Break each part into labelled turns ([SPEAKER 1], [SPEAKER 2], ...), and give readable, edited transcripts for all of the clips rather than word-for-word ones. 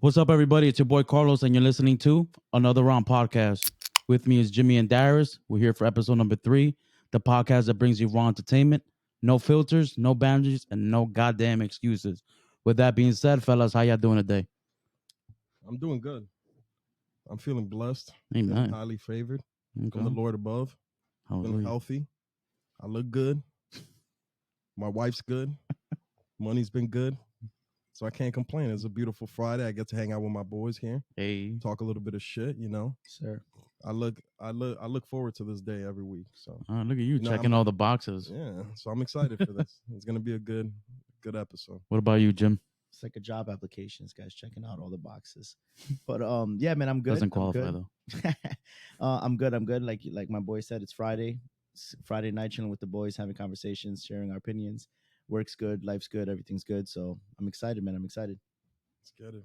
[SPEAKER 1] What's up, everybody? It's your boy Carlos, and you're listening to Another Round Podcast. With me is Jimmy and Darius. We're here for episode number 3, the podcast that brings you raw entertainment, no filters, no boundaries, and no goddamn excuses. With that being said, fellas, how y'all doing today?
[SPEAKER 2] I'm doing good. I'm feeling blessed,
[SPEAKER 1] Amen.
[SPEAKER 2] feeling highly favored from the Lord above. Feeling
[SPEAKER 1] Hallelujah.
[SPEAKER 2] healthy. I look good. My wife's good. Money's been good. So I can't complain. It's a beautiful Friday. I get to hang out with my boys here,
[SPEAKER 1] Hey,
[SPEAKER 2] talk a little bit of shit, you know.
[SPEAKER 3] Sir.
[SPEAKER 2] I look forward to this day every week. So
[SPEAKER 1] look at you
[SPEAKER 2] know,
[SPEAKER 1] checking all the boxes.
[SPEAKER 2] yeah, so I'm excited for this. It's gonna be a good episode.
[SPEAKER 1] What about you, Jim?
[SPEAKER 3] It's like a job applications, guys, checking out all the boxes. But yeah, man, I'm good.
[SPEAKER 1] Doesn't qualify
[SPEAKER 3] I'm
[SPEAKER 1] though.
[SPEAKER 3] good. I'm good. I'm good. Like my boy said, it's Friday. It's Friday night, chilling with the boys, having conversations, sharing our opinions. Work's good, life's good, everything's good. So I'm excited, man. I'm excited.
[SPEAKER 2] Let's get it.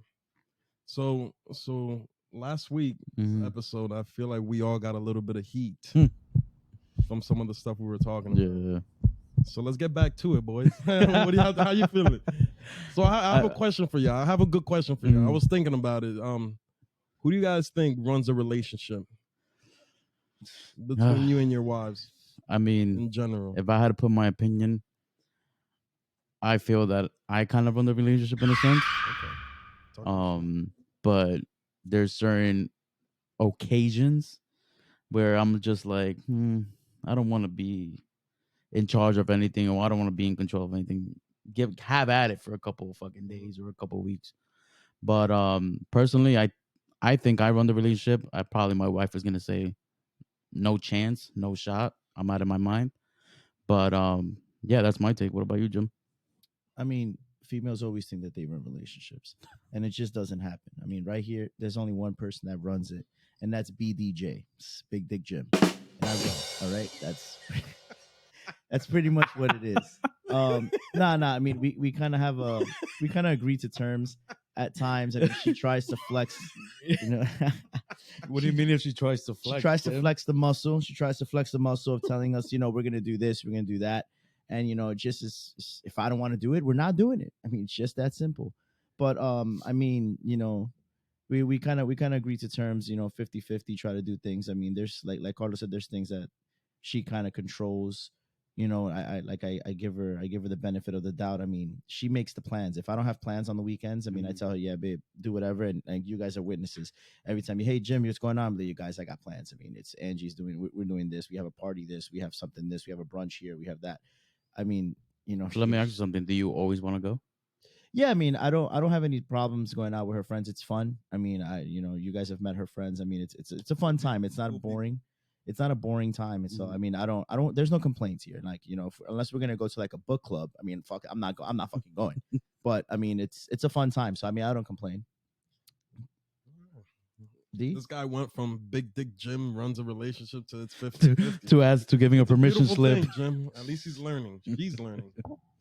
[SPEAKER 2] So last week's episode, I feel like we all got a little bit of heat from some of the stuff we were talking about.
[SPEAKER 1] Yeah.
[SPEAKER 2] So let's get back to it, boys. How you feeling? So I have a question for y'all. I have a good question for y'all. I was thinking about it. Who do you guys think runs a relationship between you and your wives?
[SPEAKER 1] I mean,
[SPEAKER 2] in general,
[SPEAKER 1] if I had to put my opinion, I feel that I kind of run the relationship in a sense.
[SPEAKER 2] Okay.
[SPEAKER 1] But there's certain occasions where I'm just like, I don't want to be in charge of anything, or I don't want to be in control of anything. Have at it for a couple of fucking days or a couple of weeks. But personally, I think I run the relationship. My wife is gonna say, no chance, no shot. I'm out of my mind. But yeah, that's my take. What about you, Jim?
[SPEAKER 3] I mean, females always think that they run relationships, and it just doesn't happen. I mean, right here, there's only one person that runs it, and that's BDJ, Big Dick Jim, and I run. All right, that's pretty much what it is. Nah. I mean, we kind of agree to terms at times. I mean, she tries to flex. You know,
[SPEAKER 1] What do you mean if she tries to flex?
[SPEAKER 3] She tries to flex the muscle. She tries to flex the muscle of telling us, we're gonna do this, we're gonna do that, and it just is. If I don't want to do it, we're not doing it. I mean, it's just that simple. But I mean, we kind of agree to terms. 50-50, try to do things. I mean, there's like Carlos said, there's things that she kind of controls. I give her the benefit of the doubt. I mean, she makes the plans. If I don't have plans on the weekends, I mean, I tell her, yeah, babe, do whatever, and you guys are witnesses. Every time hey, Jim, what's going on? I'm like, you guys, I got plans. I mean, it's Angie's we're doing this. We have a party this. We have something this. We have a brunch here. We have that. I mean,
[SPEAKER 1] So let me ask you something. Do you always want to go?
[SPEAKER 3] Yeah, I mean, I don't have any problems going out with her friends. It's fun. I mean, you guys have met her friends. I mean, it's a fun time. It's not boring. It's not a boring time. And so, I mean, I don't, there's no complaints here. Like, unless we're going to go to like a book club, I mean, fuck, I'm not fucking going, but I mean, it's a fun time. So, I mean, I don't complain.
[SPEAKER 2] This guy went from Big Dick Jim runs a relationship to it's 50-50.
[SPEAKER 1] to giving a permission slip.
[SPEAKER 2] Thing, Jim. At least he's learning. She's learning.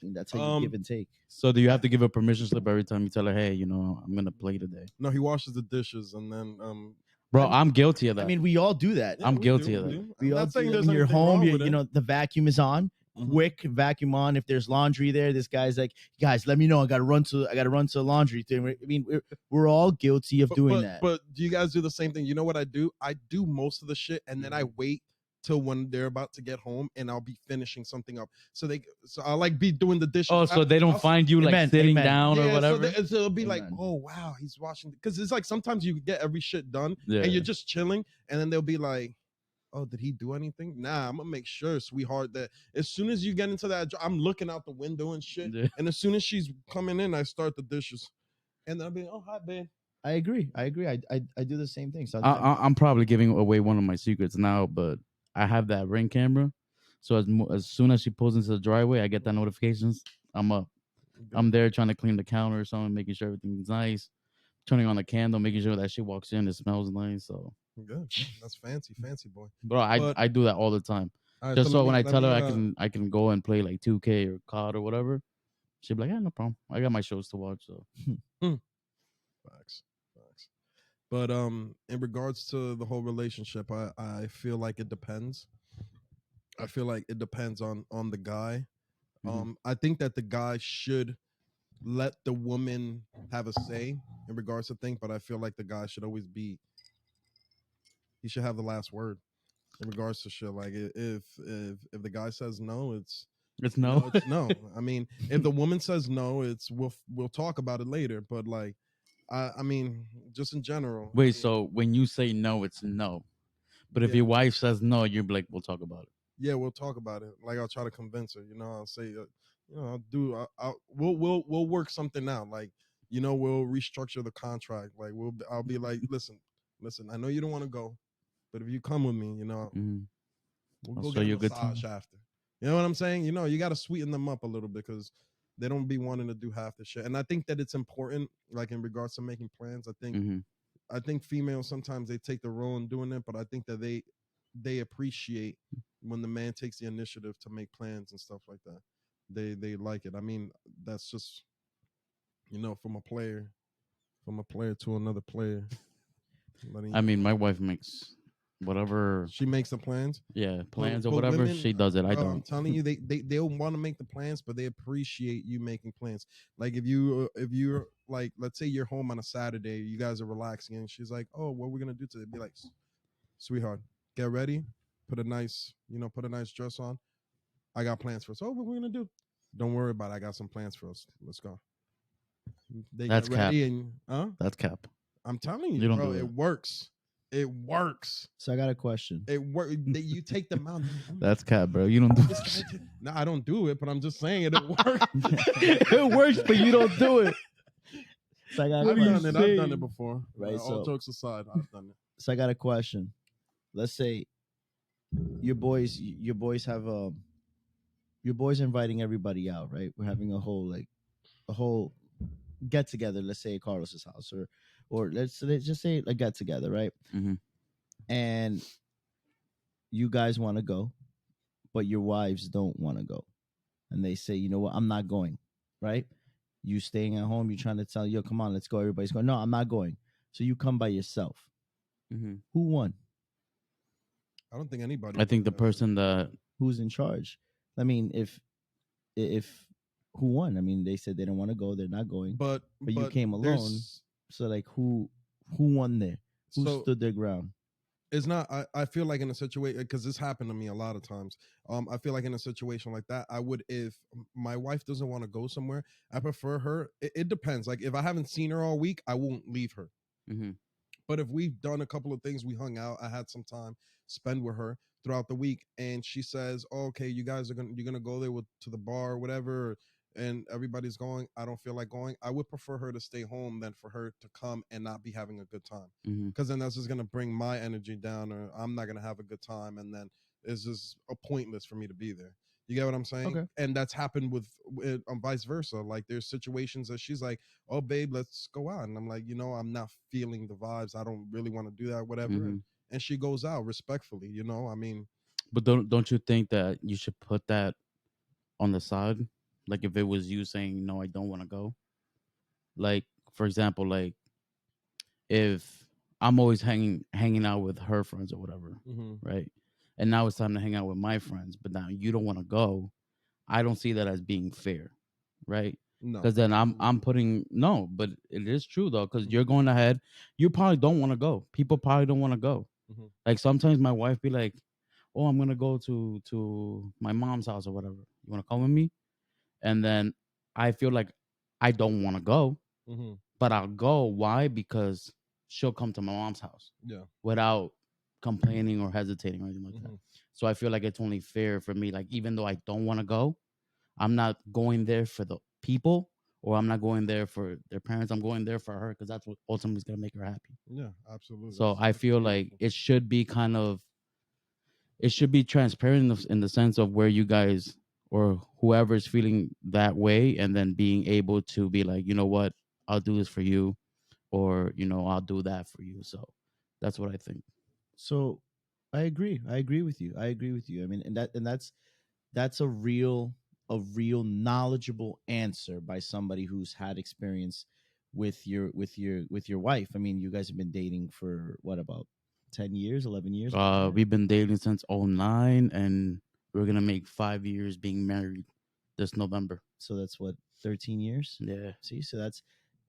[SPEAKER 3] That's how you give and take.
[SPEAKER 1] So do you have to give a permission slip every time you tell her, hey, I'm going to play today?
[SPEAKER 2] No, he washes the dishes and then
[SPEAKER 1] Bro, I'm guilty of that.
[SPEAKER 3] I mean, we all do that.
[SPEAKER 1] Yeah, I'm guilty of that.
[SPEAKER 3] We all do that. When you're home, the vacuum is on. Quick vacuum on. If there's laundry there, this guy's like, guys, let me know. I gotta run to the laundry thing. I mean, we're all guilty of doing that.
[SPEAKER 2] But do you guys do the same thing? You know what I do? I do most of the shit, and then I wait till when they're about to get home, and I'll be finishing something up. So I'll like be doing the dishes.
[SPEAKER 1] Oh, so they don't find you like sitting down or whatever.
[SPEAKER 2] So it'll be like, oh wow, he's washing. Because it's like sometimes you get every shit done, and you're just chilling, and then they'll be like, oh, did he do anything? Nah, I'm gonna make sure, sweetheart, that as soon as you get into that, I'm looking out the window and shit. Yeah. And as soon as she's coming in, I start the dishes, and I'll be, oh, hi, babe.
[SPEAKER 3] I agree. I do the same thing. So
[SPEAKER 1] I'm probably giving away one of my secrets now, but I have that Ring camera. So as soon as she pulls into the driveway, I get that notifications. I'm up. Good. I'm there trying to clean the counter or something, making sure everything's nice. Turning on the candle, making sure that she walks in, it smells nice. So
[SPEAKER 2] good. That's fancy boy.
[SPEAKER 1] Bro, I do that all the time. Right, just so when I tell her I can go and play like 2K or COD or whatever, she'll be like, yeah, no problem. I got my shows to watch. So
[SPEAKER 2] Facts. But in regards to the whole relationship, I feel like it depends. I feel like it depends on the guy. I think that the guy should let the woman have a say in regards to things, but I feel like the guy should always be. He should have the last word in regards to shit. Like if the guy says no, it's
[SPEAKER 1] no.
[SPEAKER 2] it's no. I mean, if the woman says no, it's we'll talk about it later. But like, I mean, just in general.
[SPEAKER 1] Wait, so when you say no, it's no. But if
[SPEAKER 2] Yeah.
[SPEAKER 1] your wife says no, you're like, we'll talk about it.
[SPEAKER 2] Yeah, we'll talk about it. Like I'll try to convince her. I'll say, we'll work something out. Like we'll restructure the contract. Like I'll be like, listen, I know you don't want to go, but if you come with me,
[SPEAKER 1] Mhm.
[SPEAKER 2] we'll
[SPEAKER 1] I'll
[SPEAKER 2] go
[SPEAKER 1] show
[SPEAKER 2] get a
[SPEAKER 1] you a good
[SPEAKER 2] massage
[SPEAKER 1] time.
[SPEAKER 2] after. You know what I'm saying? You got to sweeten them up a little bit because they don't be wanting to do half the shit. And I think that it's important, like in regards to making plans.
[SPEAKER 1] Mhm.
[SPEAKER 2] I think females sometimes they take the role in doing it, but I think that they appreciate when the man takes the initiative to make plans and stuff like that. They like it. I mean, that's just from a player to another player.
[SPEAKER 1] I mean, my wife makes whatever,
[SPEAKER 2] She makes the plans.
[SPEAKER 1] plans or
[SPEAKER 2] But
[SPEAKER 1] whatever.
[SPEAKER 2] women,
[SPEAKER 1] She does it. I
[SPEAKER 2] bro, I'm
[SPEAKER 1] don't.
[SPEAKER 2] telling you, they'll want to make the plans, but they appreciate you making plans. Like if you're like, let's say you're home on a Saturday, you guys are relaxing, and she's like, "Oh, what are we gonna do today?" Be like, "Sweetheart, get ready, put a nice dress on. I got plans for us. Oh, what are we gonna do? Don't worry about it. I got some plans for us. Let's go." They
[SPEAKER 1] That's
[SPEAKER 2] get
[SPEAKER 1] cap.
[SPEAKER 2] ready and
[SPEAKER 1] That's cap.
[SPEAKER 2] I'm telling
[SPEAKER 1] You
[SPEAKER 2] you,
[SPEAKER 1] don't
[SPEAKER 2] bro,
[SPEAKER 1] do
[SPEAKER 2] it
[SPEAKER 1] that.
[SPEAKER 2] works. It works.
[SPEAKER 3] So I got a question.
[SPEAKER 2] It works. You take them out.
[SPEAKER 1] That's cap, bro. You don't do
[SPEAKER 2] This
[SPEAKER 1] that.
[SPEAKER 2] guy no, I don't do it, but I'm just saying it works.
[SPEAKER 3] It works, but you don't do it. So I got a
[SPEAKER 2] I've done
[SPEAKER 3] question.
[SPEAKER 2] it. I've done it before.
[SPEAKER 3] Right,
[SPEAKER 2] All
[SPEAKER 3] so-
[SPEAKER 2] jokes aside, I've done it.
[SPEAKER 3] So I got a question. Let's say your boys have your boys are inviting everybody out, right? We're having a whole get together. Let's say at Carlos's house, or let's just say a get together, right?
[SPEAKER 1] Mhm.
[SPEAKER 3] And you guys want to go, but your wives don't want to go, and they say, you know what, I'm not going, right? You staying at home, you're trying to tell, yo, come on, let's go. Everybody's going, no, I'm not going. So you come by yourself.
[SPEAKER 1] Mhm.
[SPEAKER 3] Who won?
[SPEAKER 2] I don't think anybody.
[SPEAKER 1] I think the
[SPEAKER 2] wins that shit.
[SPEAKER 1] person that
[SPEAKER 3] Who's in charge? I mean, if who won? I mean, they said they don't want to go, they're not going.
[SPEAKER 2] But
[SPEAKER 3] you came alone.
[SPEAKER 2] there's-
[SPEAKER 3] So like, who won there? Who
[SPEAKER 2] So
[SPEAKER 3] stood their ground?
[SPEAKER 2] it's not. I feel like in a situation, because this happened to me a lot of times. I feel like in a situation like that, I would, if my wife doesn't want to go somewhere, I prefer her. It depends. Like if I haven't seen her all week, I won't leave her.
[SPEAKER 1] Mhm.
[SPEAKER 2] But if we've done a couple of things, we hung out, I had some time spend with her throughout the week, and she says, oh, "Okay, you're gonna go there to the bar or whatever," and everybody's going. I don't feel like going. I would prefer her to stay home than for her to come and not be having a good time,
[SPEAKER 1] Mhm.
[SPEAKER 2] because then that's just gonna bring my energy down, or I'm not gonna have a good time, and then it's just a pointless for me to be there. You get what I'm saying?
[SPEAKER 3] Okay.
[SPEAKER 2] And that's happened with vice versa. Like there's situations that she's like, "Oh, babe, let's go out," and I'm like, I'm not feeling the vibes. I don't really want to do that, whatever.
[SPEAKER 1] Mhm.
[SPEAKER 2] And she goes out respectfully. I mean,
[SPEAKER 1] But don't you think that you should put that on the side? Like if it was you saying no, I don't want to go. Like for example, like if I'm always hanging out with her friends or whatever, right? And now it's time to hang out with my friends, but now you don't want to go. I don't see that as being fair, right?
[SPEAKER 2] no,
[SPEAKER 1] Because then I'm
[SPEAKER 2] absolutely.
[SPEAKER 1] putting no, but it is true though, because you're going ahead. You probably don't want to go. People probably don't want to go.
[SPEAKER 2] Mhm.
[SPEAKER 1] Like sometimes my wife be like, "Oh, I'm gonna go to my mom's house or whatever. You want to come with me?" And then I feel like I don't want to go,
[SPEAKER 2] Mhm.
[SPEAKER 1] but I'll go. Why? Because she'll come to my mom's house
[SPEAKER 2] Yeah.
[SPEAKER 1] without complaining or hesitating or anything like that.
[SPEAKER 2] Mhm.
[SPEAKER 1] So I feel like it's only fair for me. Like even though I don't want to go, I'm not going there for the people, or I'm not going there for their parents. I'm going there for her because that's what ultimately is gonna make her happy.
[SPEAKER 2] Yeah, absolutely.
[SPEAKER 1] So I
[SPEAKER 2] That's
[SPEAKER 1] feel like
[SPEAKER 2] beautiful.
[SPEAKER 1] it should be transparent in the sense of where you guys or whoever is feeling that way, and then being able to be like, you know what, I'll do this for you, or I'll do that for you. So that's what I think.
[SPEAKER 3] So I agree. I agree with you. I mean, that's a real knowledgeable answer by somebody who's had experience with your wife. I mean, you guys have been dating for what, about 10 years, 11 years?
[SPEAKER 1] We've been dating since '09, and we're gonna make 5 years being married this November.
[SPEAKER 3] So that's what, 13 years?
[SPEAKER 1] Yeah.
[SPEAKER 3] See, so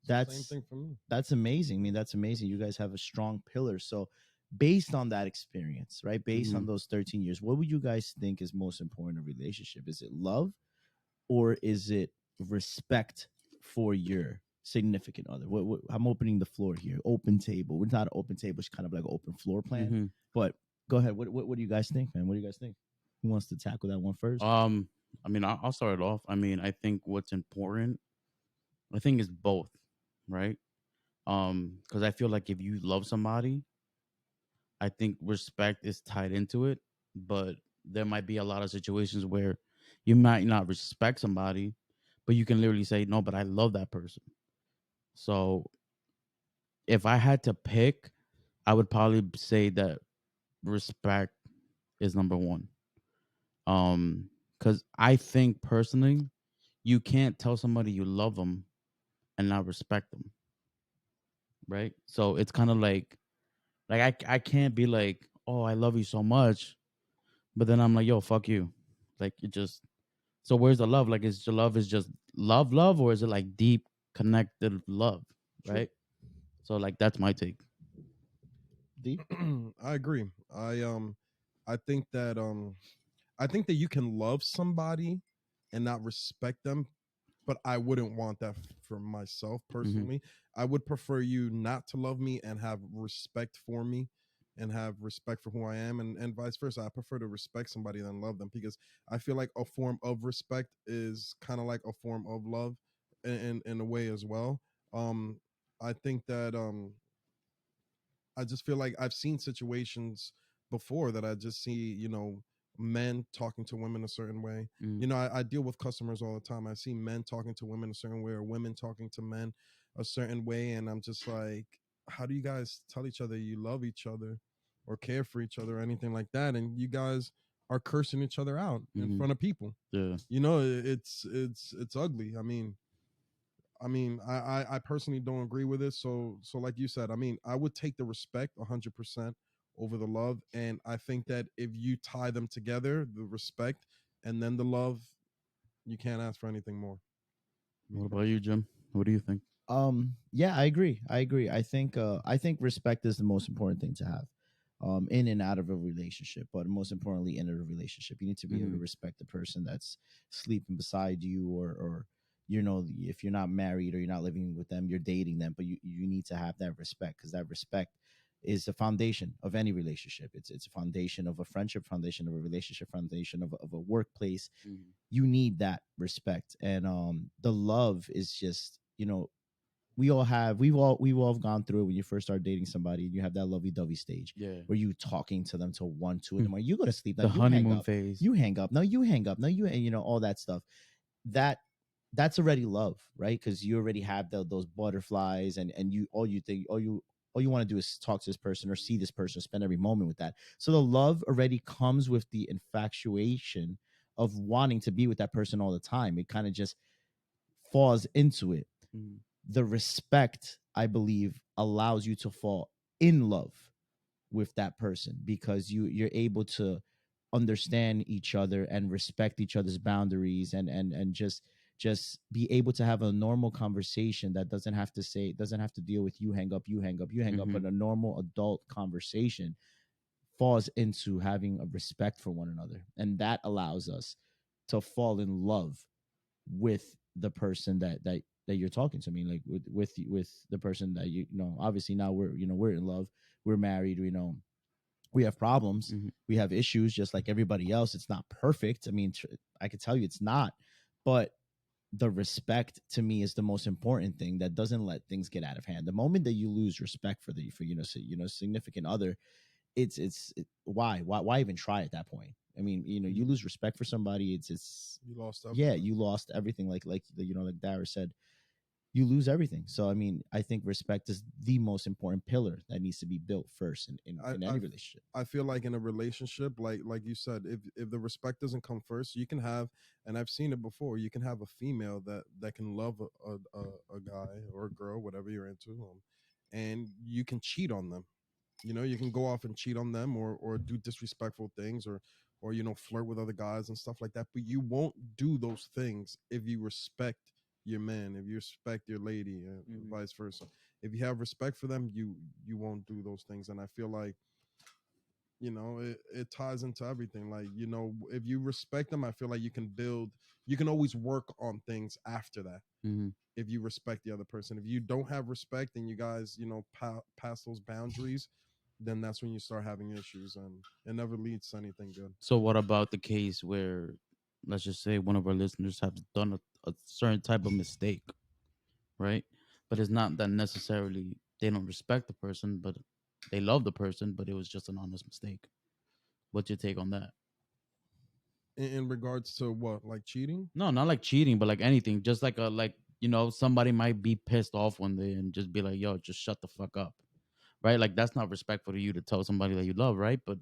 [SPEAKER 2] Same
[SPEAKER 3] That's
[SPEAKER 2] thing for me.
[SPEAKER 3] that's amazing. I mean, that's amazing. You guys have a strong pillar. So, based on that experience, right? Based
[SPEAKER 1] Mm-hmm.
[SPEAKER 3] on those 13 years, what would you guys think is most important in a relationship? Is it love or is it respect for your significant other? I'm opening the floor here. Open table. We're not an open table. It's kind of like an open floor plan.
[SPEAKER 1] Mm-hmm.
[SPEAKER 3] But go ahead. What do you guys think, man? What do you guys think? Who wants to tackle that one first?
[SPEAKER 1] I mean, I'll start it off. I mean, I think what's important, I think is both, right? Because I feel like if you love somebody, I think respect is tied into it, but there might be a lot of situations where you might not respect somebody, but you can literally say, no, but I love that person. So if I had to pick, I would probably say that respect is number one. Because I think personally, you can't tell somebody you love them and not respect them, right? So it's kind of like I can't be like, oh, I love you so much, but then I'm like, yo, fuck you. Like it just so where's the love? Like is the love is just love, or is it like deep connected love?
[SPEAKER 2] True.
[SPEAKER 1] Right. So like that's my take.
[SPEAKER 3] D.
[SPEAKER 2] I agree. I think that I think that you can love somebody and not respect them, but I wouldn't want that for myself
[SPEAKER 1] Mm-hmm.
[SPEAKER 2] personally. I would prefer you not to love me and have respect for me and have respect for who I am, and vice versa. I prefer to respect somebody than love them because I feel like a form of respect is kind of like a form of love in a way as well. Um I think that I just feel like I've seen situations before that I just see, men talking to women a certain way.
[SPEAKER 1] Mm-hmm.
[SPEAKER 2] I deal with customers all the time. I see men talking to women a certain way or women talking to men a certain way. And I'm just like, how do you guys tell each other you love each other or care for each other or anything like that? And you guys are cursing each other out in
[SPEAKER 1] Mm-hmm.
[SPEAKER 2] front of people.
[SPEAKER 1] Yeah.
[SPEAKER 2] It's ugly. I personally don't agree with it. So like you said, I mean, I would take the respect 100% over the love, and I think that if you tie them together, the respect and then the love, you can't ask for anything more. Me
[SPEAKER 1] What about
[SPEAKER 2] personally.
[SPEAKER 1] you, Jim? What do you think?
[SPEAKER 3] Yeah, I agree. I think respect is the most important thing to have in and out of a relationship, but most importantly in a relationship you need to be able to
[SPEAKER 1] Mm-hmm.
[SPEAKER 3] respect the person that's sleeping beside you, or if you're not married or you're not living with them, you're dating them, but you need to have that respect, because that respect is the foundation of any relationship. It's a foundation of a friendship, foundation of a relationship, foundation of a workplace.
[SPEAKER 1] Mm-hmm.
[SPEAKER 3] You need that respect, and the love is just, we've all gone through it when you first start dating somebody and you have that lovey-dovey stage
[SPEAKER 1] Yeah.
[SPEAKER 3] where you talking to them till 1 2 in the
[SPEAKER 1] Hmm.
[SPEAKER 3] morning. You go to sleep now,
[SPEAKER 1] The
[SPEAKER 3] you hang
[SPEAKER 1] honeymoon
[SPEAKER 3] up,
[SPEAKER 1] phase.
[SPEAKER 3] you hang up, no, you hang up, no, all that stuff. That that's already love, right? Because you already have those butterflies, and all you want to do is talk to this person or see this person, spend every moment with that. So the love already comes with the infatuation of wanting to be with that person all the time. It kind of just falls into it.
[SPEAKER 1] Mm-hmm.
[SPEAKER 3] The respect, I believe, allows you to fall in love with that person, because you're able to understand each other and respect each other's boundaries, and just be able to have a normal conversation that doesn't have to deal with you hang up, you hang up, you hang up,
[SPEAKER 1] Mm-hmm.
[SPEAKER 3] but a normal adult conversation falls into having a respect for one another, and that allows us to fall in love with the person that you're talking to. I mean, like with the person that obviously now we're in love, we're married, we have problems,
[SPEAKER 1] Mm-hmm.
[SPEAKER 3] we have issues just like everybody else. It's not perfect. I mean, I could tell you it's not, but the respect to me is the most important thing that doesn't let things get out of hand. The moment that you lose respect for significant other, why even try at that point? I mean, you lose respect for somebody, it's
[SPEAKER 2] You lost
[SPEAKER 3] yeah,
[SPEAKER 2] everything.
[SPEAKER 3] you lost everything. Like Dara said, you lose everything. So I mean, I think respect is the most important pillar that needs to be built first
[SPEAKER 2] I,
[SPEAKER 3] in
[SPEAKER 2] I
[SPEAKER 3] any relationship.
[SPEAKER 2] I feel like in a relationship, like you said, if the respect doesn't come first, you can have, and I've seen it before, you can have a female that can love a guy or a girl, whatever you're into, and you can cheat on them. You can go off and cheat on them, or do disrespectful things, or flirt with other guys and stuff like that. But you won't do those things if you respect your man, if you respect your lady, and vice versa. If you have respect for them, you won't do those things. And I feel like, it ties into everything. Like, if you respect them, I feel like you can always work on things after that.
[SPEAKER 1] Mm-hmm.
[SPEAKER 2] If you respect the other person, if you don't have respect and you guys, pass those boundaries, then that's when you start having issues, and it never leads to anything good.
[SPEAKER 1] So what about the case where, let's just say, one of our listeners has done a certain type of mistake, right? But it's not that necessarily they don't respect the person, but they love the person, but it was just an honest mistake. What's your take on that?
[SPEAKER 2] In regards to what, like cheating?
[SPEAKER 1] No, not like cheating, but like anything. Just like somebody might be pissed off one day and just be like, "Yo, just shut the fuck up," right? Like that's not respectful to you to tell somebody that you love, right? But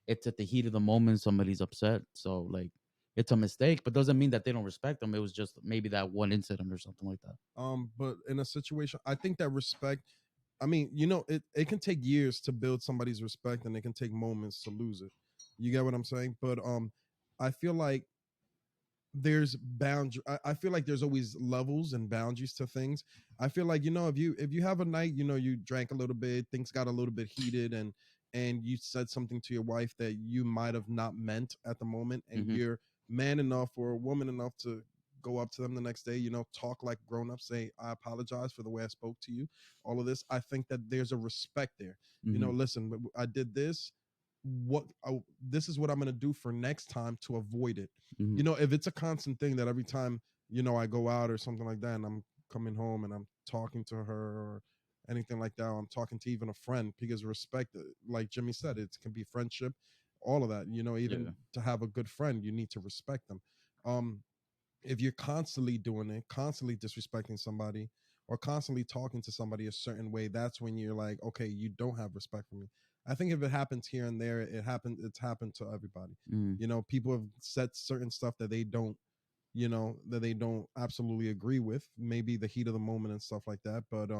[SPEAKER 1] it's at the heat of the moment, somebody's upset, so like it's a mistake, but doesn't mean that they don't respect them. It was just maybe that one incident or something like that.
[SPEAKER 2] But in a situation, I think that respect, I mean, it can take years to build somebody's respect, and it can take moments to lose it. You get what I'm saying? But I feel like there's boundary. I feel like there's always levels and boundaries to things. I feel like, if you have a night, you drank a little bit, things got a little bit heated, and you said something to your wife that you might have not meant at the moment, and
[SPEAKER 1] Mhm.
[SPEAKER 2] you're man enough or woman enough to go up to them the next day, talk like grown ups, say, I apologize for the way I spoke to you, all of this. I think that there's a respect there.
[SPEAKER 1] Mhm.
[SPEAKER 2] Listen, I did this. This is what I'm going to do for next time to avoid it.
[SPEAKER 1] Mhm.
[SPEAKER 2] If it's a constant thing that every time, I go out or something like that, and I'm coming home and I'm talking to her or anything like that, or I'm talking to even a friend, because respect, like Jimmy said, it can be friendship, all of that. Even
[SPEAKER 1] Yeah.
[SPEAKER 2] to have a good friend, you need to respect them. um if you're constantly doing it, constantly disrespecting somebody, or constantly talking to somebody a certain way, that's when you're like, okay, you don't have respect for me. I think if it happens here and there, it's happened to everybody.
[SPEAKER 1] Mhm.
[SPEAKER 2] People have said certain stuff that they don't absolutely agree with, maybe the heat of the moment and stuff like that. But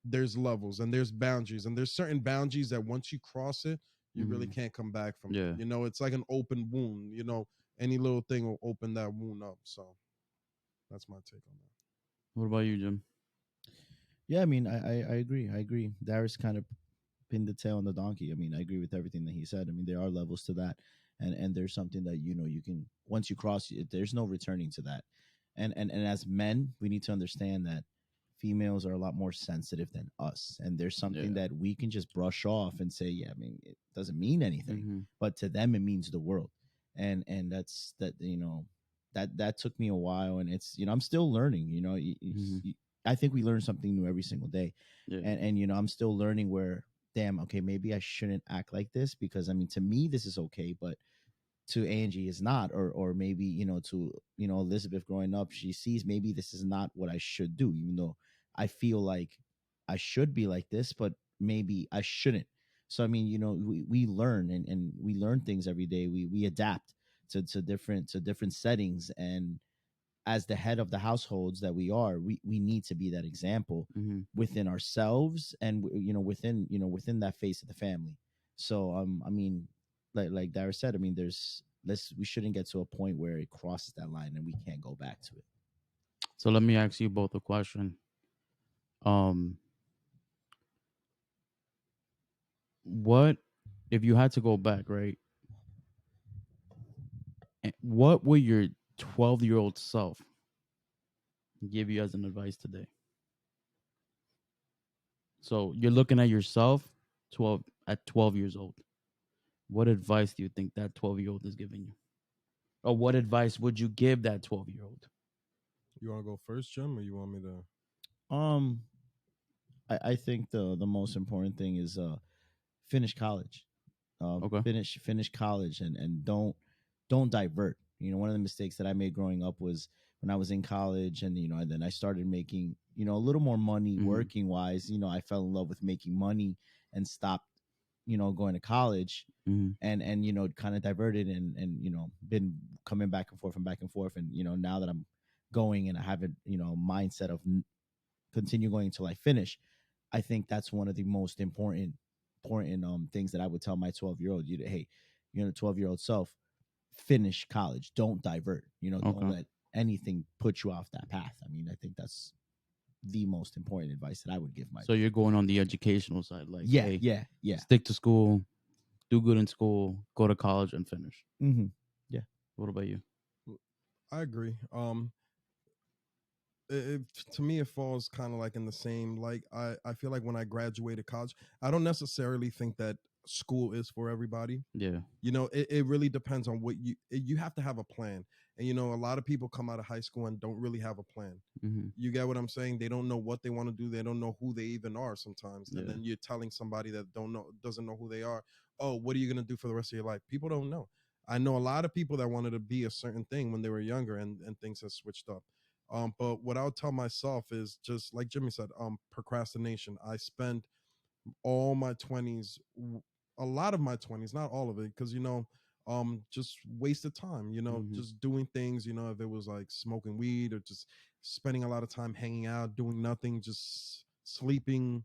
[SPEAKER 2] there's levels and there's boundaries, and there's certain boundaries that once you cross it, you really
[SPEAKER 1] Mhm.
[SPEAKER 2] can't come back from it.
[SPEAKER 1] Yeah.
[SPEAKER 2] It's like an open wound. Any little thing will open that wound up. So that's my take on that.
[SPEAKER 1] What about you, Jim?
[SPEAKER 3] Yeah, I mean, I agree. I agree. Darius kind of pinned the tail on the donkey. I mean, I agree with everything that he said. I mean, there are levels to that, and there's something that you can, once you cross it, there's no returning to that. And as men, we need to understand that females are a lot more sensitive than us, and there's something
[SPEAKER 1] Yeah.
[SPEAKER 3] that we can just brush off and say, yeah, I mean, it doesn't mean anything,
[SPEAKER 1] Mhm.
[SPEAKER 3] but to them it means the world. And that's that. That took me a while, and it's I'm still learning.
[SPEAKER 1] Mhm.
[SPEAKER 3] I think we learn something new every single day,
[SPEAKER 1] Yeah.
[SPEAKER 3] and I'm still learning where, damn, okay, maybe I shouldn't act like this, because I mean, to me this is okay, but to Angie is not, or maybe to Elizabeth growing up, she sees maybe this is not what I should do, even though I feel like I should be like this, but maybe I shouldn't. So I mean, we learn, and we learn things every day. We adapt to different settings, and as the head of the households that we are, we need to be that example
[SPEAKER 1] Mhm.
[SPEAKER 3] within ourselves, and within that face of the family. So I mean, like Dara said, I mean, we shouldn't get to a point where it crosses that line and we can't go back to it.
[SPEAKER 1] So let me ask you both a question. Um, what if you had to go back, right? What would your 12-year-old self give you as an advice today? So you're looking at yourself 12 years old. What advice do you think that 12-year-old is giving you? Or what advice would you give that 12-year-old?
[SPEAKER 2] You want to go first, Jim, or you want me to?
[SPEAKER 3] um I think the most important thing is finish college.
[SPEAKER 1] Okay.
[SPEAKER 3] Finish college, and don't divert. One of the mistakes that I made growing up was when I was in college, and and then I started making a little more money
[SPEAKER 1] Mhm.
[SPEAKER 3] working wise. I fell in love with making money and stopped going to college,
[SPEAKER 1] Mhm.
[SPEAKER 3] and kind of diverted, and been coming back and forth and back and forth, and now that I'm going, and I have a mindset of continue going until I finish. I think that's one of the most important things that I would tell my 12-year-old. Hey, 12-year-old self, finish college. Don't divert. Don't
[SPEAKER 1] Okay.
[SPEAKER 3] let anything put you off that path. I mean, I think that's the most important advice that I would give my.
[SPEAKER 1] So you're going on the educational side, like,
[SPEAKER 3] yeah,
[SPEAKER 1] hey,
[SPEAKER 3] yeah.
[SPEAKER 1] stick to school, do good in school, go to college, and finish.
[SPEAKER 3] Mm-hmm.
[SPEAKER 1] What about you?
[SPEAKER 2] I agree. To me it falls kind of like in the same, like I feel like when I graduated college, I don't necessarily think that school is for everybody.
[SPEAKER 1] Yeah.
[SPEAKER 2] You know, it really depends on what you have to have a plan. And you know, a lot of people come out of high school and don't really have a plan.
[SPEAKER 1] Mm-hmm.
[SPEAKER 2] You get what I'm saying? They don't know what they want to do. They don't know who they even are sometimes. And
[SPEAKER 1] Yeah.
[SPEAKER 2] then you're telling somebody that doesn't know who they are, oh, what are you going to do for the rest of your life? People don't know. I know a lot of people that wanted to be a certain thing when they were younger, and things have switched up. But what I'll tell myself is just like Jimmy said, procrastination. I spent all my 20s, a lot of my 20s, not all of it, because you know, just wasted time, you know,
[SPEAKER 1] Mhm.
[SPEAKER 2] just doing things, you know, if it was like smoking weed or just spending a lot of time hanging out, doing nothing, just sleeping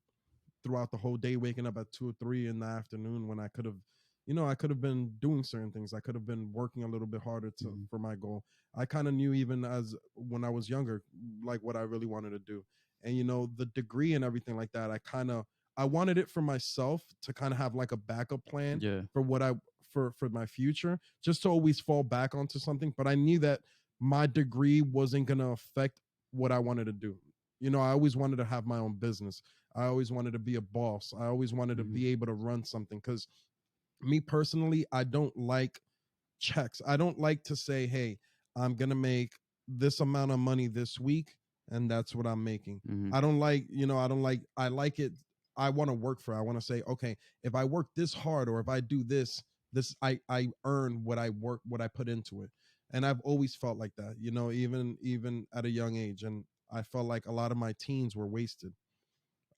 [SPEAKER 2] throughout the whole day, waking up at 2 or 3 in the afternoon when I could have, you know, I could have been doing certain things. I could have been working a little bit harder
[SPEAKER 1] Mhm.
[SPEAKER 2] for my goal. I kind of knew even as when I was younger, like what I really wanted to do. And you know, the degree and everything like that, I wanted it for myself to kind of have like a backup plan
[SPEAKER 1] Yeah.
[SPEAKER 2] for what I for my future, just to always fall back onto something. But I knew that my degree wasn't gonna affect what I wanted to do. You know, I always wanted to have my own business. I always wanted to be a boss. I always wanted to
[SPEAKER 1] Mhm.
[SPEAKER 2] be able to run something, because me personally, I don't like checks. I don't like to say, hey, I'm going to make this amount of money this week and that's what I'm making.
[SPEAKER 1] Mhm.
[SPEAKER 2] I don't like, you know, I like it. I want to work for it. I want to say, okay, if I work this hard or if I do this, I earn what I put into it. And I've always felt like that, you know, even at a young age. And I felt like a lot of my teens were wasted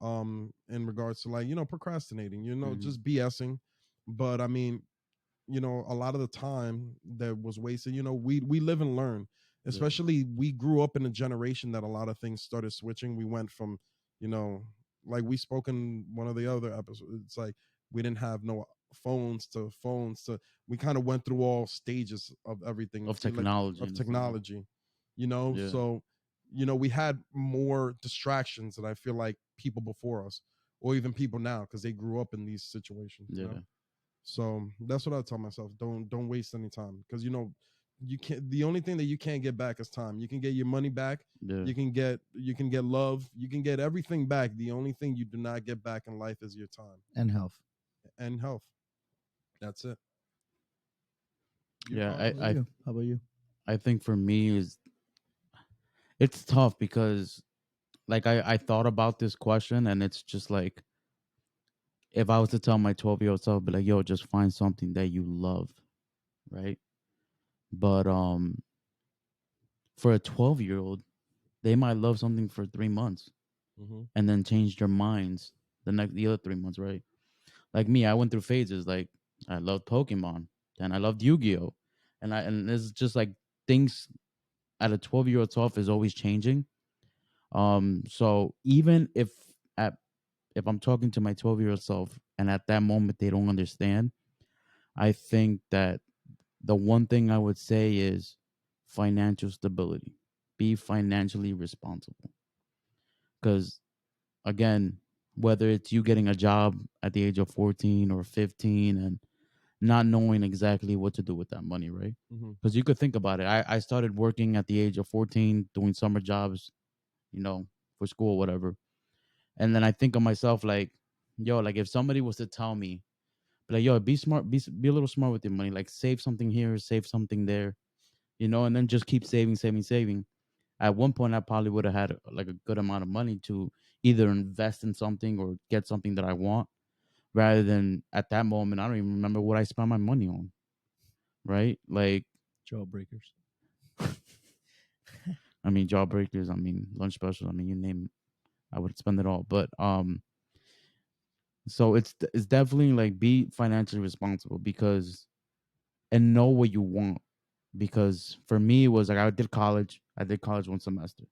[SPEAKER 2] in regards to, like, you know, procrastinating, you know,
[SPEAKER 1] Mhm.
[SPEAKER 2] just BSing. But I mean, you know, a lot of the time that was wasted, you know, we live and learn.
[SPEAKER 1] Yeah.
[SPEAKER 2] Especially we grew up in a generation that a lot of things started switching. We went from, you know, like we spoke in one of the other episodes, it's like we didn't have no phones to we kind of went through all stages of everything,
[SPEAKER 1] Of
[SPEAKER 2] like
[SPEAKER 1] technology
[SPEAKER 2] of
[SPEAKER 1] and stuff.
[SPEAKER 2] technology, you know.
[SPEAKER 1] Yeah.
[SPEAKER 2] So you know, we had more distractions than I feel like people before us, or even people now, because they grew up in these situations, you
[SPEAKER 1] Yeah.
[SPEAKER 2] know. So that's what I tell myself. Don't waste any time, because you know, you can't. The only thing that you can't get back is time. You can get your money back.
[SPEAKER 1] Yeah.
[SPEAKER 2] You can get love. You can get everything back. The only thing you do not get back in life is your time
[SPEAKER 3] And health.
[SPEAKER 2] and health. That's it.
[SPEAKER 1] Yeah.
[SPEAKER 3] How about you? How about you?
[SPEAKER 1] I think for me is it's tough because like I thought about this question and it's just like if I was to tell my 12-year-old self, be like, yo, just find something that you love, right? But for a 12-year-old, they might love something for 3 months
[SPEAKER 2] Mm-hmm.
[SPEAKER 1] and then change their minds the other 3 months, right? Like me, I went through phases. Like I loved Pokemon, then I loved Yu-Gi-Oh, and it's just like things at a 12-year-old self is always changing. So even at if I'm talking to my 12-year-old self and at that moment they don't understand, I think that the one thing I would say is financial stability. Be financially responsible. Because again, whether it's you getting a job at the age of 14 or 15 and not knowing exactly what to do with that money, right?
[SPEAKER 2] Mm-hmm.
[SPEAKER 1] Because you could think about it. I started working at the age of 14, doing summer jobs, you know, for school, whatever. And then I think of myself like, yo, like if somebody was to tell me, like, yo, be smart, be a little smart with your money, like save something here, save something there, you know, and then just keep saving, saving, saving. At one point, I probably would have had like a good amount of money to either invest in something or get something that I want, rather than at that moment, I don't even remember what I spent my money on, right? Like,
[SPEAKER 3] Jawbreakers.
[SPEAKER 1] I mean, jawbreakers, I mean, lunch specials, I mean, you name it, I would spend it all. But so it's definitely like be financially responsible because and know what you want. Because for me, it was like I did college. I did college one semester,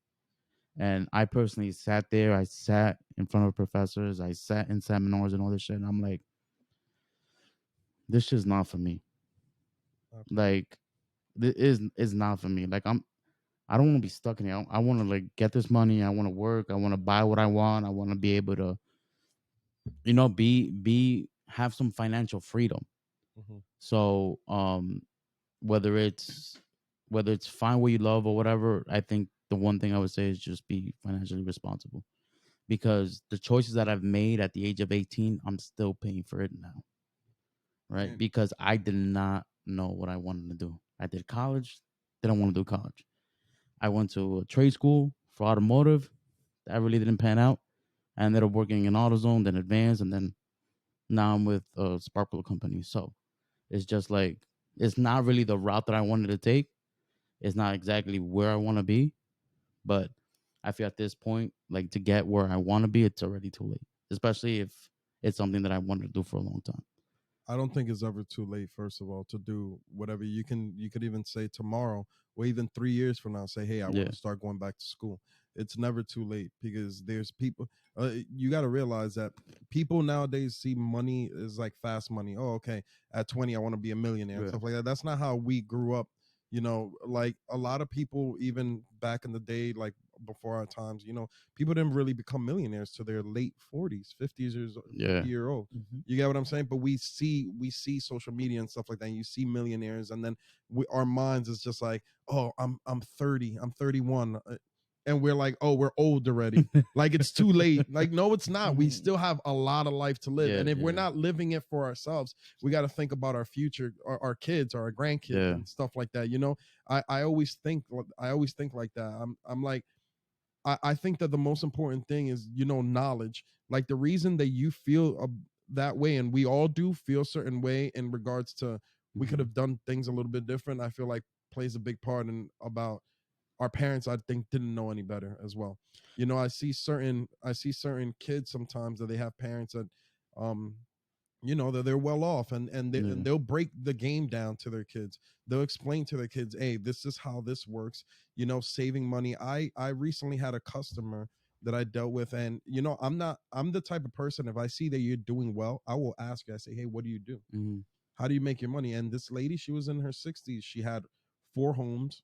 [SPEAKER 1] and I personally sat there. I sat in front of professors. I sat in seminars and all this shit. And I'm like, this is not for me.
[SPEAKER 2] Absolutely.
[SPEAKER 1] Like, this is not for me. Like, I don't want to be stuck in it. I want to like get this money. I want to work. I want to buy what I want. I want to be able to, be have some financial freedom.
[SPEAKER 2] Mm-hmm.
[SPEAKER 1] So whether it's find what you love or whatever, I think the one thing I would say is just be financially responsible, because the choices that I've made at the age of 18, I'm still paying for it now, right?
[SPEAKER 2] And
[SPEAKER 1] Because I did not know what I wanted to do. I did college, didn't want to do college. I went to a trade school for automotive. That really didn't pan out. I ended up working in AutoZone, then Advance, and then now I'm with a Sparkle company. So it's just like, it's not really the route that I wanted to take. It's not exactly where I want to be, but I feel at this point, like, to get where I want to be, it's already too late. Especially if it's something that I wanted to do for a long time.
[SPEAKER 2] I don't think it's ever too late, first of all, to do whatever. You could even say tomorrow or even 3 years from now, say, hey, I want
[SPEAKER 1] Yeah.
[SPEAKER 2] to start going back to school. It's never too late, because there's people, you got to realize that people nowadays see money as like fast money. Oh, okay, at 20 I want to be a millionaire and
[SPEAKER 1] Yeah.
[SPEAKER 2] stuff like that. That's not how we grew up. Like a lot of people, even back in the day, like before our times, people didn't really become millionaires to their late 40s, 50s years,
[SPEAKER 1] Yeah.
[SPEAKER 2] 50-year old.
[SPEAKER 3] Mm-hmm.
[SPEAKER 2] You get what I'm saying? But we see social media and stuff like that. And you see millionaires, and then our minds is just like, oh, I'm 30, I'm 31, and we're like, oh, we're old already. Like it's too late. Like no, it's not. We still have a lot of life to live,
[SPEAKER 1] Yeah,
[SPEAKER 2] and if we're
[SPEAKER 1] yeah.
[SPEAKER 2] not living it for ourselves, we got to think about our future, our kids, or our grandkids,
[SPEAKER 1] Yeah.
[SPEAKER 2] and stuff like that. I always think like that. I'm like, I think that the most important thing is, knowledge. Like the reason that you feel that way, and we all do feel certain way in regards to, we could
[SPEAKER 1] Mhm.
[SPEAKER 2] have done things a little bit different. I feel like plays a big part in about our parents. I think didn't know any better as well. I see certain kids sometimes that they have parents that, um that they're well off, and
[SPEAKER 1] Yeah.
[SPEAKER 2] they'll break the game down to their kids. They'll explain to their kids, hey, this is how this works. Saving money. I recently had a customer that I dealt with, and I'm the type of person, if I see that you're doing well, I will ask you. I say, hey, what do you do?
[SPEAKER 1] Mhm.
[SPEAKER 2] How do you make your money? And this lady, she was in her 60s. She had 4 homes.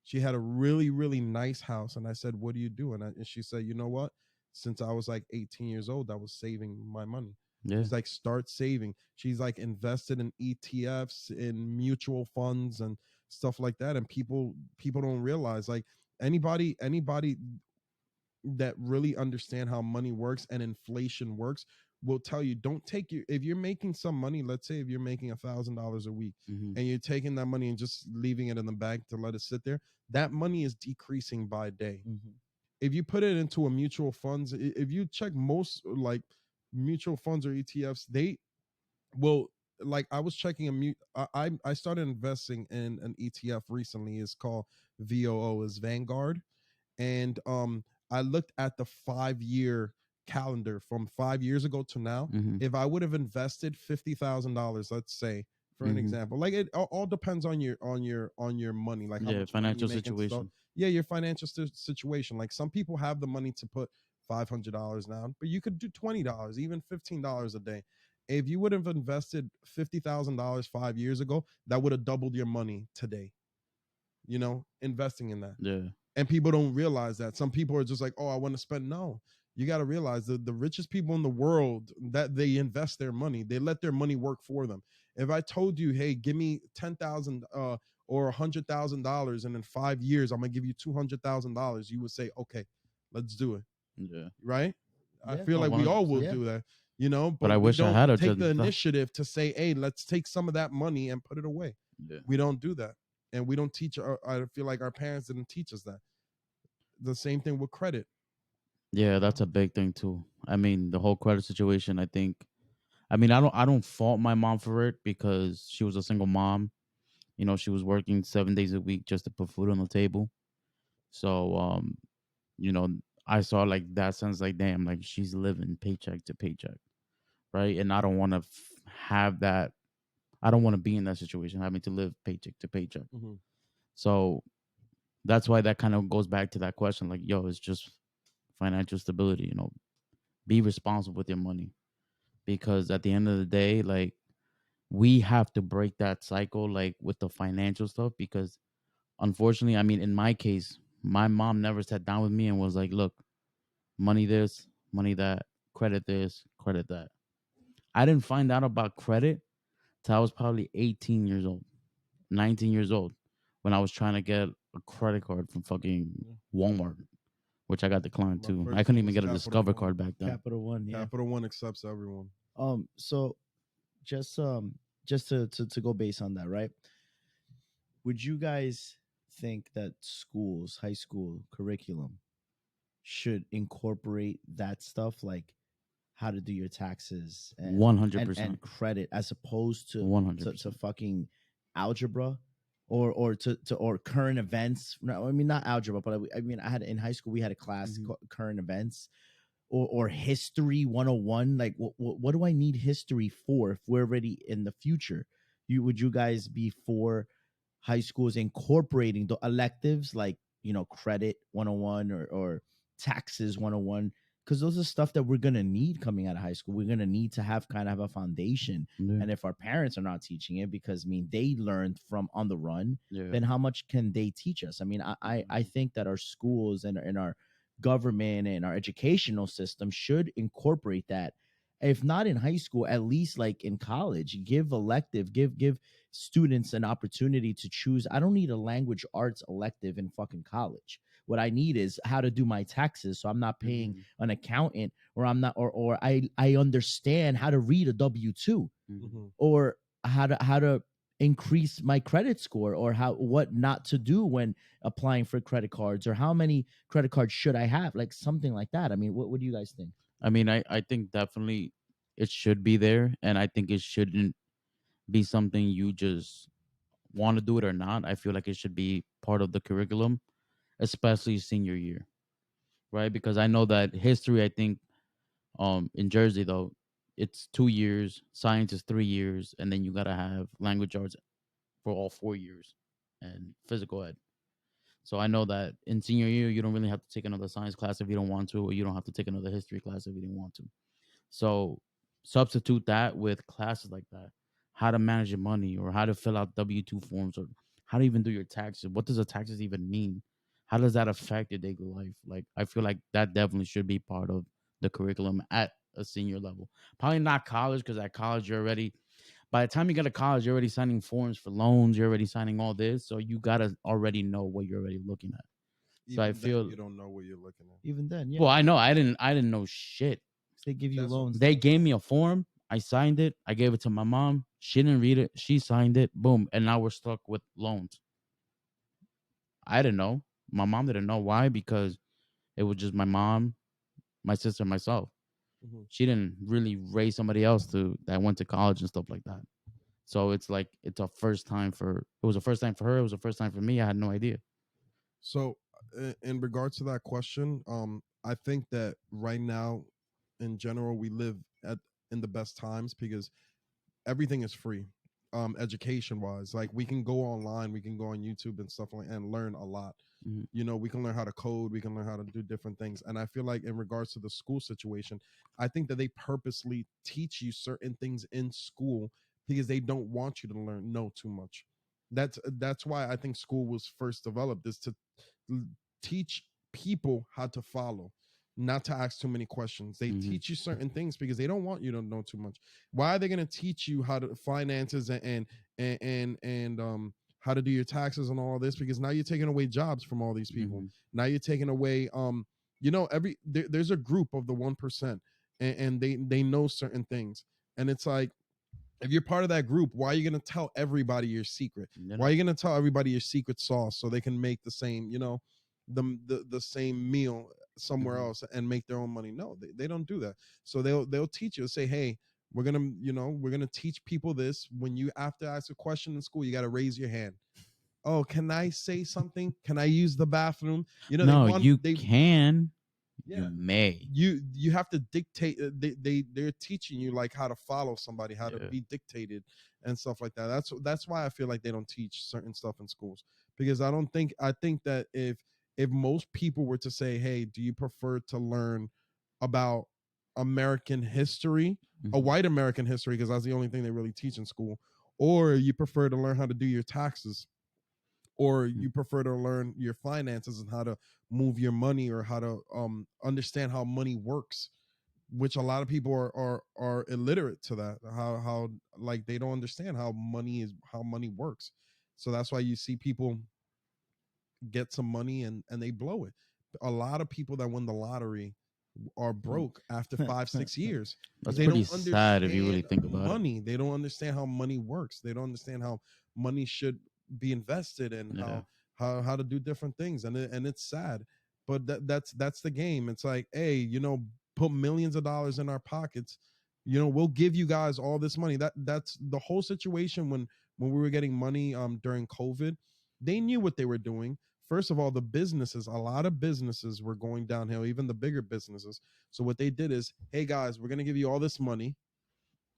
[SPEAKER 2] She had a really, really nice house. And I said, what do you do? And she said, you know what? Since I was like 18 years old, I was saving my money.
[SPEAKER 1] Yeah.
[SPEAKER 2] She's like, start saving. She's like invested in ETFs, in mutual funds and stuff like that. And people don't realize, like, anybody that really understand how money works and inflation works will tell you, don't take your, if you're making some money, let's say if you're making $1,000 a week,
[SPEAKER 1] Mhm.
[SPEAKER 2] and you're taking that money and just leaving it in the bank to let it sit there, that money is decreasing by day.
[SPEAKER 3] Mm-hmm.
[SPEAKER 2] If you put it into a mutual funds, if you check most like mutual funds or ETFs, they will, like, I was checking I started investing in an ETF recently. It's called VOO, is Vanguard. And I looked at the 5-year calendar from 5 years ago to now.
[SPEAKER 1] Mhm.
[SPEAKER 2] If I would have invested $50,000, let's say, for an
[SPEAKER 1] Mhm.
[SPEAKER 2] example, like, it all depends on your money, like how
[SPEAKER 1] Yeah,
[SPEAKER 2] much money you
[SPEAKER 1] financial
[SPEAKER 2] make and stuff.
[SPEAKER 1] situation.
[SPEAKER 2] Yeah, your financial situation. Like some people have the money to put $500 down, but you could do $20, even $15 a day. If you would have invested $50,000 5 years ago, that would have doubled your money today. Investing in that.
[SPEAKER 1] Yeah.
[SPEAKER 2] And people don't realize that. Some people are just like, oh, I want to spend. No, you got to realize that the richest people in the world, that they invest their money, they let their money work for them. If I told you, hey, give me 10,000 or $100,000, and in 5 years I'm gonna give you $200,000, you would say, okay, let's do it.
[SPEAKER 1] Yeah.
[SPEAKER 2] Right? I
[SPEAKER 3] Yeah.
[SPEAKER 2] feel
[SPEAKER 1] Oh,
[SPEAKER 2] like we all will
[SPEAKER 1] 100%.
[SPEAKER 3] Yeah.
[SPEAKER 2] do that,
[SPEAKER 1] But
[SPEAKER 2] but
[SPEAKER 1] I
[SPEAKER 2] we
[SPEAKER 1] wish I
[SPEAKER 2] don't
[SPEAKER 1] had a
[SPEAKER 2] take the
[SPEAKER 1] jet.
[SPEAKER 2] initiative to say, hey, let's take some of that money and put it away.
[SPEAKER 1] Yeah.
[SPEAKER 2] We don't do that. And we don't teach I feel like our parents didn't teach us that. The same thing with credit.
[SPEAKER 1] Yeah, that's a big thing too. I mean, the whole credit situation, I think, I mean, I don't fault my mom for it, because she was a single mom. She was working 7 days a week just to put food on the table. So, you know, I saw like that sense, like, damn, like she's living paycheck to paycheck, right? And I don't want to have that. I don't want to be in that situation, having to live paycheck to paycheck.
[SPEAKER 2] Mm-hmm.
[SPEAKER 1] So that's why that kind of goes back to that question, like, yo, it's just financial stability. Be responsible with your money, because at the end of the day, like, we have to break that cycle, like with the financial stuff, because unfortunately, I mean, in my case, my mom never sat down with me and was like, "Look, money this, money that, credit this, credit that." I didn't find out about credit till I was probably 18 years old, 19 years old, when I was trying to get a credit card from fucking Walmart, which I got declined
[SPEAKER 2] My
[SPEAKER 1] too. I
[SPEAKER 2] first
[SPEAKER 1] couldn't
[SPEAKER 2] one
[SPEAKER 1] even
[SPEAKER 2] was
[SPEAKER 1] get a
[SPEAKER 2] Capital
[SPEAKER 1] Discover
[SPEAKER 2] One.
[SPEAKER 1] card back then.
[SPEAKER 3] Capital One, yeah.
[SPEAKER 2] Capital One accepts everyone.
[SPEAKER 3] So just to go base on that, right? Would you guys think that schools, high school curriculum, should incorporate that stuff, like how to do your taxes and
[SPEAKER 1] 100%.
[SPEAKER 3] credit, as opposed to
[SPEAKER 1] 100%.
[SPEAKER 3] fucking algebra or current events? No, I mean not algebra, but I mean I had in high school we had a class called current events or history 101. Like what do I need history for if we're already in the future? Would you guys be for high schools incorporating the electives like, credit 101 or taxes 101? Because those are stuff that we're going to need coming out of high school. We're going to need to have kind of a foundation.
[SPEAKER 1] Yeah.
[SPEAKER 3] And if our parents are not teaching it, because I mean they learned from on the run,
[SPEAKER 1] Yeah.
[SPEAKER 3] then how much can they teach us? I mean, I think that our schools and our government and our educational system should incorporate that. If not in high school, at least like in college, give students an opportunity to choose. I don't need a language arts elective in fucking college. What I need is how to do my taxes, so I'm not paying an accountant, or I'm not, or I understand how to read a W-2, or how to increase my credit score, or what not to do when applying for credit cards, or how many credit cards should I have, like something like that. I mean, what do you guys think?
[SPEAKER 1] I mean, I think definitely it should be there, and I think it shouldn't be something you just want to do it or not. I feel like it should be part of the curriculum, especially senior year, right? Because I know that history, I think, in Jersey though, it's 2 years, science is 3 years, and then you gotta have language arts for all 4 years, and physical ed. So I know that in senior year, you don't really have to take another science class if you don't want to, or you don't have to take another history class if you didn't want to. So substitute that with classes like that, how to manage your money, or how to fill out W-2 forms, or how to even do your taxes. What does the taxes even mean? How does that affect your daily life? Like, I feel like that definitely should be part of the curriculum at a senior level. Probably not college, because at college you're already, by the time you get to college, you're already signing forms for loans. You're already signing all this, so you gotta already know what you're already looking at. So I feel
[SPEAKER 2] you don't know what you're looking at.
[SPEAKER 3] Even then, yeah.
[SPEAKER 1] Well, I know I didn't know shit.
[SPEAKER 3] They give you loans.
[SPEAKER 1] They gave me a form. I signed it. I gave it to my mom. She didn't read it. She signed it. Boom. And now we're stuck with loans. I didn't know. My mom didn't know. Why? Because it was just my mom, my sister, myself. She didn't really raise somebody else that went to college and stuff like that. So it's like it was a first time for her. It was a first time for me. I had no idea.
[SPEAKER 2] So, in regards to that question, I think that right now, in general, we live in the best times because everything is free. Education wise, like we can go online, we can go on YouTube and stuff like and learn a lot. We can learn how to code, we can learn how to do different things. And I feel like in regards to the school situation, I think that they purposely teach you certain things in school because they don't want you to know too much. That's why I think school was first developed, is to teach people how to follow, not to ask too many questions. They teach you certain things because they don't want you to know too much. Why are they going to teach you how to finances and how to do your taxes and all this? Because now you're taking away jobs from all these people. Now you're taking away there's a group of the 1%, and they know certain things, and it's like, if you're part of that group, why are you going to tell everybody your secret? Why are you going to tell everybody your secret sauce so they can make the same, the same meal somewhere else and make their own money? No, they don't do that. So they'll teach you, say, hey, we're gonna teach people this. When you have to ask a question in school, you got to raise your hand. Oh, can I say something? Can I use the bathroom?
[SPEAKER 1] No, you can.
[SPEAKER 2] Yeah.
[SPEAKER 1] You may.
[SPEAKER 2] You have to dictate. They're teaching you like how to follow somebody, how to be dictated and stuff like that. That's why I feel like they don't teach certain stuff in schools, because I think that if most people were to say, hey, do you prefer to learn about American history, a white American history, because that's the only thing they really teach in school, or you prefer to learn how to do your taxes, or you prefer to learn your finances and how to move your money, or how to understand how money works, which a lot of people are illiterate to that, how like they don't understand how money works. So that's why you see people get some money and they blow it. A lot of people that win the lottery are broke after 5-6 years because
[SPEAKER 1] That's
[SPEAKER 2] they
[SPEAKER 1] pretty
[SPEAKER 2] don't
[SPEAKER 1] sad if you really
[SPEAKER 2] understand
[SPEAKER 1] think about it.
[SPEAKER 2] money. They don't understand how money works. They don't understand how money should be invested, and
[SPEAKER 1] Yeah.
[SPEAKER 2] how to do different things. And it's sad, but that's the game. It's like, hey, put millions of dollars in our pockets. We'll give you guys all this money. That's the whole situation when we were getting money during COVID. They knew what they were doing. First of all, a lot of businesses were going downhill, even the bigger businesses. So what they did is, hey guys, we're going to give you all this money.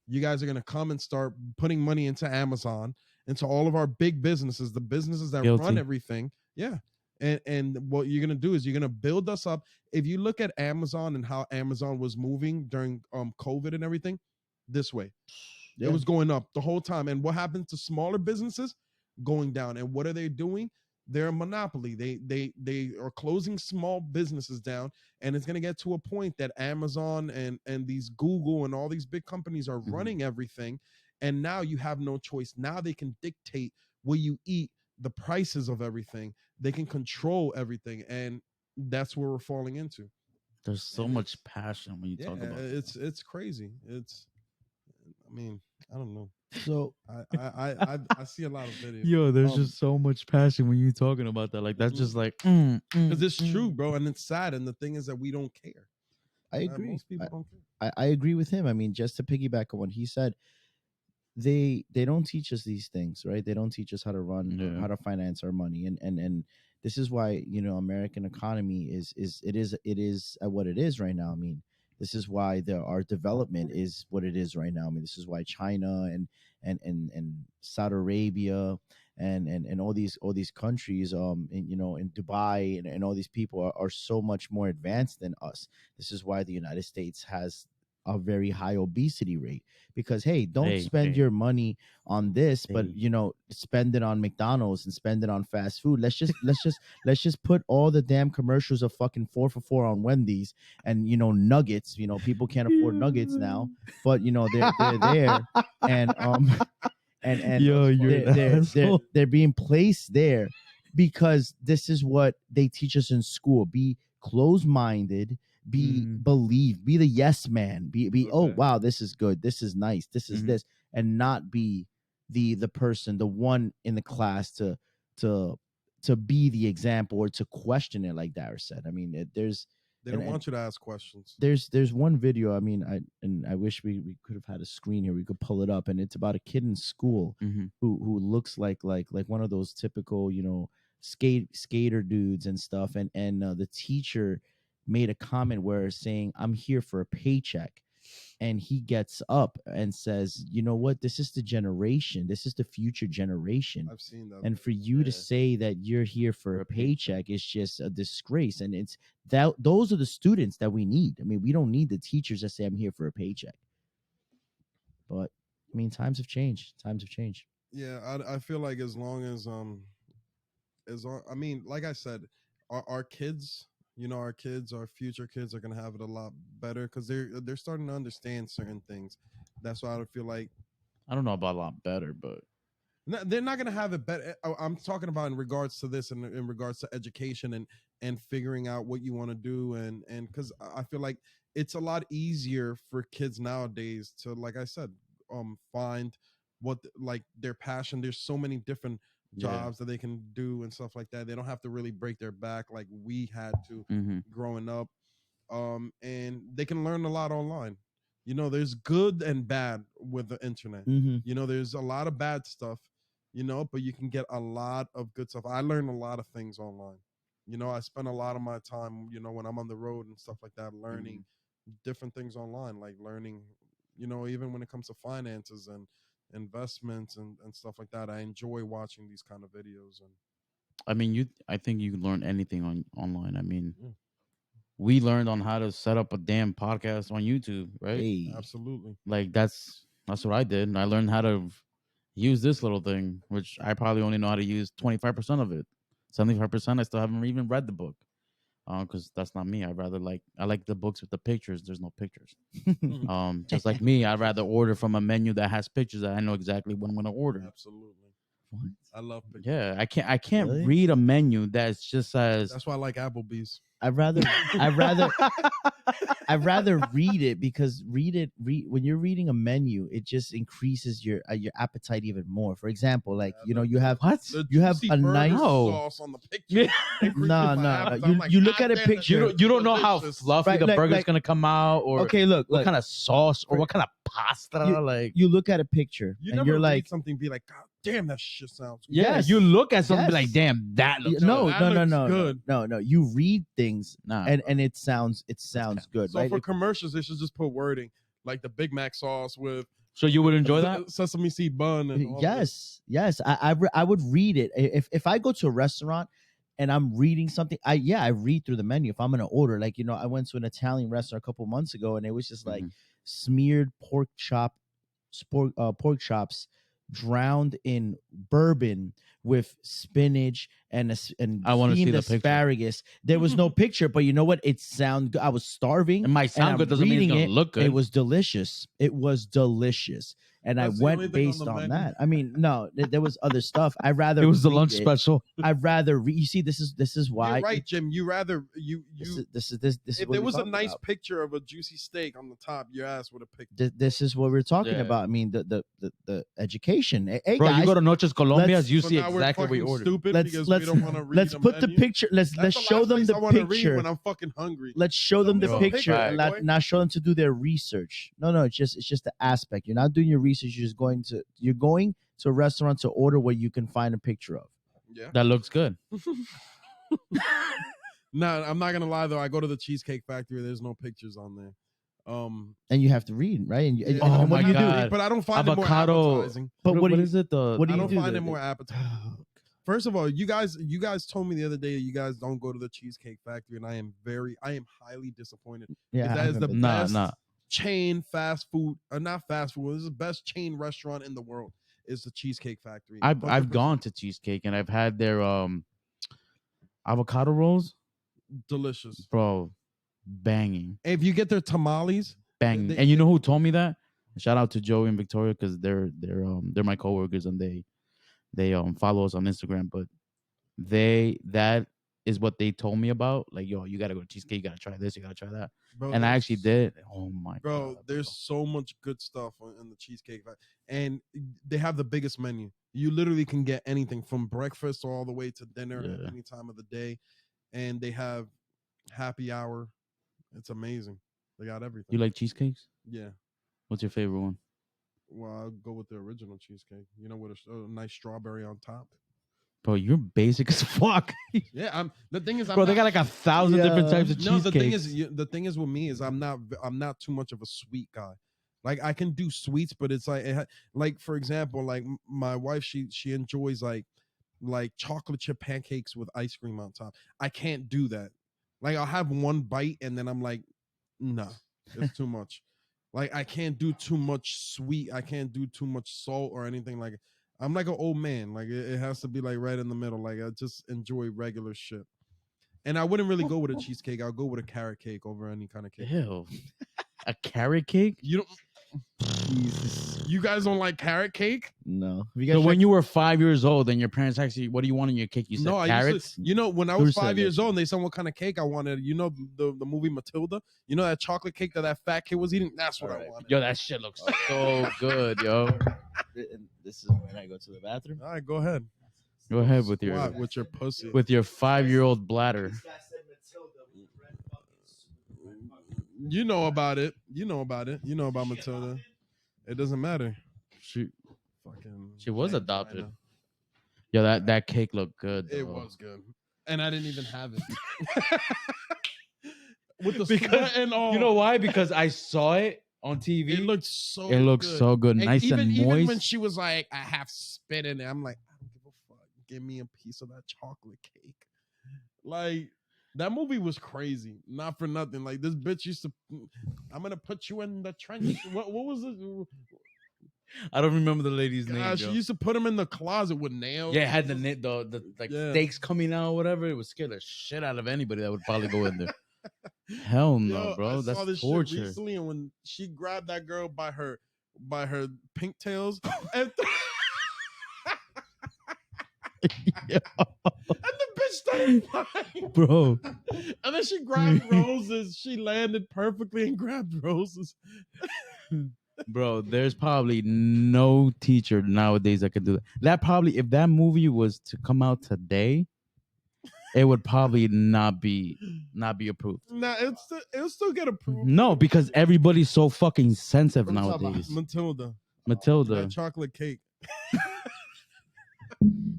[SPEAKER 2] You guys are going to come and start putting money into Amazon, into all of our big businesses, the businesses that run
[SPEAKER 1] Guilty.
[SPEAKER 2] everything. Yeah. And what you're going to do is you're going to build us up. If you look at Amazon and how Amazon was moving during COVID and everything, this way.
[SPEAKER 3] Yeah.
[SPEAKER 2] It was going up the whole time. And what happened to smaller businesses? Going down. And what are they doing? They're a monopoly. They are closing small businesses down, and it's going to get to a point that Amazon and these Google and all these big companies are running everything, and now you have no choice. Now they can dictate what you eat, the prices of everything. They can control everything, and that's where we're falling into.
[SPEAKER 1] There's so much passion when you talk about it.
[SPEAKER 2] It's crazy. I mean, I don't know.
[SPEAKER 3] So
[SPEAKER 2] I see a lot of videos.
[SPEAKER 1] Yo, there's just so much passion when you're talking about that. Like that's just like
[SPEAKER 2] because it's true, bro, and it's sad. And the thing is that we don't care.
[SPEAKER 3] I agree.
[SPEAKER 2] Most people don't care.
[SPEAKER 3] I agree with him. I mean, just to piggyback on what he said, they don't teach us these things, right? They don't teach us how to run,
[SPEAKER 1] Yeah.
[SPEAKER 3] how to finance our money, and this is why American economy is what it is right now. I mean, this is why our development is what it is right now. I mean, this is why China and Saudi Arabia and all these countries in Dubai and all these people are so much more advanced than us. This is why the United States has a very high obesity rate, because hey, don't spend your money on this, but spend it on McDonald's and spend it on fast food. Let's just put all the damn commercials of fucking 4 for $4 on Wendy's and nuggets. People can't afford nuggets now, but they're there, and and
[SPEAKER 1] Yo,
[SPEAKER 3] they're being placed there because this is what they teach us in school. Be closed-minded, believe, be the yes man, be oh wow, this is good, this is nice, this is this, and not be the person, the one in the class to be the example or to question it, like Dara said. I mean,
[SPEAKER 2] they don't want you to ask questions.
[SPEAKER 3] There's one video, I mean, I wish we could have had a screen here, we could pull it up, and it's about a kid in school who looks like one of those typical skater dudes and stuff, and the teacher made a comment where saying, I'm here for a paycheck, and he gets up and says, you know what, this is the generation, this is the future generation.
[SPEAKER 2] I've seen that.
[SPEAKER 3] And for you to say that you're here for a paycheck is just a disgrace. And it's that those are the students that we need. I mean, we don't need the teachers that say I'm here for a paycheck. But I mean, times have changed.
[SPEAKER 2] Yeah, I feel like as long as I mean, like I said, our kids, our kids, our future kids are gonna have it a lot better because they're starting to understand certain things. That's why I feel like,
[SPEAKER 1] I don't know about a lot better, but
[SPEAKER 2] they're not gonna have it better. I'm talking about in regards to this and in regards to education and figuring out what you want to do, and because I feel like it's a lot easier for kids nowadays to, like I said, find what like their passion. There's so many different jobs that they can do and stuff like that. They don't have to really break their back like we had to growing up. And they can learn a lot online. There's good and bad with the internet. There's a lot of bad stuff, but you can get a lot of good stuff. I learned a lot of things online. I spend a lot of my time, when I'm on the road and stuff like that, learning different things online, like learning, even when it comes to finances and investments and stuff like that. I enjoy watching these kind of videos. And
[SPEAKER 1] I mean, I think you can learn anything online. I mean, we learned on how to set up a damn podcast on YouTube, right?
[SPEAKER 2] Absolutely.
[SPEAKER 1] Like that's what I did. And I learned how to use this little thing, which I probably only know how to use 25% of it. 75%, I still haven't even read the book. Because that's not me. I like the books with the pictures. There's no pictures. Just like me, I'd rather order from a menu that has pictures that I know exactly what I'm gonna order.
[SPEAKER 2] Absolutely.
[SPEAKER 3] What?
[SPEAKER 2] I love pictures.
[SPEAKER 1] Yeah, I can't
[SPEAKER 3] Really?
[SPEAKER 1] read a menu that's just as
[SPEAKER 2] That's why I like Applebee's.
[SPEAKER 3] I'd rather read it because when you're reading a menu, it just increases your appetite even more. For example, like you have
[SPEAKER 1] what?
[SPEAKER 3] you have
[SPEAKER 2] juicy
[SPEAKER 3] a
[SPEAKER 2] burger
[SPEAKER 3] nice
[SPEAKER 2] sauce on the picture.
[SPEAKER 3] No. You look at a picture.
[SPEAKER 1] You don't know how
[SPEAKER 2] delicious.
[SPEAKER 1] fluffy
[SPEAKER 3] Right,
[SPEAKER 1] the
[SPEAKER 3] like-
[SPEAKER 1] burger's
[SPEAKER 3] like-
[SPEAKER 1] gonna come out, or
[SPEAKER 3] Okay, look,
[SPEAKER 1] what kind of sauce or what kind of pasta. Like
[SPEAKER 3] you look at a picture
[SPEAKER 2] You
[SPEAKER 3] and
[SPEAKER 2] never
[SPEAKER 3] you're
[SPEAKER 2] read
[SPEAKER 3] like,
[SPEAKER 2] something, be like, God damn, that shit sounds good.
[SPEAKER 1] yeah,
[SPEAKER 3] yes,
[SPEAKER 1] you look at something and be like,
[SPEAKER 3] yes.
[SPEAKER 1] damn, that looks
[SPEAKER 3] no,
[SPEAKER 1] good.
[SPEAKER 2] that
[SPEAKER 3] no, no,
[SPEAKER 2] looks
[SPEAKER 3] no,
[SPEAKER 2] good.
[SPEAKER 3] no. You read things
[SPEAKER 1] Nah,
[SPEAKER 3] and it sounds good,
[SPEAKER 2] So
[SPEAKER 3] right?
[SPEAKER 2] for commercials, they should just put wording like the Big Mac sauce with
[SPEAKER 1] so you would enjoy that?
[SPEAKER 2] sesame seed bun. And all this.
[SPEAKER 3] Yes. I would read it if I go to a restaurant and I'm reading something. I read through the menu if I'm gonna order. Like I went to an Italian restaurant a couple months ago and it was just like smeared pork chops drowned in bourbon with spinach and
[SPEAKER 1] I wanna see
[SPEAKER 3] steamed
[SPEAKER 1] the picture.
[SPEAKER 3] asparagus. There was no picture, but you know what? It sounded good. I was starving.
[SPEAKER 1] It might sound
[SPEAKER 3] I'm
[SPEAKER 1] good, doesn't mean it's
[SPEAKER 3] reading
[SPEAKER 1] gonna
[SPEAKER 3] it.
[SPEAKER 1] look good.
[SPEAKER 3] It was delicious. And
[SPEAKER 2] That's
[SPEAKER 3] I
[SPEAKER 2] the only
[SPEAKER 3] went
[SPEAKER 2] thing on
[SPEAKER 3] based
[SPEAKER 2] the
[SPEAKER 3] on
[SPEAKER 2] menu.
[SPEAKER 3] that. I mean, no, there was other stuff. I rather
[SPEAKER 1] It was the
[SPEAKER 3] read
[SPEAKER 1] lunch
[SPEAKER 3] it.
[SPEAKER 1] special.
[SPEAKER 3] I'd rather read. You see, this is why.
[SPEAKER 2] You're right, Jim. You rather you
[SPEAKER 3] This is
[SPEAKER 2] if
[SPEAKER 3] what
[SPEAKER 2] there
[SPEAKER 3] we're
[SPEAKER 2] was a
[SPEAKER 3] talking
[SPEAKER 2] nice
[SPEAKER 3] about.
[SPEAKER 2] picture of a juicy steak on the top, your ass would have picked.
[SPEAKER 3] This is what we're talking
[SPEAKER 1] Yeah.
[SPEAKER 3] about. I mean, the education. Hey,
[SPEAKER 1] Bro,
[SPEAKER 3] guys,
[SPEAKER 1] you go to Noches Colombia's,
[SPEAKER 3] let's-
[SPEAKER 1] you
[SPEAKER 2] So
[SPEAKER 1] see
[SPEAKER 2] now we're
[SPEAKER 1] exactly what you
[SPEAKER 2] fucking
[SPEAKER 1] ordered.
[SPEAKER 2] stupid
[SPEAKER 3] let's
[SPEAKER 2] because
[SPEAKER 3] let's
[SPEAKER 2] we don't want to read.
[SPEAKER 3] let's
[SPEAKER 2] a
[SPEAKER 3] put the
[SPEAKER 2] menu.
[SPEAKER 3] picture. Let's
[SPEAKER 2] That's the
[SPEAKER 3] show
[SPEAKER 2] last
[SPEAKER 3] them
[SPEAKER 2] place
[SPEAKER 3] the
[SPEAKER 2] I wanna read
[SPEAKER 3] picture.
[SPEAKER 2] when I'm fucking hungry.
[SPEAKER 3] Let's show them the
[SPEAKER 2] Show 'em the
[SPEAKER 3] picture
[SPEAKER 2] picture,
[SPEAKER 3] and
[SPEAKER 2] boy.
[SPEAKER 3] not show them to do their research. No, it's just the aspect. You're not doing your research. You're going to a restaurant to order what you can find a picture of.
[SPEAKER 2] Yeah.
[SPEAKER 1] That looks good.
[SPEAKER 2] No, I'm not gonna lie though. I go to the Cheesecake Factory. There's no pictures on there.
[SPEAKER 3] And you have to read, right? And,
[SPEAKER 2] Yeah,
[SPEAKER 1] Oh
[SPEAKER 3] and what
[SPEAKER 1] my
[SPEAKER 3] do you do?
[SPEAKER 1] God.
[SPEAKER 2] but I don't find
[SPEAKER 1] Avocado.
[SPEAKER 2] it more appetizing.
[SPEAKER 3] But what do
[SPEAKER 1] what
[SPEAKER 3] you-
[SPEAKER 1] is it?
[SPEAKER 3] what do
[SPEAKER 2] I
[SPEAKER 3] you
[SPEAKER 2] don't
[SPEAKER 3] do
[SPEAKER 2] find
[SPEAKER 3] there?
[SPEAKER 2] it more appetizing. First of all, you guys told me the other day you guys don't go to the Cheesecake Factory, and I am highly disappointed.
[SPEAKER 3] Yeah,
[SPEAKER 2] that
[SPEAKER 3] I
[SPEAKER 2] is the
[SPEAKER 3] remember that.
[SPEAKER 2] best
[SPEAKER 1] Nah.
[SPEAKER 2] chain fast food, or not fast food. This is the best chain restaurant in the world. Is the Cheesecake Factory.
[SPEAKER 1] I've
[SPEAKER 2] 100%.
[SPEAKER 1] gone to Cheesecake and I've had their avocado rolls,
[SPEAKER 2] delicious.
[SPEAKER 1] bro, banging,
[SPEAKER 2] If you get their tamales,
[SPEAKER 1] banging.
[SPEAKER 2] They-
[SPEAKER 1] And you know who told me that? Shout out to Joey and Victoria because they're my coworkers and they follow us on Instagram. But that is what they told me about. Like, yo, you gotta go to Cheesecake, you gotta try this, you gotta try that.
[SPEAKER 2] bro,
[SPEAKER 1] And I
[SPEAKER 2] there's-
[SPEAKER 1] actually did. Oh my
[SPEAKER 2] Bro,
[SPEAKER 1] god,
[SPEAKER 2] there's so much good stuff in the Cheesecake Factory, and they have the biggest menu. You literally can get anything from breakfast all the way to dinner at
[SPEAKER 1] Yeah.
[SPEAKER 2] any time of the day, and they have happy hour. It's amazing. They got everything.
[SPEAKER 1] You like cheesecakes?
[SPEAKER 2] Yeah.
[SPEAKER 1] What's your favorite one?
[SPEAKER 2] Well, I'll go with the original cheesecake. You know, with a nice strawberry on top.
[SPEAKER 1] Bro, you're basic as fuck.
[SPEAKER 2] Yeah, the thing is,
[SPEAKER 1] Bro, they got like 1,000 different
[SPEAKER 3] Yeah.
[SPEAKER 1] types of
[SPEAKER 2] no.
[SPEAKER 1] cheesecakes.
[SPEAKER 2] The thing is with me is I'm not too much of a sweet guy. Like I can do sweets, but it's like for example, like my wife, she enjoys like chocolate chip pancakes with ice cream on top. I can't do that. Like I'll have one bite and then I'm like, no, it's too much. Like I can't do too much sweet. I can't do too much salt or anything like. I'm like an old man. Like it has to be like right in the middle. Like I just enjoy regular shit. And I wouldn't really go with a cheesecake. I'll go with a carrot cake over any kind of cake.
[SPEAKER 1] Ew. A carrot cake?
[SPEAKER 2] You don't. You guys don't like carrot cake?
[SPEAKER 3] No. Have you
[SPEAKER 1] So
[SPEAKER 3] guys
[SPEAKER 1] when
[SPEAKER 3] tried-
[SPEAKER 1] you were 5 years old and your parents asked you, what do you want in your cake? You said
[SPEAKER 2] No, I
[SPEAKER 1] carrots?
[SPEAKER 2] used to, you know, when I
[SPEAKER 3] Who
[SPEAKER 2] was
[SPEAKER 3] said
[SPEAKER 2] 5
[SPEAKER 3] that?
[SPEAKER 2] years old and they said what kind of cake I wanted, you know, the movie Matilda, you know that chocolate cake that fat kid was eating? That's what I
[SPEAKER 3] Alright.
[SPEAKER 2] wanted.
[SPEAKER 1] Yo, that shit looks so good, yo.
[SPEAKER 3] And this is when I go to the bathroom.
[SPEAKER 2] All right, go ahead.
[SPEAKER 1] Go ahead with
[SPEAKER 2] Squat
[SPEAKER 1] your
[SPEAKER 2] with your pussy.
[SPEAKER 1] 5-year-old bladder.
[SPEAKER 2] You know about it. You know about it. You know about Matilda. It doesn't matter.
[SPEAKER 1] She
[SPEAKER 2] Fucking.
[SPEAKER 1] was
[SPEAKER 2] giant
[SPEAKER 1] adopted.
[SPEAKER 2] vagina.
[SPEAKER 1] Yo, that cake looked good.
[SPEAKER 2] It
[SPEAKER 1] though.
[SPEAKER 2] was good, and I didn't even have it. With the
[SPEAKER 1] Because-
[SPEAKER 2] sweat and all.
[SPEAKER 1] You know why? Because I saw it on TV.
[SPEAKER 2] it looked so.
[SPEAKER 1] It looks
[SPEAKER 2] good.
[SPEAKER 1] so good, nice
[SPEAKER 2] even,
[SPEAKER 1] and
[SPEAKER 2] Even when
[SPEAKER 1] moist.
[SPEAKER 2] she was like, "I have spit in it," I'm like, "I don't give a fuck. Give me a piece of that chocolate cake." Like that movie was crazy. Not for nothing. Like this bitch used to. I'm gonna put you in the trench. What was it?
[SPEAKER 1] I don't remember the lady's name.
[SPEAKER 2] Gosh, she
[SPEAKER 1] Yo.
[SPEAKER 2] used to put him in the closet with nails.
[SPEAKER 1] Yeah, it had the like
[SPEAKER 2] Yeah.
[SPEAKER 1] steaks coming out or whatever. It would scare the shit out of anybody that would probably go in there. Hell no,
[SPEAKER 2] Yo,
[SPEAKER 1] bro.
[SPEAKER 2] I
[SPEAKER 1] That's
[SPEAKER 2] saw this
[SPEAKER 1] torture.
[SPEAKER 2] shit recently, and when she grabbed that girl by her pigtails, and,
[SPEAKER 1] Yeah.
[SPEAKER 2] and the bitch started flying,
[SPEAKER 1] Bro.
[SPEAKER 2] And then she grabbed roses. She landed perfectly and grabbed roses.
[SPEAKER 1] Bro, there's probably no teacher nowadays that could do that. That probably, if that movie was to come out today, it would probably not be approved.
[SPEAKER 2] Nah, it'll still get approved.
[SPEAKER 1] No, because everybody's so fucking sensitive
[SPEAKER 3] What are you talking about?
[SPEAKER 1] nowadays.
[SPEAKER 2] Matilda,
[SPEAKER 1] Matilda.
[SPEAKER 2] that chocolate cake.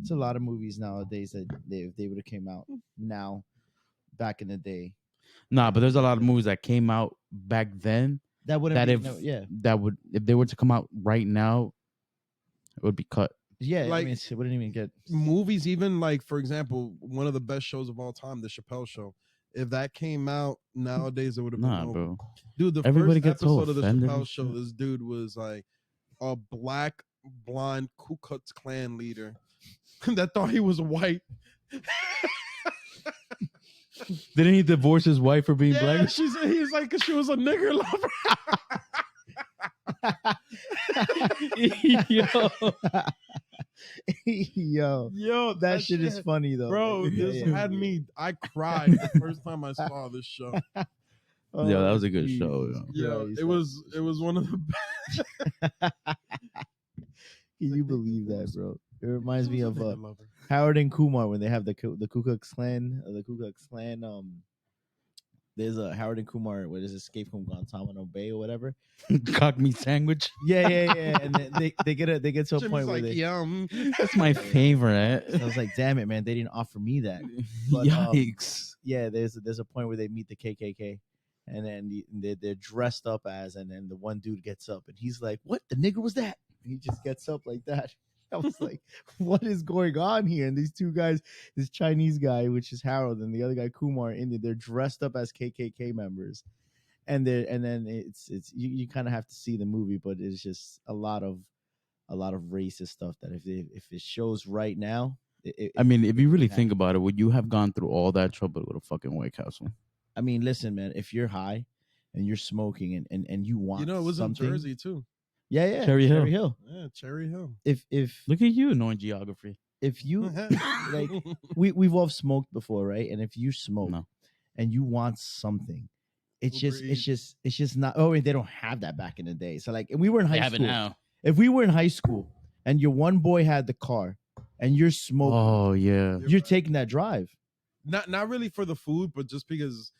[SPEAKER 3] It's a lot of movies nowadays that if they would have came out now, back in the day,
[SPEAKER 1] Nah, but there's a lot of movies that came out back then
[SPEAKER 3] that wouldn't.
[SPEAKER 1] that
[SPEAKER 3] Be,
[SPEAKER 1] if
[SPEAKER 3] no, yeah,
[SPEAKER 1] that would if they were to come out right now, it would be cut.
[SPEAKER 3] yeah.
[SPEAKER 2] Like-
[SPEAKER 3] I mean, it wouldn't even get.
[SPEAKER 2] Movies, even like, for example, one of the best shows of all time, The Chappelle Show. If that came out nowadays, it would have been
[SPEAKER 1] Nah,
[SPEAKER 2] over.
[SPEAKER 1] bro.
[SPEAKER 2] Dude, the
[SPEAKER 1] Everybody
[SPEAKER 2] first
[SPEAKER 1] gets so
[SPEAKER 2] episode of The
[SPEAKER 1] offended
[SPEAKER 2] Chappelle
[SPEAKER 1] and
[SPEAKER 2] Show,
[SPEAKER 1] shit.
[SPEAKER 2] this dude was like a black, blonde Ku Klux Klan leader that thought he was white.
[SPEAKER 1] Didn't he divorce his wife for being
[SPEAKER 2] Yeah,
[SPEAKER 1] black?
[SPEAKER 2] he's like, 'cause she was a nigger lover.
[SPEAKER 3] Yo,
[SPEAKER 2] Yo,
[SPEAKER 3] that shit is funny though,
[SPEAKER 2] bro.
[SPEAKER 3] Like,
[SPEAKER 2] This
[SPEAKER 3] yeah.
[SPEAKER 2] had me. I cried the first time I saw this show.
[SPEAKER 1] Yeah, that was a good
[SPEAKER 3] Jesus
[SPEAKER 1] show,
[SPEAKER 2] Yeah,
[SPEAKER 3] Christ.
[SPEAKER 2] it was one of the best.
[SPEAKER 3] Can you believe that, bro? It reminds me of
[SPEAKER 2] Nigger lover.
[SPEAKER 3] Howard and Kumar when they have the Ku Klux Klan, there's a Howard and Kumar where there's Escape from Guantanamo Bay or whatever.
[SPEAKER 1] Cock meat sandwich.
[SPEAKER 3] Yeah, and then they get to a
[SPEAKER 2] Jimmy's
[SPEAKER 3] point where
[SPEAKER 2] like,
[SPEAKER 3] they.
[SPEAKER 2] yum.
[SPEAKER 1] That's my favorite.
[SPEAKER 3] I was like, damn it, man, they didn't offer me that. But,
[SPEAKER 1] Yikes.
[SPEAKER 3] Yeah, there's a point where they meet the KKK, and then they're dressed up as, and then the one dude gets up and he's like, "What the nigga was that?" And he just gets up like that. I was like, "What is going on here?" And these two guys, this Chinese guy, which is Harold, and the other guy Kumar, Indian, they're dressed up as KKK members, and then it's you kind of have to see the movie, but it's just a lot of racist stuff that if it shows right now.
[SPEAKER 1] I mean, if you really think about it, would you have gone through all that trouble with a fucking White Castle?
[SPEAKER 3] I mean, listen, man, if you're high and you're smoking and you want,
[SPEAKER 2] You know, it was
[SPEAKER 3] something,
[SPEAKER 2] in Jersey too.
[SPEAKER 3] Yeah,
[SPEAKER 1] Cherry Hill.
[SPEAKER 2] Yeah, Cherry Hill.
[SPEAKER 3] If
[SPEAKER 1] Look at you knowing geography.
[SPEAKER 3] you like, we've all smoked before, right? And if you smoke
[SPEAKER 1] No.
[SPEAKER 3] and you want something, it's
[SPEAKER 2] Uber
[SPEAKER 3] just not. Oh, and they don't have that back in the day. So like, and we were in
[SPEAKER 1] They
[SPEAKER 3] high
[SPEAKER 1] have it
[SPEAKER 3] school.
[SPEAKER 1] now.
[SPEAKER 3] If we were in high school and your one boy had the car and you're smoking,
[SPEAKER 1] Oh yeah.
[SPEAKER 3] you're taking that drive.
[SPEAKER 2] Not really for the food, but just because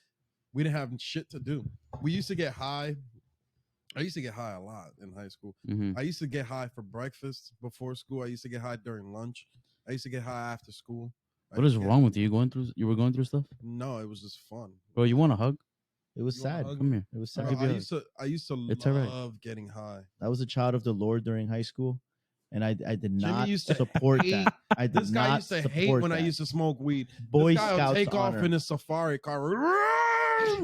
[SPEAKER 2] we didn't have shit to do. We used to get high. I used to get high a lot in high school.
[SPEAKER 1] Mhm.
[SPEAKER 2] I used to get high for breakfast before school. I used to get high during lunch. I used to get high after school.
[SPEAKER 1] What is wrong with you? You were going through stuff,
[SPEAKER 2] No, it was just fun.
[SPEAKER 1] bro. You want a hug?
[SPEAKER 3] It was
[SPEAKER 2] You wanna
[SPEAKER 3] sad.
[SPEAKER 2] hug?
[SPEAKER 1] Come here.
[SPEAKER 3] It was
[SPEAKER 2] Bro,
[SPEAKER 3] sad.
[SPEAKER 1] give you a
[SPEAKER 2] I used to
[SPEAKER 1] It's all right.
[SPEAKER 2] love getting high.
[SPEAKER 3] I was a child of the Lord during high school, and I did not
[SPEAKER 2] used to
[SPEAKER 3] support
[SPEAKER 2] hate-
[SPEAKER 3] that. I did
[SPEAKER 2] This guy
[SPEAKER 3] not
[SPEAKER 2] used to hate
[SPEAKER 3] support
[SPEAKER 2] when I
[SPEAKER 3] that.
[SPEAKER 2] used to smoke weed.
[SPEAKER 3] Boy
[SPEAKER 2] This guy would
[SPEAKER 3] Scouts
[SPEAKER 2] take off
[SPEAKER 3] honor
[SPEAKER 2] in his safari car,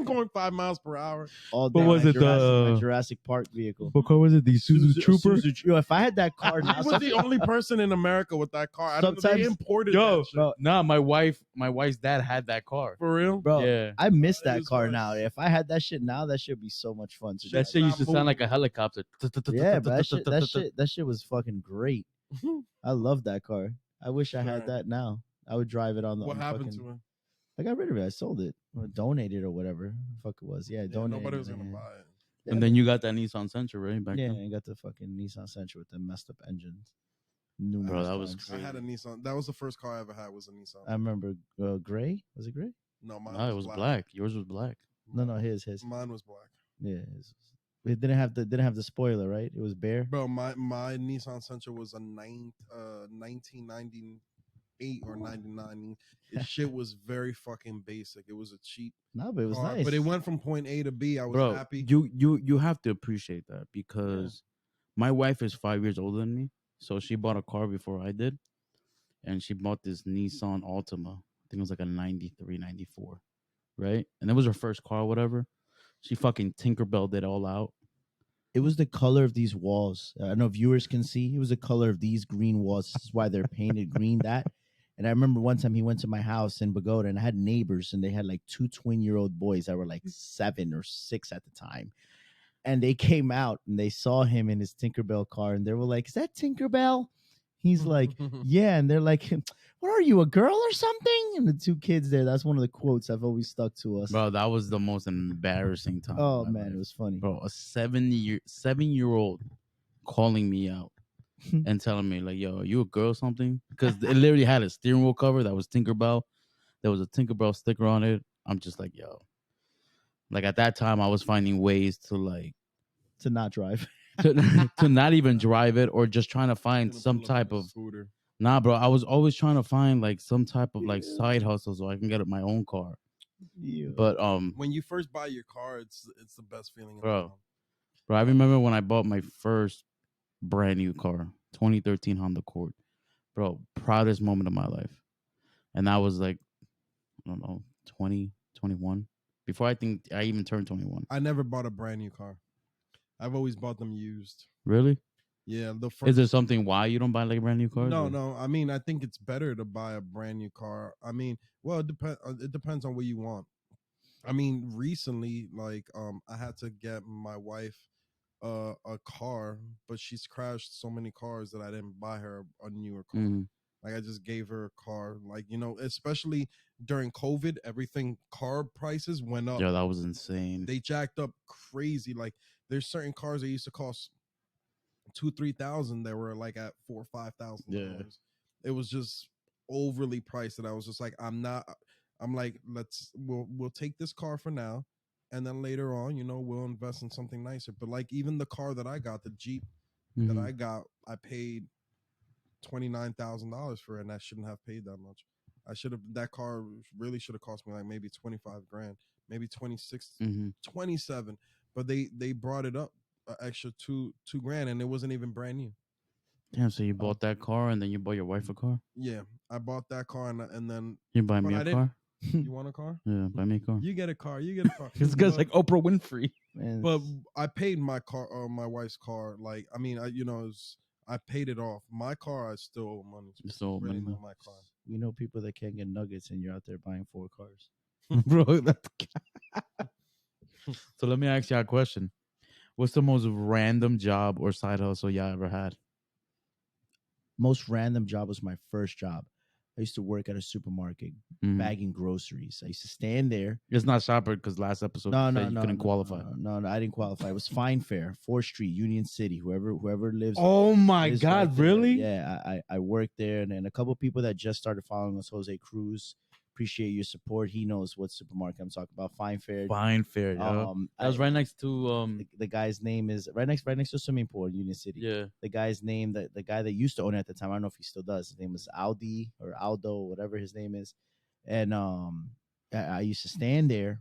[SPEAKER 2] going 5 miles per hour.
[SPEAKER 3] all
[SPEAKER 1] What
[SPEAKER 3] day.
[SPEAKER 1] was
[SPEAKER 3] my
[SPEAKER 1] it,
[SPEAKER 3] Jurassic, my
[SPEAKER 1] the-
[SPEAKER 3] Jurassic Park vehicle.
[SPEAKER 1] What car was it? The
[SPEAKER 3] Yo, if I had that car now,
[SPEAKER 2] I was the only person in America with that car. I don't know, they
[SPEAKER 3] Sometimes-
[SPEAKER 2] imported
[SPEAKER 1] Yo,
[SPEAKER 2] that shit.
[SPEAKER 3] bro,
[SPEAKER 1] Nah, my wife's dad had that car.
[SPEAKER 2] For real?
[SPEAKER 3] bro,
[SPEAKER 1] Yeah.
[SPEAKER 3] I miss
[SPEAKER 2] It
[SPEAKER 3] that
[SPEAKER 2] was
[SPEAKER 3] car
[SPEAKER 2] fun.
[SPEAKER 3] now. If I had that shit now, that should be so much fun. To
[SPEAKER 2] Shit,
[SPEAKER 1] That
[SPEAKER 3] drive.
[SPEAKER 1] shit used to
[SPEAKER 2] not
[SPEAKER 1] sound like a
[SPEAKER 2] moving.
[SPEAKER 1] helicopter.
[SPEAKER 3] Yeah, but that shit was fucking great. I love that car. I wish I had
[SPEAKER 2] Sure.
[SPEAKER 3] that now. I would drive it on the.
[SPEAKER 2] What
[SPEAKER 3] on
[SPEAKER 2] happened
[SPEAKER 3] fucking,
[SPEAKER 2] to him?
[SPEAKER 3] I got rid of it. I sold it or donated or whatever. Fuck it was. Yeah,
[SPEAKER 2] Yeah,
[SPEAKER 3] donated.
[SPEAKER 2] nobody was
[SPEAKER 3] it,
[SPEAKER 2] gonna
[SPEAKER 3] yeah.
[SPEAKER 2] buy it.
[SPEAKER 1] And then you got that Nissan Sentra, right? Back
[SPEAKER 3] Yeah,
[SPEAKER 1] then.
[SPEAKER 3] I got the fucking Nissan Sentra with the messed up engines.
[SPEAKER 1] Bro,
[SPEAKER 3] Numerous
[SPEAKER 1] that was
[SPEAKER 3] times.
[SPEAKER 2] I had a Nissan. That was the first car I ever had. Was a Nissan.
[SPEAKER 3] I remember gray. Was it gray?
[SPEAKER 2] No, mine
[SPEAKER 1] No, it was black. Yours was black.
[SPEAKER 3] No, his.
[SPEAKER 2] Mine was black.
[SPEAKER 3] Yeah, it didn't have the spoiler, right? It was bare.
[SPEAKER 2] Bro, my Nissan Sentra was a 1998 or 99. It shit was very fucking basic. It was a cheap
[SPEAKER 3] No, but it was
[SPEAKER 2] car,
[SPEAKER 3] nice.
[SPEAKER 2] but it went from point A to B. I was
[SPEAKER 1] Bro,
[SPEAKER 2] happy.
[SPEAKER 1] you have to appreciate that because my wife is 5 years older than me, so she bought a car before I did, and she bought this Nissan Altima. I think it was like a 93, 94, right? And that was her first car, whatever. She fucking Tinkerbelled it all out.
[SPEAKER 3] It was the color of these walls. I know viewers can see. It was the color of these green walls. This is why they're painted green. That. And I remember one time he went to my house in Bogota, and I had neighbors, and they had like 2 twin-year-old boys that were like 7 or 6 at the time. And they came out and they saw him in his Tinkerbell car, and they were like, "Is that Tinkerbell?" He's like, "Yeah." And they're like, "What are you, a girl or something?" And the 2 kids there, that's one of the quotes I've always stuck to us.
[SPEAKER 1] Bro, that was the most embarrassing time.
[SPEAKER 3] Oh
[SPEAKER 1] of my
[SPEAKER 3] man,
[SPEAKER 1] life.
[SPEAKER 3] it was funny.
[SPEAKER 1] Bro, a 7-year-old calling me out and telling me like, "Yo, are you a girl or something?" Because it literally had a steering wheel cover that was Tinkerbell. There was a Tinkerbell sticker on it. I'm just like, yo. Like at that time, I was finding ways to like
[SPEAKER 3] To not drive.
[SPEAKER 1] to not even drive it, or just trying to find
[SPEAKER 2] Gonna
[SPEAKER 1] some
[SPEAKER 2] pull up
[SPEAKER 1] type
[SPEAKER 2] on a
[SPEAKER 1] of
[SPEAKER 2] scooter.
[SPEAKER 1] nah, bro. I was always trying to find like some type of like side hustle so I can get my own car.
[SPEAKER 3] Yeah.
[SPEAKER 1] But
[SPEAKER 2] When you first buy your car, it's the best feeling in the
[SPEAKER 1] Bro.
[SPEAKER 2] world.
[SPEAKER 1] I remember when I bought my first brand new car, 2013 Honda Accord. Bro, proudest moment of my life. And that was like, I don't know, 20, 21. Before I think I even turned 21.
[SPEAKER 2] I never bought a brand new car. I've always bought them used.
[SPEAKER 1] Really?
[SPEAKER 2] Yeah, the first.
[SPEAKER 1] Is there something why you don't buy like brand new cars?
[SPEAKER 2] No,
[SPEAKER 1] or?
[SPEAKER 2] no. I mean, I think it's better to buy a brand new car. I mean, well, it depends on what you want. I mean, recently, like, I had to get my wife a car, but she's crashed so many cars that I didn't buy her a newer car.
[SPEAKER 1] Mhm.
[SPEAKER 2] Like, I just gave her a car. Like, especially during COVID, everything car prices went up.
[SPEAKER 1] Yo, that was insane.
[SPEAKER 2] They jacked up crazy. Like, there's certain cars that used to cost 2,000-3,000 that were like at $4,000-5,000.
[SPEAKER 1] Yeah.
[SPEAKER 2] It was just overly priced, and I was just like, I'm like, we'll take this car for now, and then later on, we'll invest in something nicer. But like, even the car that I got, the Jeep that
[SPEAKER 1] Mhm.
[SPEAKER 2] I got, I paid $29,000 for it, and I shouldn't have paid that much. That car really should have cost me like maybe 25 grand, maybe 26,
[SPEAKER 1] Mhm.
[SPEAKER 2] 27. But they brought it up an extra two grand, and it wasn't even brand new.
[SPEAKER 1] Damn, so you bought that car and then you bought your wife a car?
[SPEAKER 2] Yeah, I bought that car, and then
[SPEAKER 1] You buy
[SPEAKER 2] but
[SPEAKER 1] me
[SPEAKER 2] I
[SPEAKER 1] a
[SPEAKER 2] didn't.
[SPEAKER 1] car?
[SPEAKER 2] You want a car?
[SPEAKER 1] Yeah, buy me a car.
[SPEAKER 2] You get a car. You get a car.
[SPEAKER 1] This guy's
[SPEAKER 2] But-
[SPEAKER 1] like Oprah Winfrey.
[SPEAKER 3] Man,
[SPEAKER 2] But I paid my car, my wife's car. Like, I mean, I paid it off. My car, I still owe money.
[SPEAKER 1] You still owe
[SPEAKER 2] Really
[SPEAKER 1] money.
[SPEAKER 2] not my car.
[SPEAKER 3] we know people that can't get nuggets, and you're out there buying 4 cars.
[SPEAKER 1] Bro, so let me ask you a question. What's the most random job or side hustle y'all ever had?
[SPEAKER 3] Most random job was my first job. I used to work at a supermarket
[SPEAKER 1] Mhm.
[SPEAKER 3] bagging groceries. I used to stand there.
[SPEAKER 1] It's not shopper because last episode
[SPEAKER 3] No,
[SPEAKER 1] you
[SPEAKER 3] no,
[SPEAKER 1] said you
[SPEAKER 3] no,
[SPEAKER 1] couldn't
[SPEAKER 3] no,
[SPEAKER 1] qualify.
[SPEAKER 3] No, I didn't qualify. It was Fine Fare, 4th Street, Union City. Whoever lives.
[SPEAKER 1] Oh my
[SPEAKER 3] lives
[SPEAKER 1] God,
[SPEAKER 3] right there.
[SPEAKER 1] really?
[SPEAKER 3] Yeah, I worked there, and then a couple people that just started following us. Jose Cruz, appreciate your support. He knows what supermarket I'm talking about. Fine Fare.
[SPEAKER 1] Fine Fair, yeah. That was right next to
[SPEAKER 3] The guy's name is right next to swimming pool in Union City.
[SPEAKER 1] yeah.
[SPEAKER 3] The guy's name, the guy that used to own it at the time, I don't know if he still does. His name was Aldi or Aldo, whatever his name is. And I used to stand there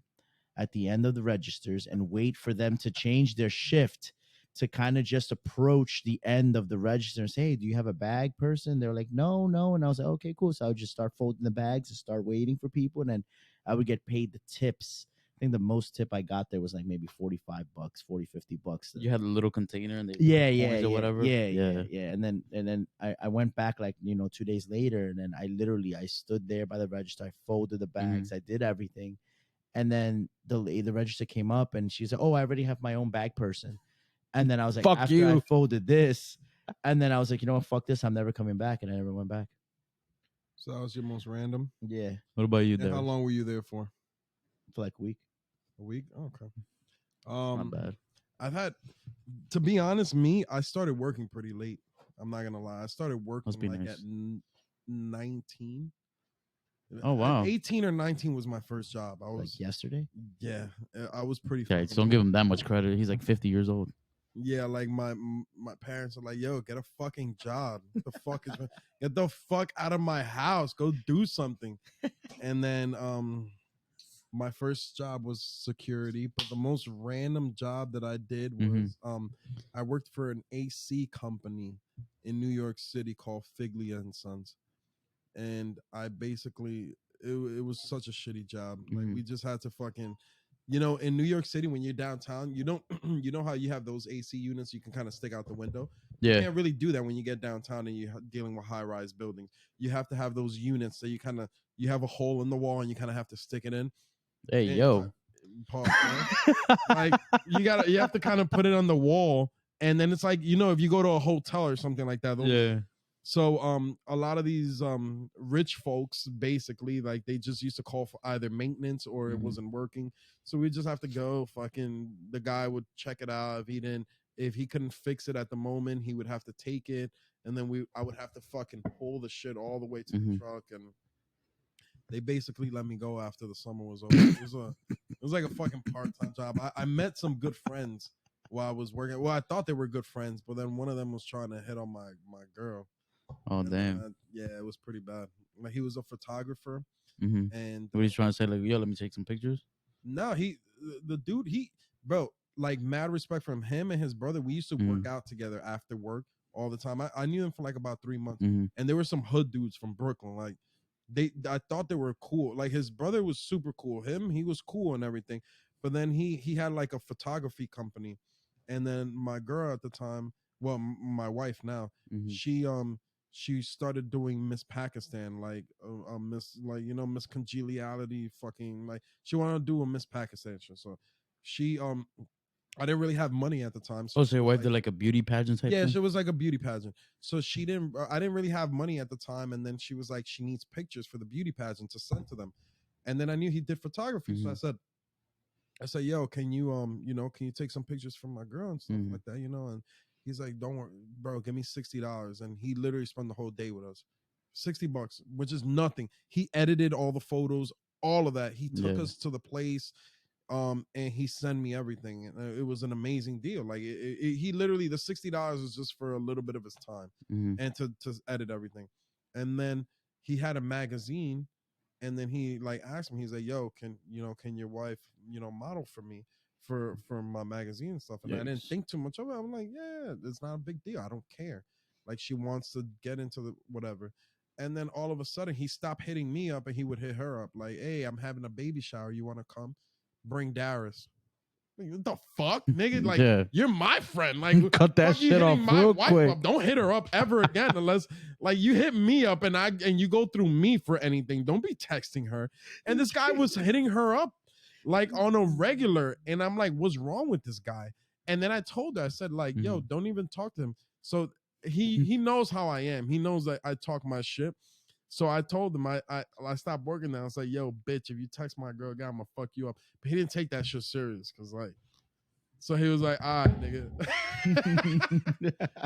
[SPEAKER 3] at the end of the registers and wait for them to change their shift to kind of just approach the end of the register and say, "Hey, do you have a bag person?" They're like, no. And I was like, okay, cool. So I would just start folding the bags and start waiting for people. And then I would get paid the tips. I think the most tip I got there was like maybe $45, $50.
[SPEAKER 1] You had a little container and they
[SPEAKER 3] Yeah,
[SPEAKER 1] coins or whatever.
[SPEAKER 3] Yeah. And then I went back like 2 days later, and then I stood there by the register. I folded the bags. I did everything, and then the register came up, and she said, "Oh, I already have my own bag person." And then I was like,
[SPEAKER 1] Fuck
[SPEAKER 3] after I
[SPEAKER 1] you.
[SPEAKER 3] folded this, and then I was like, you know what, fuck this, I'm never coming back, and I never went back.
[SPEAKER 2] So that was your most random.
[SPEAKER 3] Yeah,
[SPEAKER 1] What about you
[SPEAKER 2] And
[SPEAKER 1] there?
[SPEAKER 2] how long were you there for?
[SPEAKER 3] for like a week.
[SPEAKER 2] A week. Oh, okay.
[SPEAKER 1] Not bad.
[SPEAKER 2] I've had, to be honest, I started working pretty late. I'm not gonna lie. I started working
[SPEAKER 1] Must be
[SPEAKER 2] like
[SPEAKER 1] nice.
[SPEAKER 2] at 19.
[SPEAKER 1] Oh, wow.
[SPEAKER 2] 18 or 19 was my first job. I
[SPEAKER 3] Like
[SPEAKER 2] was
[SPEAKER 3] yesterday.
[SPEAKER 2] yeah. I was pretty.
[SPEAKER 1] Okay,
[SPEAKER 2] fucking
[SPEAKER 1] so don't give him that much credit. He's like 50 years old.
[SPEAKER 2] Yeah, like my parents are like, "Yo, get a fucking job. The fuck is get the fuck out of my house. Go do something." And then my first job was security, but the most random job that I did was I worked for an AC company in New York City called Figlia and Sons. And I basically it was such a shitty job. Like we just had to fucking You know, in New York City, when you're downtown, you don't, you know how you have those AC units you can kind of stick out the window. You
[SPEAKER 1] Yeah.
[SPEAKER 2] can't really do that when you get downtown and you're dealing with high-rise buildings. You have to have those units that you have a hole in the wall and you kind of have to stick it in.
[SPEAKER 1] Hey,
[SPEAKER 2] And,
[SPEAKER 1] yo.
[SPEAKER 2] pause, like you have to kind of put it on the wall, and then it's like, you know, if you go to a hotel or something like that.
[SPEAKER 1] Yeah.
[SPEAKER 2] So a lot of these rich folks basically, like, they just used to call for either maintenance or it wasn't working. So we just have to go, fucking, the guy would check it out. If he couldn't fix it at the moment, he would have to take it, and then I would have to fucking pull the shit all the way to the truck, and they basically let me go after the summer was over. It was like a fucking part-time job. I met some good friends while I was working. Well, I thought they were good friends, but then one of them was trying to hit on my girl.
[SPEAKER 1] Oh, damn.
[SPEAKER 2] Yeah, it was pretty bad. Like, he was a photographer, and
[SPEAKER 1] what he's trying to say, like, yo, let me take some pictures.
[SPEAKER 2] No, the dude, bro, like, mad respect from him and his brother. We used to work out together after work all the time. I knew them for like about 3 months, and there were some hood dudes from Brooklyn. Like, I thought they were cool. Like, his brother was super cool. He was cool and everything. But then he had like a photography company, and then my girl at the time, well, my wife now, she started doing Miss Pakistan, like Miss, like, you know, Miss Congeniality, fucking, like, she wanted to do a Miss Pakistan show. So she I didn't really have money at the time.
[SPEAKER 1] So your wife did like a beauty pageant type thing?
[SPEAKER 2] She was like a beauty pageant. So I didn't really have money at the time, and then she was like, she needs pictures for the beauty pageant to send to them. And then I knew he did photography, so I said, yo, can you you know, can you take some pictures from my girl and stuff like that, you know? And he's like, don't worry, bro, give me $60. And he literally spent the whole day with us. $60, which is nothing. He edited all the photos, all of that. He took us to the place, and he sent me everything. It was an amazing deal. Like, he literally, the $60 is just for a little bit of his time and to edit everything. And then he had a magazine, and then he like asked me, he's like, yo, can your wife, you know, model for me for my magazine and stuff? And I didn't think too much of it. I'm like, yeah, it's not a big deal. I don't care. Like, she wants to get into the whatever. And then all of a sudden he stopped hitting me up and he would hit her up like, hey, I'm having a baby shower. You want to come? Bring Darius. Like, what the fuck, nigga? Like, you're my friend. Like,
[SPEAKER 1] cut that shit off real quick.
[SPEAKER 2] Up. Don't hit her up ever again unless, like, you hit me up and you go through me for anything. Don't be texting her. And this guy was hitting her up like on a regular, and I'm like, what's wrong with this guy? And then I told her, I said, like, yo, don't even talk to him. So he knows how I am. He knows that I talk my shit. So I told him I stopped working there. I was like, yo, bitch, if you text my girl again, I'm gonna fuck you up. But he didn't take that shit serious, cause like, so he was like, all right, nigga.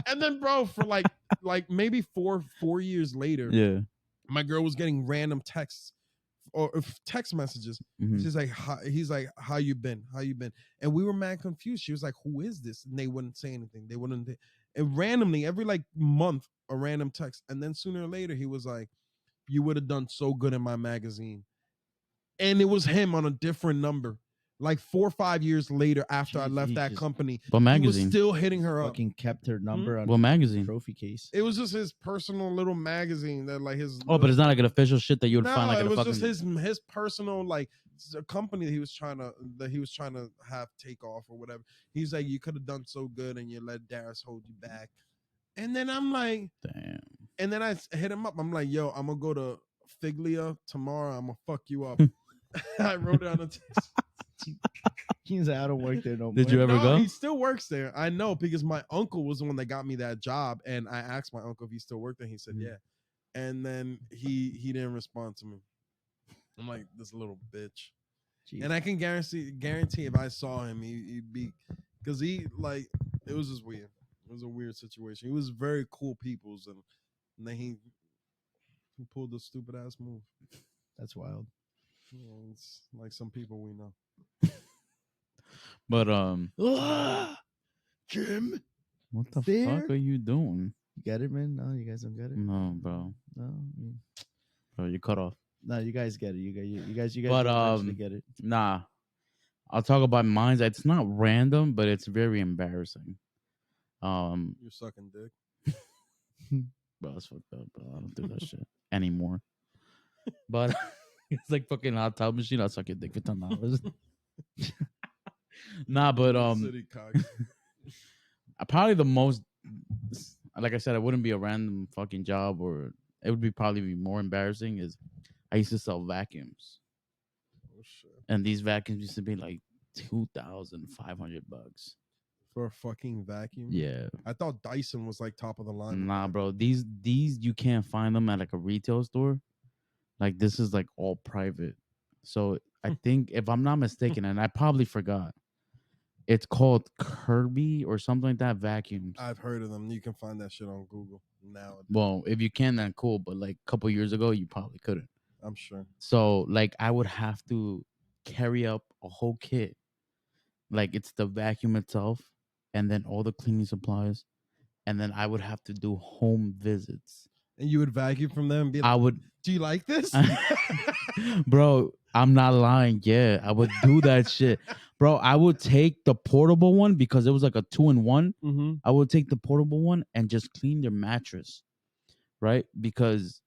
[SPEAKER 2] And then, bro, for like maybe 4 years later, my girl was getting random texts or text messages. She's like, he's like, how you been? How you been? And we were mad confused. She was like, who is this? And they wouldn't say anything. They wouldn't. And randomly, every like month, a random text. And then sooner or later, he was like, you would have done so good in my magazine. And it was him on a different number. Like 4 or 5 years later, after I left that company,
[SPEAKER 1] what magazine?
[SPEAKER 2] He was still hitting her up.
[SPEAKER 3] Fucking kept her number on
[SPEAKER 1] what magazine?
[SPEAKER 3] Trophy case.
[SPEAKER 2] It was just his personal little magazine that like his.
[SPEAKER 1] Oh, but it's not like an official shit that you would find like.
[SPEAKER 2] It was just his personal like company that he was trying to have take off or whatever. He's like, you could have done so good, and you let Darius hold you back. And then I'm like,
[SPEAKER 1] damn.
[SPEAKER 2] And then I hit him up. I'm like, yo, I'm gonna go to Figlia tomorrow. I'm gonna fuck you up. I wrote down a text.
[SPEAKER 3] He's like, I don't work there no more.
[SPEAKER 1] Did you ever go?
[SPEAKER 2] He still works there. I know, because my uncle was the one that got me that job, and I asked my uncle if he still worked there. He said, yeah. And then he didn't respond to me. I'm like, this little bitch. Jeez. And I can guarantee if I saw him, he'd be, because he like, it was just weird. It was a weird situation. He was very cool people's, and then he pulled the stupid ass move.
[SPEAKER 3] That's wild.
[SPEAKER 2] You know, it's like some people we know.
[SPEAKER 1] But
[SPEAKER 3] Jim,
[SPEAKER 1] what the fuck are you doing?
[SPEAKER 3] You get it, man? No, you guys don't get it.
[SPEAKER 1] No, bro.
[SPEAKER 3] No,
[SPEAKER 1] bro, you cut off.
[SPEAKER 3] No, you guys get it. You guys.
[SPEAKER 1] But
[SPEAKER 3] actually get it.
[SPEAKER 1] Nah, I'll talk about mine. It's not random, but it's very embarrassing.
[SPEAKER 2] You're sucking dick.
[SPEAKER 1] Bro, that's fucked up, bro. I don't do that shit anymore. But it's like fucking hot tub machine. I'll suck your dick for $10. Nah, but
[SPEAKER 2] City Cox.
[SPEAKER 1] probably the most, like I said, it wouldn't be a random fucking job, or it would be probably be more embarrassing. Is I used to sell vacuums,
[SPEAKER 2] Oh shit.
[SPEAKER 1] and these vacuums used to be like $2,500.
[SPEAKER 2] For a fucking vacuum.
[SPEAKER 1] Yeah,
[SPEAKER 2] I thought Dyson was like top of the line.
[SPEAKER 1] nah, bro. These you can't find them at like a retail store. Like this is like all private. So I think if I'm not mistaken, and I probably forgot, it's called Kirby or something like that. Vacuums.
[SPEAKER 2] I've heard of them. You can find that shit on Google nowadays.
[SPEAKER 1] Well, if you can, then cool. But like a couple years ago, you probably couldn't.
[SPEAKER 2] I'm sure.
[SPEAKER 1] So like I would have to carry up a whole kit. Like it's the vacuum itself, and then all the cleaning supplies, and then I would have to do home visits.
[SPEAKER 2] And you would vacuum from them and be like,
[SPEAKER 1] I would,
[SPEAKER 2] do you like this?
[SPEAKER 1] bro. I'm not lying. Yeah, I would do that shit, bro. I would take the portable one because it was like a 2-in-1.
[SPEAKER 2] Mm-hmm.
[SPEAKER 1] I would take the portable one and just clean their mattress, right? Because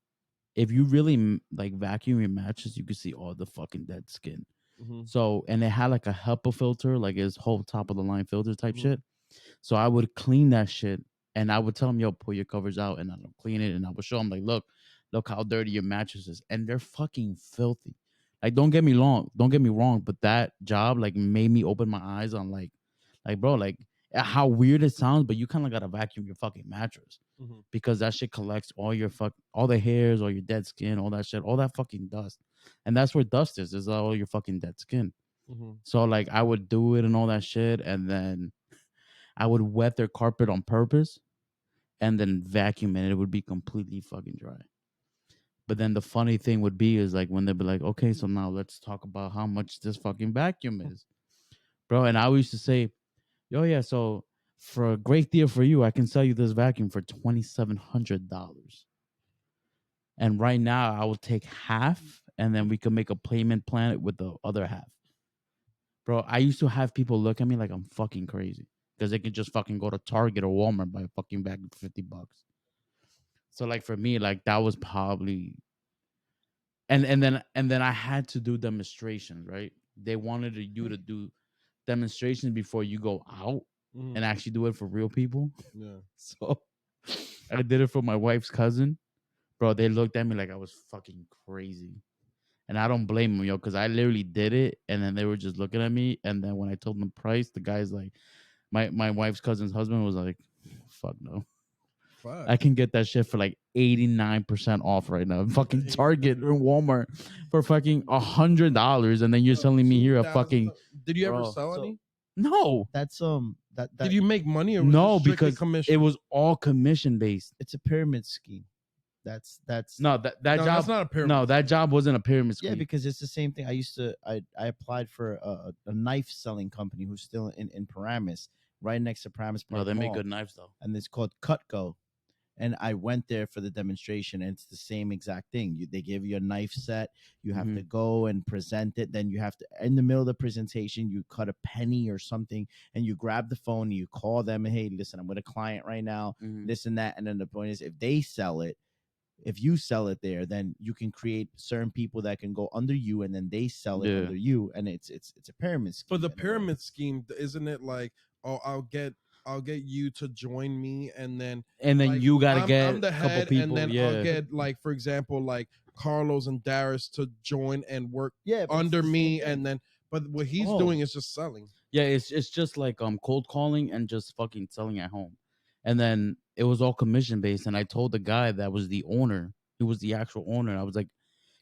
[SPEAKER 1] if you really like vacuum your mattress, you could see all the fucking dead skin.
[SPEAKER 2] Mm-hmm.
[SPEAKER 1] So, and it had like a HEPA filter, like his whole top of the line filter type
[SPEAKER 2] Mhm.
[SPEAKER 1] shit. So I would clean that shit, and I would tell them, "Yo, pull your covers out," and I would clean it, and I would show them like, "Look how dirty your mattress is," and they're fucking filthy. Like, don't get me wrong, but that job like made me open my eyes on like bro, like how weird it sounds, but you kind of gotta vacuum your fucking mattress
[SPEAKER 2] Mm-hmm.
[SPEAKER 1] because that shit collects all your all the hairs, all your dead skin, all that shit, all that fucking dust, and that's where dust is all your fucking dead skin.
[SPEAKER 2] Mm-hmm.
[SPEAKER 1] So like I would do it and all that shit, and then I would wet their carpet on purpose and then vacuum it. It would be completely fucking dry. But then the funny thing would be is like when they'd be like, okay, so now let's talk about how much this fucking vacuum is. Bro, and I used to say, yo, yeah, so for a great deal for you, I can sell you this vacuum for $2,700. And right now I will take half and then we can make a payment plan with the other half. Bro, I used to have people look at me like I'm fucking crazy because they could just fucking go to Target or Walmart buy a fucking bag for $50. So like for me, like that was probably, and then I had to do demonstrations, right? They wanted you to do demonstrations before you go out
[SPEAKER 2] Mm-hmm.
[SPEAKER 1] and actually do it for real people.
[SPEAKER 2] Yeah.
[SPEAKER 1] So I did it for my wife's cousin. Bro, they looked at me like I was fucking crazy. And I don't blame them, yo, because I literally did it. And then they were just looking at me. And then when I told them the price, the guy's like, my wife's cousin's husband was like, fuck no.
[SPEAKER 2] Fuck.
[SPEAKER 1] I can get that shit for like 89% off right now. Fucking Target or Walmart for fucking $100. And then you're telling me here a fucking.
[SPEAKER 2] Did you ever
[SPEAKER 1] Bro,
[SPEAKER 2] sell
[SPEAKER 1] so-
[SPEAKER 2] any?
[SPEAKER 1] No.
[SPEAKER 3] That's that
[SPEAKER 2] Did you make money or was
[SPEAKER 1] No,
[SPEAKER 2] it strictly
[SPEAKER 1] because
[SPEAKER 2] commission?
[SPEAKER 1] it was all commission based.
[SPEAKER 3] it's a pyramid scheme. That's
[SPEAKER 1] No, that
[SPEAKER 2] No,
[SPEAKER 1] job.
[SPEAKER 2] that's not a pyramid.
[SPEAKER 1] No, that job wasn't a pyramid scheme.
[SPEAKER 3] yeah, because it's the same thing. I applied for a knife selling company who's still in Paramus, right next to Paramus Park
[SPEAKER 1] No, they make
[SPEAKER 3] Mall,
[SPEAKER 1] good knives though.
[SPEAKER 3] and it's called Cutco. And I went there for the demonstration, and it's the same exact thing. They give you a knife set. You have to go and present it. Then you have to, in the middle of the presentation, you cut a penny or something, and you grab the phone and you call them. And hey, listen, I'm with a client right now. This and that. And then the point is, if they sell it, if you sell it there, then you can create certain people that can go under you, and then they sell it
[SPEAKER 1] Yeah.
[SPEAKER 3] under you, and it's a pyramid scheme.
[SPEAKER 2] For the
[SPEAKER 3] in a way.
[SPEAKER 2] pyramid scheme, isn't it like, oh, I'll get you to join me, and then like,
[SPEAKER 1] you gotta get
[SPEAKER 2] I'm the
[SPEAKER 1] a couple
[SPEAKER 2] head,
[SPEAKER 1] people.
[SPEAKER 2] and then
[SPEAKER 1] yeah.
[SPEAKER 2] I'll get, like, for example, like Carlos and Darius to join and work
[SPEAKER 3] yeah, but it's
[SPEAKER 2] under
[SPEAKER 3] the same
[SPEAKER 2] me,
[SPEAKER 3] thing.
[SPEAKER 2] and then but what he's
[SPEAKER 1] Oh.
[SPEAKER 2] doing is just selling.
[SPEAKER 1] Yeah, it's just like cold calling and just fucking selling at home. And then it was all commission based. And I told the guy that was the owner, who was the actual owner, I was like,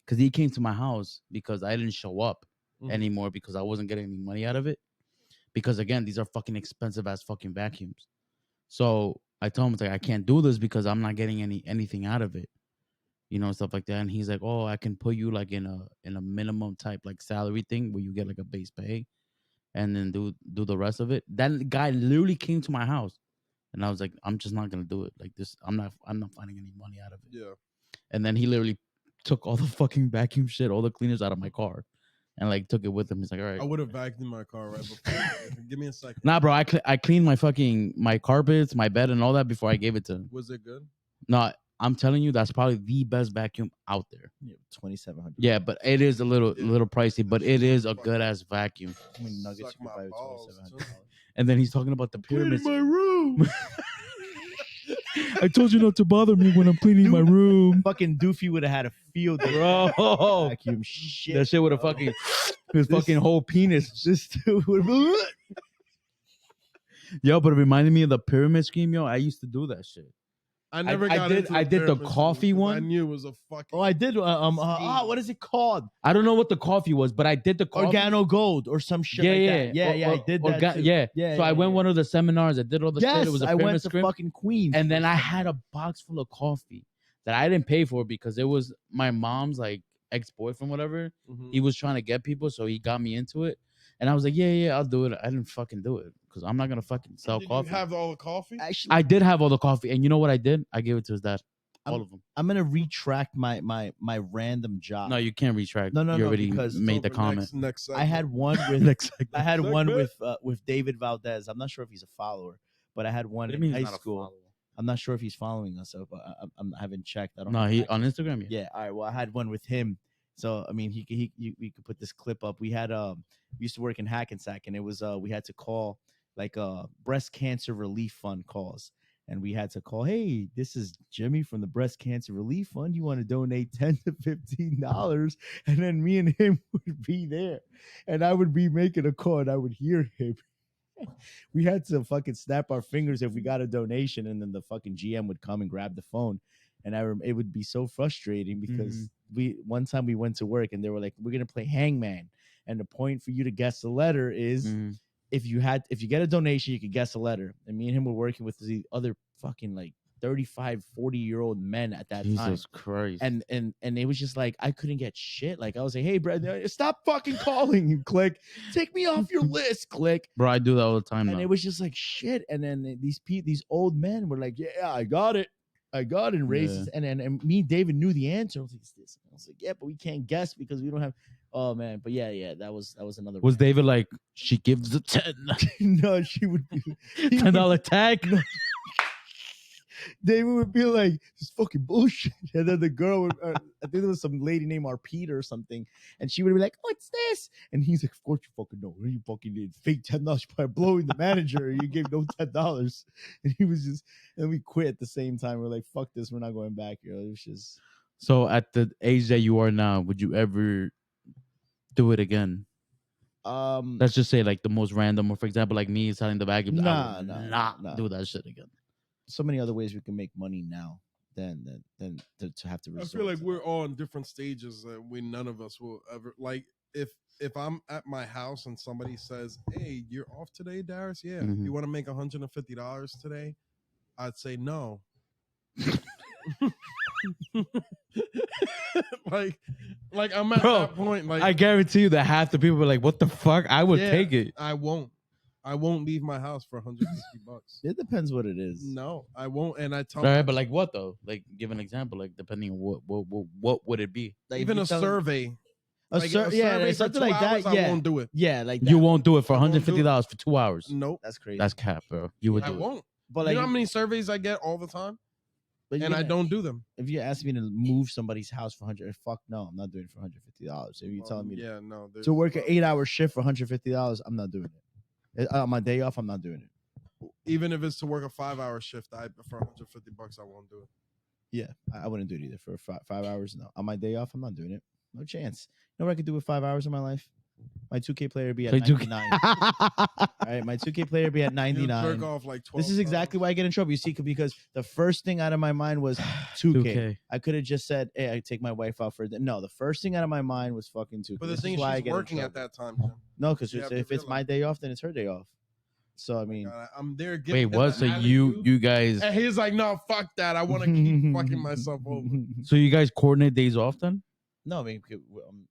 [SPEAKER 1] because he came to my house because I didn't show up
[SPEAKER 2] Mhm.
[SPEAKER 1] anymore because I wasn't getting any money out of it. Because again, these are fucking expensive ass fucking vacuums. So I told him, it's like, I can't do this because I'm not getting anything out of it, stuff like that. And he's like, oh, I can put you like in a minimum type like salary thing where you get like a base pay, and then do the rest of it. That guy literally came to my house, and I was like, I'm just not gonna do it like this. I'm not finding any money out of it.
[SPEAKER 2] Yeah.
[SPEAKER 1] And then he literally took all the fucking vacuum shit, all the cleaners out of my car, and like took it with him. He's like, all right.
[SPEAKER 2] I would have vacuumed my car right before. Give me a second.
[SPEAKER 1] Nah, bro, I cleaned my carpets, my bed, and all that before I gave it to him.
[SPEAKER 2] Was it good?
[SPEAKER 1] No, I'm telling you, that's probably the best vacuum out there.
[SPEAKER 3] Yeah, 2,700.
[SPEAKER 1] Yeah, but it is a little pricey, but it is a
[SPEAKER 2] Fucking
[SPEAKER 1] good ass vacuum.
[SPEAKER 3] I mean, nuggets
[SPEAKER 2] suck
[SPEAKER 3] you could
[SPEAKER 2] my
[SPEAKER 3] buy with
[SPEAKER 2] balls,
[SPEAKER 3] $2,700.
[SPEAKER 1] And then he's talking about the pyramids.
[SPEAKER 2] my room.
[SPEAKER 1] I told you not to bother me when I'm cleaning my room,
[SPEAKER 3] Fucking Doofy would have had a field day.
[SPEAKER 1] bro.
[SPEAKER 3] Vacuum shit.
[SPEAKER 1] That shit would have
[SPEAKER 3] bro.
[SPEAKER 1] fucking his fucking whole penis.
[SPEAKER 3] This dude would
[SPEAKER 1] Yo, but it reminded me of the pyramid scheme, yo. I used to do that shit.
[SPEAKER 2] I never
[SPEAKER 1] I
[SPEAKER 2] got
[SPEAKER 1] did-
[SPEAKER 2] into
[SPEAKER 1] I did the
[SPEAKER 2] pyramid
[SPEAKER 1] coffee
[SPEAKER 2] scheme 'cause I
[SPEAKER 1] one.
[SPEAKER 2] knew it was a fucking.
[SPEAKER 3] Oh, I did. What is it called?
[SPEAKER 1] I don't know what the coffee was, but I did the coffee.
[SPEAKER 3] Organo Gold or some shit
[SPEAKER 1] Yeah,
[SPEAKER 3] like
[SPEAKER 1] yeah,
[SPEAKER 3] that. Yeah, I did that too.
[SPEAKER 1] Yeah,
[SPEAKER 3] Yeah,
[SPEAKER 1] So I
[SPEAKER 3] yeah,
[SPEAKER 1] went
[SPEAKER 3] yeah.
[SPEAKER 1] one of the seminars. I did all the shit.
[SPEAKER 3] Yes,
[SPEAKER 1] It was a
[SPEAKER 3] I
[SPEAKER 1] pyramid
[SPEAKER 3] went to
[SPEAKER 1] scheme.
[SPEAKER 3] fucking Queens.
[SPEAKER 1] And then
[SPEAKER 3] for
[SPEAKER 1] I
[SPEAKER 3] something.
[SPEAKER 1] had a box full of coffee that I didn't pay for because it was my mom's like ex-boyfriend, whatever.
[SPEAKER 2] Mhm.
[SPEAKER 1] He was trying to get people, so he got me into it. And I was like, yeah, I'll do it. I didn't fucking do it because I'm not gonna fucking sell
[SPEAKER 2] Did
[SPEAKER 1] coffee.
[SPEAKER 2] you have all the coffee?
[SPEAKER 3] Actually,
[SPEAKER 1] I did have all the coffee, and you know what I did? I gave it to his dad. All of them.
[SPEAKER 3] I'm gonna retract my random job.
[SPEAKER 1] No, you can't retract.
[SPEAKER 3] No,
[SPEAKER 1] you
[SPEAKER 3] no,
[SPEAKER 1] already
[SPEAKER 3] because it's
[SPEAKER 1] made the
[SPEAKER 2] Over
[SPEAKER 1] comment.
[SPEAKER 2] Next
[SPEAKER 3] I had
[SPEAKER 2] segment.
[SPEAKER 3] one with
[SPEAKER 1] Next
[SPEAKER 3] I had
[SPEAKER 2] Segment.
[SPEAKER 3] one with David Valdez. I'm not sure if he's a follower, but I had one in high school. I'm not sure if he's following us. So I haven't checked. I don't.
[SPEAKER 1] No,
[SPEAKER 3] have
[SPEAKER 1] he
[SPEAKER 3] access.
[SPEAKER 1] on Instagram. Yeah.
[SPEAKER 3] Yeah. All right. Well, I had one with him. So I mean, we could put this clip up. We had we used to work in Hackensack, and it was we had to call like breast cancer relief fund calls, and we had to call. Hey, this is Jimmy from the breast cancer relief fund. You want to donate $10 to $15, and then me and him would be there, and I would be making a call, and I would hear him. We had to fucking snap our fingers if we got a donation, and then the fucking GM would come and grab the phone. And it would be so frustrating because one time we went to work and they were like, we're gonna play hangman, and the point for you to guess the letter is
[SPEAKER 1] Mhm.
[SPEAKER 3] if you get a donation, you could guess a letter. And me and him were working with the other fucking like 35, 40-year-old men at that time.
[SPEAKER 1] Jesus Christ.
[SPEAKER 3] And it was just like I couldn't get shit. Like I was like, hey, bro, stop fucking calling. You click, take me off your list. Click.
[SPEAKER 1] Bro, I do that all the time
[SPEAKER 3] And
[SPEAKER 1] now.
[SPEAKER 3] it was just like shit. And then these old men were like, yeah, I got it. And raises. And me and David knew the answer. I was like, this. I was like, yeah, but we can't guess because we don't have. Oh man, but yeah, that was another.
[SPEAKER 1] Was David like, she gives the 10
[SPEAKER 3] No, she would be
[SPEAKER 1] $10 tag?
[SPEAKER 3] David would be like, this fucking bullshit. And then the girl would, I think there was some lady named Arpita or something. And she would be like, what's this? And he's like, of course you fucking know. You fucking did fake $10 by blowing the manager. You gave no $10. And he was just, and we quit at the same time. We're like, fuck this. We're not going back. It was just.
[SPEAKER 1] So at the age that you are now, would you ever do it again? Let's just say like the most random, or for example, like me selling the vacuum. I would not do that shit again.
[SPEAKER 3] So many other ways we can make money now than to have to.
[SPEAKER 2] I feel like we're all in different stages that none of us will ever like. If I'm at my house and somebody says, "Hey, you're off today, Darius? Yeah,
[SPEAKER 1] Mhm.
[SPEAKER 2] you want to make $150 today?" I'd say no. like I'm at
[SPEAKER 1] Bro,
[SPEAKER 2] that point. Like
[SPEAKER 1] I guarantee you that half the people were like, what the fuck? I would
[SPEAKER 2] yeah,
[SPEAKER 1] take it.
[SPEAKER 2] I won't leave my house for $150.
[SPEAKER 3] It depends what it is.
[SPEAKER 2] No, I won't. And I tell
[SPEAKER 1] All right, but like what though? Like give an example, like depending on what would it be?
[SPEAKER 3] Like,
[SPEAKER 2] even
[SPEAKER 3] you
[SPEAKER 2] a
[SPEAKER 3] tell-
[SPEAKER 2] survey.
[SPEAKER 3] yeah,
[SPEAKER 2] survey for
[SPEAKER 3] something
[SPEAKER 2] 2
[SPEAKER 3] like that.
[SPEAKER 2] hours,
[SPEAKER 3] Yeah,
[SPEAKER 2] I won't do it.
[SPEAKER 3] yeah, like that.
[SPEAKER 1] You won't do it for
[SPEAKER 2] I won't do it.
[SPEAKER 1] $150 for 2 hours.
[SPEAKER 2] Nope,
[SPEAKER 3] That's crazy.
[SPEAKER 1] That's cap, bro. You would
[SPEAKER 2] I
[SPEAKER 1] do it.
[SPEAKER 2] won't.
[SPEAKER 3] but
[SPEAKER 2] You
[SPEAKER 3] like,
[SPEAKER 2] know how many surveys I get all the time,
[SPEAKER 3] but
[SPEAKER 2] and I
[SPEAKER 3] yeah,
[SPEAKER 2] don't do them.
[SPEAKER 3] If you ask me to move somebody's house for fuck no, I'm not doing it for $150. If you telling me
[SPEAKER 2] yeah, no, there's-
[SPEAKER 3] to work an 8-hour shift for $150, I'm not doing it. On my day off, I'm not doing it.
[SPEAKER 2] even if it's to work a 5-hour shift, for $150, I won't do it.
[SPEAKER 3] Yeah, I wouldn't do it either for 5 hours. No, on my day off, I'm not doing it. No chance. You know what I could do with 5 hours of my life? My 2K player be at
[SPEAKER 1] Play 2K.
[SPEAKER 3] 99. All right, my 2K player be at
[SPEAKER 2] You
[SPEAKER 3] 99.
[SPEAKER 2] jerk off like 12
[SPEAKER 3] This is exactly
[SPEAKER 2] times.
[SPEAKER 3] why I get in trouble. You see, because the first thing out of my mind was 2K.
[SPEAKER 1] 2K.
[SPEAKER 3] I could have just said, "Hey, I take my wife out for no." The first thing out of my mind was fucking 2K.
[SPEAKER 2] But the
[SPEAKER 3] This
[SPEAKER 2] thing
[SPEAKER 3] is
[SPEAKER 2] is,
[SPEAKER 3] why I
[SPEAKER 2] she's
[SPEAKER 3] get in
[SPEAKER 2] working at
[SPEAKER 3] trouble.
[SPEAKER 2] that time, Jim.
[SPEAKER 3] No, because
[SPEAKER 2] You have to
[SPEAKER 3] if it's my
[SPEAKER 2] realize.
[SPEAKER 3] day off, then it's her day off. So I mean,
[SPEAKER 2] God, I'm there.
[SPEAKER 1] Wait,
[SPEAKER 2] giving him
[SPEAKER 1] what? So
[SPEAKER 2] an
[SPEAKER 1] you
[SPEAKER 2] attitude,
[SPEAKER 1] guys
[SPEAKER 2] and he's like, "No, fuck that. I want to keep fucking myself over."
[SPEAKER 1] so you guys coordinate days off then?
[SPEAKER 3] No, I mean,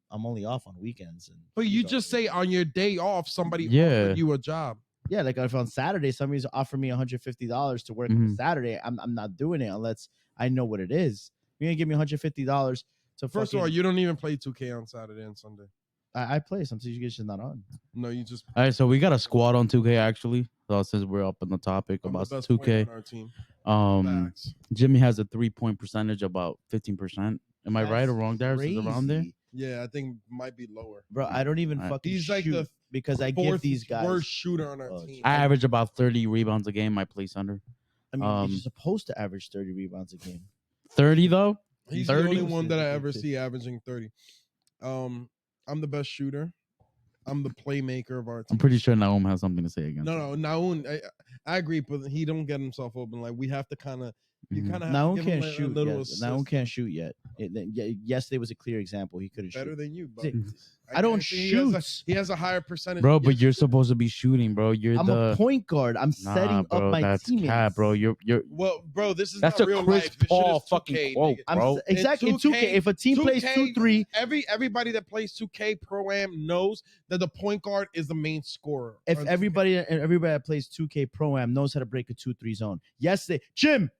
[SPEAKER 3] I'm only off on weekends.
[SPEAKER 2] But you just say on your day off, somebody
[SPEAKER 1] Yeah.
[SPEAKER 2] offered you a job.
[SPEAKER 3] yeah, like if on Saturday somebody's offering me $150 to work on
[SPEAKER 1] Mhm.
[SPEAKER 3] Saturday, I'm not doing it unless I know what it is. You're gonna give me $150 to
[SPEAKER 2] First of all, you don't even play 2K on Saturday and Sunday.
[SPEAKER 3] I play sometimes. You guys just not on.
[SPEAKER 2] No, you just
[SPEAKER 1] All right, so we got a squad on 2K actually. So since we're up on the topic
[SPEAKER 2] I'm the
[SPEAKER 1] about
[SPEAKER 2] best
[SPEAKER 1] 2K,
[SPEAKER 2] player on our team. Facts.
[SPEAKER 1] Jimmy has a 3-point percentage about 15%. Am I right or wrong, Darius? Is around there?
[SPEAKER 3] Crazy.
[SPEAKER 2] Yeah, I think might be lower.
[SPEAKER 3] Bro, I don't even
[SPEAKER 1] Alright.
[SPEAKER 3] fucking
[SPEAKER 2] He's like
[SPEAKER 3] shoot
[SPEAKER 2] the
[SPEAKER 3] because I give
[SPEAKER 2] Fourth
[SPEAKER 3] these guys.
[SPEAKER 2] worst shooter on our
[SPEAKER 3] Oh,
[SPEAKER 2] team.
[SPEAKER 1] I average about 30 rebounds a game. I play center.
[SPEAKER 3] I mean,
[SPEAKER 1] um,
[SPEAKER 3] you're supposed to average 30 rebounds a game.
[SPEAKER 1] 30 though.
[SPEAKER 2] He's
[SPEAKER 1] 30?
[SPEAKER 2] the only one that I ever see averaging 30. I'm the best shooter. I'm the playmaker of our team.
[SPEAKER 1] I'm pretty sure Naum has something to say against.
[SPEAKER 2] No, Naun, I agree, but he don't get himself open. Like we have to kind of, you kind of have
[SPEAKER 3] Naum
[SPEAKER 2] to give him
[SPEAKER 3] can't
[SPEAKER 2] a
[SPEAKER 3] shoot
[SPEAKER 2] little
[SPEAKER 3] yet.
[SPEAKER 2] assist.
[SPEAKER 3] Naum can't shoot yet. Yesterday was a clear example. He couldn't
[SPEAKER 2] Better
[SPEAKER 3] shoot.
[SPEAKER 2] than you, but
[SPEAKER 3] I don't
[SPEAKER 2] guarantee
[SPEAKER 3] shoot.
[SPEAKER 2] He has a higher percentage.
[SPEAKER 1] bro. But you're supposed to be shooting, bro. You're
[SPEAKER 3] I'm
[SPEAKER 1] the
[SPEAKER 3] a point guard. I'm setting
[SPEAKER 1] bro,
[SPEAKER 3] up my
[SPEAKER 1] that's
[SPEAKER 3] teammates.
[SPEAKER 1] cap, bro. You're
[SPEAKER 2] well, bro. This is
[SPEAKER 1] that's
[SPEAKER 2] not
[SPEAKER 1] a
[SPEAKER 2] real
[SPEAKER 1] Chris
[SPEAKER 2] life. This shit
[SPEAKER 1] Paul
[SPEAKER 2] is 2K,
[SPEAKER 1] fucking quote,
[SPEAKER 2] nigga.
[SPEAKER 3] I'm
[SPEAKER 1] bro.
[SPEAKER 3] exactly in 2K. If a team plays
[SPEAKER 2] 2K
[SPEAKER 3] 2-3,
[SPEAKER 2] everybody that plays 2K Pro Am knows that the point guard is the main scorer.
[SPEAKER 3] if
[SPEAKER 2] on 2K.
[SPEAKER 3] everybody that plays 2K Pro Am knows how to break a 2-3 zone. Yesterday, Jim,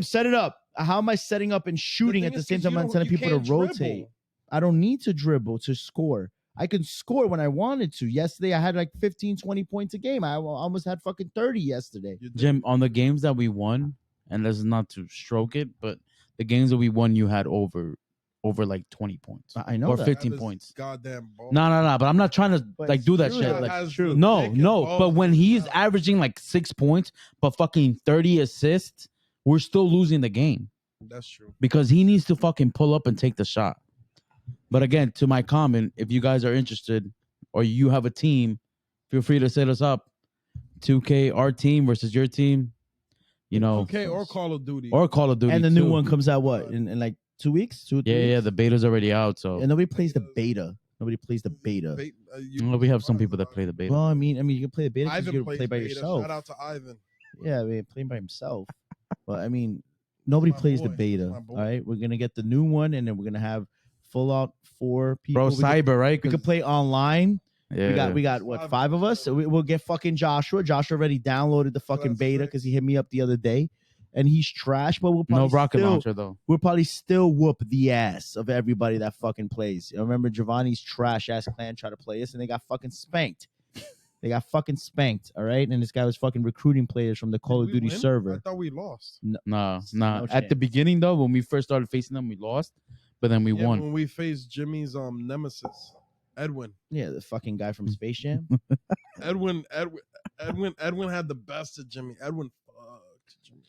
[SPEAKER 3] set it up. How am I setting up and shooting at the same time? I'm telling people to rotate. I don't need to dribble to score. I can score when I wanted to. Yesterday, I had like 15, 20 points a game. I almost had fucking 30 yesterday.
[SPEAKER 1] Jim, on the games that we won, and this is not to stroke it, but the games that we won, you had over like 20 points.
[SPEAKER 3] I know
[SPEAKER 1] or
[SPEAKER 3] that.
[SPEAKER 1] 15
[SPEAKER 2] That is
[SPEAKER 1] points.
[SPEAKER 2] Goddamn ball.
[SPEAKER 1] No. But I'm not trying to
[SPEAKER 3] But
[SPEAKER 1] like do that
[SPEAKER 3] it's
[SPEAKER 1] shit.
[SPEAKER 3] true.
[SPEAKER 1] Like,
[SPEAKER 2] Has
[SPEAKER 3] true.
[SPEAKER 2] the
[SPEAKER 1] no.
[SPEAKER 2] dick and balls
[SPEAKER 1] But when
[SPEAKER 2] in his
[SPEAKER 1] he's
[SPEAKER 2] mouth.
[SPEAKER 1] averaging like 6 points, but fucking 30 assists, we're still losing the game
[SPEAKER 2] That's true.
[SPEAKER 1] because he needs to fucking pull up and take the shot. But again, to my comment, if you guys are interested or you have a team, feel free to set us up. 2K, our team versus your team. You know,
[SPEAKER 2] Okay, or Call of Duty.
[SPEAKER 1] or Call of Duty.
[SPEAKER 3] And the new
[SPEAKER 1] too.
[SPEAKER 3] one comes out what in like 2 weeks, 2 or 3
[SPEAKER 1] Yeah,
[SPEAKER 3] weeks?
[SPEAKER 1] yeah. The beta's already out, so
[SPEAKER 3] And nobody plays the beta. Nobody plays the beta.
[SPEAKER 1] well, we have some people that play the beta.
[SPEAKER 3] Well, I mean, you can play the beta because
[SPEAKER 2] Ivan
[SPEAKER 3] you can
[SPEAKER 2] plays
[SPEAKER 3] play by
[SPEAKER 2] beta.
[SPEAKER 3] yourself.
[SPEAKER 2] Shout out to Ivan.
[SPEAKER 3] Yeah, I mean, playing by himself. But I mean, nobody
[SPEAKER 2] My
[SPEAKER 3] plays the
[SPEAKER 2] boy.
[SPEAKER 3] beta.
[SPEAKER 2] My
[SPEAKER 3] All
[SPEAKER 2] boy.
[SPEAKER 3] right, we're gonna get the new one, and then we're gonna have full out 4 people.
[SPEAKER 1] Bro,
[SPEAKER 3] we
[SPEAKER 1] cyber, right?
[SPEAKER 3] we could play online.
[SPEAKER 1] Yeah.
[SPEAKER 3] We got what, 5 of us? So we'll get fucking Joshua. Joshua already downloaded the fucking
[SPEAKER 2] that's
[SPEAKER 3] beta
[SPEAKER 2] 6.
[SPEAKER 3] because he hit me up the other day, and he's trash. But
[SPEAKER 1] no
[SPEAKER 3] we'll
[SPEAKER 1] rocket launcher though.
[SPEAKER 3] probably still whoop the ass of everybody that fucking plays. I remember Giovanni's trash ass clan tried to play us, and they got fucking spanked. All right, and this guy was fucking recruiting players from the Call
[SPEAKER 2] Did
[SPEAKER 3] of
[SPEAKER 2] we
[SPEAKER 3] Duty
[SPEAKER 2] win?
[SPEAKER 3] server.
[SPEAKER 2] I thought we lost.
[SPEAKER 1] No.
[SPEAKER 3] No
[SPEAKER 1] At the
[SPEAKER 3] chance.
[SPEAKER 1] beginning though, when we first started facing them, we lost, but then we
[SPEAKER 2] Yeah,
[SPEAKER 1] won.
[SPEAKER 2] when we faced Jimmy's nemesis, Edwin.
[SPEAKER 3] Yeah, the fucking guy from Space Jam.
[SPEAKER 2] Edwin had the best of Jimmy. Edwin fucked Jimmy.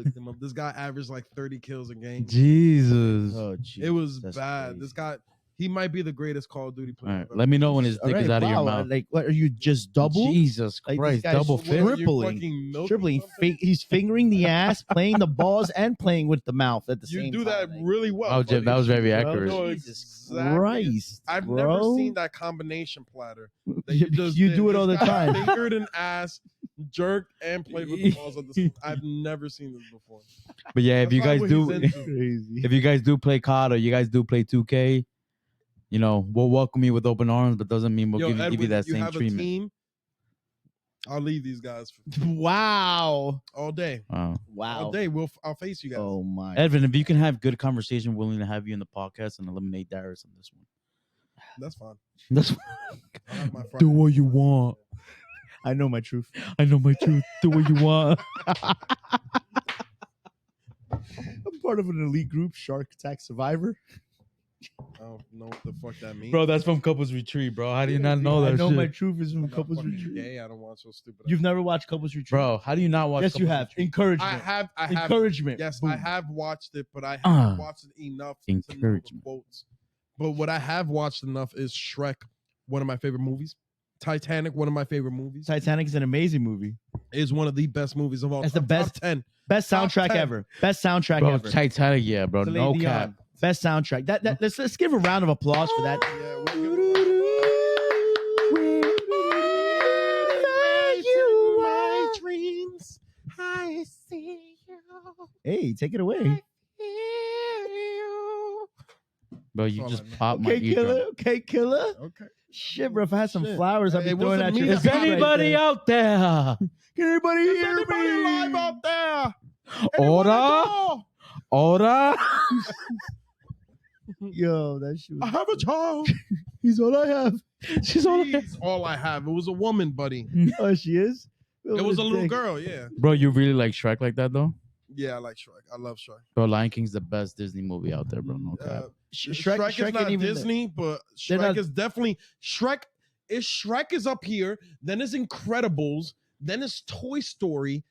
[SPEAKER 2] Fucked him up. This guy averaged like 30 kills a game.
[SPEAKER 1] Jesus.
[SPEAKER 3] Oh, geez,
[SPEAKER 2] It was
[SPEAKER 3] that's
[SPEAKER 2] bad.
[SPEAKER 3] crazy.
[SPEAKER 2] This guy, he might be the greatest Call of Duty
[SPEAKER 1] All
[SPEAKER 2] player.
[SPEAKER 1] right,
[SPEAKER 2] I've ever
[SPEAKER 1] let me know when
[SPEAKER 2] seen.
[SPEAKER 1] his dick is out of your mouth.
[SPEAKER 3] Like, what are you just double?
[SPEAKER 1] Jesus
[SPEAKER 3] Like, this
[SPEAKER 1] Christ,
[SPEAKER 3] guy's
[SPEAKER 1] double
[SPEAKER 3] what
[SPEAKER 1] fist.
[SPEAKER 3] are you tripling. Tripling. He's fingering the ass, playing the balls, and playing with the mouth at the
[SPEAKER 2] You
[SPEAKER 3] same
[SPEAKER 2] do
[SPEAKER 3] time.
[SPEAKER 2] that
[SPEAKER 3] like,
[SPEAKER 2] really well.
[SPEAKER 1] Oh, Jim,
[SPEAKER 2] buddy.
[SPEAKER 1] that was very
[SPEAKER 3] bro,
[SPEAKER 1] accurate.
[SPEAKER 2] No,
[SPEAKER 3] Jesus
[SPEAKER 2] exactly.
[SPEAKER 3] Christ,
[SPEAKER 2] I've
[SPEAKER 3] bro.
[SPEAKER 2] never seen that combination platter. That
[SPEAKER 3] You
[SPEAKER 2] did.
[SPEAKER 3] do it all the
[SPEAKER 2] This guy
[SPEAKER 3] time.
[SPEAKER 2] Fingered an ass, jerked, and played with the balls at the same. I've never seen this before.
[SPEAKER 1] But yeah, if
[SPEAKER 2] That's
[SPEAKER 1] you guys
[SPEAKER 2] probably what
[SPEAKER 1] do,
[SPEAKER 2] he's into.
[SPEAKER 3] Crazy.
[SPEAKER 1] if you guys do play COD or you guys do play 2K, you know, we'll welcome you with open arms, but doesn't mean we'll
[SPEAKER 2] Yo,
[SPEAKER 1] give you
[SPEAKER 2] Edwin,
[SPEAKER 1] that
[SPEAKER 2] you
[SPEAKER 1] same
[SPEAKER 2] have
[SPEAKER 1] treatment.
[SPEAKER 2] A team, I'll leave these guys
[SPEAKER 3] Wow.
[SPEAKER 2] all day.
[SPEAKER 1] Wow.
[SPEAKER 3] Wow.
[SPEAKER 2] All day. I'll face you guys.
[SPEAKER 3] Oh my.
[SPEAKER 1] Edvin, if you can have good conversation, willing to have you in the podcast and eliminate Darius on this one.
[SPEAKER 2] That's fine.
[SPEAKER 1] That's
[SPEAKER 2] I'll have my
[SPEAKER 1] do
[SPEAKER 2] Friday
[SPEAKER 1] what you
[SPEAKER 2] night.
[SPEAKER 1] want.
[SPEAKER 3] I know my truth.
[SPEAKER 1] I know my truth. Do what you want.
[SPEAKER 3] I'm part of an elite group, Shark Attack Survivor.
[SPEAKER 2] I don't know what the fuck that means.
[SPEAKER 1] Bro, that's from Couples Retreat, bro. How do you not know
[SPEAKER 3] I
[SPEAKER 1] that
[SPEAKER 3] know
[SPEAKER 1] shit?
[SPEAKER 3] my truth is from
[SPEAKER 2] I'm not
[SPEAKER 3] Couples
[SPEAKER 2] fucking
[SPEAKER 3] Retreat.
[SPEAKER 2] gay. I don't want so stupid.
[SPEAKER 3] You've never watched Couples Retreat,
[SPEAKER 1] Bro, how do you not watch
[SPEAKER 3] Yes, you
[SPEAKER 1] Couples
[SPEAKER 3] have.
[SPEAKER 1] Retreat?
[SPEAKER 3] Encouragement.
[SPEAKER 2] I have.
[SPEAKER 3] Encouragement.
[SPEAKER 2] Yes,
[SPEAKER 3] Boom.
[SPEAKER 2] I have watched it, but I haven't watched it enough to know the
[SPEAKER 1] Encouragement.
[SPEAKER 2] quotes. But what I have watched enough is Shrek, one of my favorite movies. Titanic, one of my favorite movies.
[SPEAKER 3] Titanic is an amazing movie.
[SPEAKER 2] Is one of the best movies of all
[SPEAKER 3] That's
[SPEAKER 2] time.
[SPEAKER 3] the best-
[SPEAKER 2] Top 10.
[SPEAKER 3] Best
[SPEAKER 2] Top
[SPEAKER 3] soundtrack
[SPEAKER 2] 10.
[SPEAKER 3] ever. Best soundtrack
[SPEAKER 1] Bro,
[SPEAKER 3] ever.
[SPEAKER 1] Titanic, yeah, bro.
[SPEAKER 3] Celine
[SPEAKER 1] No
[SPEAKER 3] Dion.
[SPEAKER 1] cap.
[SPEAKER 3] Best soundtrack. Let's give a round of applause for that.
[SPEAKER 2] Yeah, we'll give it my dreams. I see you.
[SPEAKER 3] Hey, take it away.
[SPEAKER 1] Bro, you
[SPEAKER 2] all
[SPEAKER 1] just
[SPEAKER 2] I know.
[SPEAKER 1] popped my
[SPEAKER 3] Okay,
[SPEAKER 1] eardrum.
[SPEAKER 3] killer. Okay, killer.
[SPEAKER 2] Okay.
[SPEAKER 3] Shit, bro. If I had some
[SPEAKER 2] Shit.
[SPEAKER 3] flowers, I'd be
[SPEAKER 2] It
[SPEAKER 3] throwing
[SPEAKER 2] wasn't
[SPEAKER 3] at
[SPEAKER 2] me
[SPEAKER 3] you.
[SPEAKER 2] that
[SPEAKER 1] Is
[SPEAKER 2] popped right
[SPEAKER 1] anybody out there?
[SPEAKER 3] Can anybody
[SPEAKER 2] Is
[SPEAKER 3] hear
[SPEAKER 2] anybody
[SPEAKER 3] me?
[SPEAKER 2] live out there? Anyone at
[SPEAKER 1] Order?
[SPEAKER 2] all?
[SPEAKER 1] Order?
[SPEAKER 3] Yo, that shit.
[SPEAKER 2] I have a child.
[SPEAKER 3] He's all I have.
[SPEAKER 1] She's all
[SPEAKER 2] She's all I have. It was a woman, buddy.
[SPEAKER 3] Oh, she is.
[SPEAKER 2] It was a little girl. Yeah.
[SPEAKER 1] Bro, you really like Shrek like that though?
[SPEAKER 2] Yeah, I like Shrek. I love Shrek.
[SPEAKER 1] Bro, Lion King's the best Disney movie out there, bro. No cap.
[SPEAKER 2] Shrek is not
[SPEAKER 3] ain't even
[SPEAKER 2] Disney, but
[SPEAKER 3] They're
[SPEAKER 2] Shrek
[SPEAKER 3] not-
[SPEAKER 2] is definitely Shrek. Shrek is up here. Then is Incredibles. Then is Toy Story.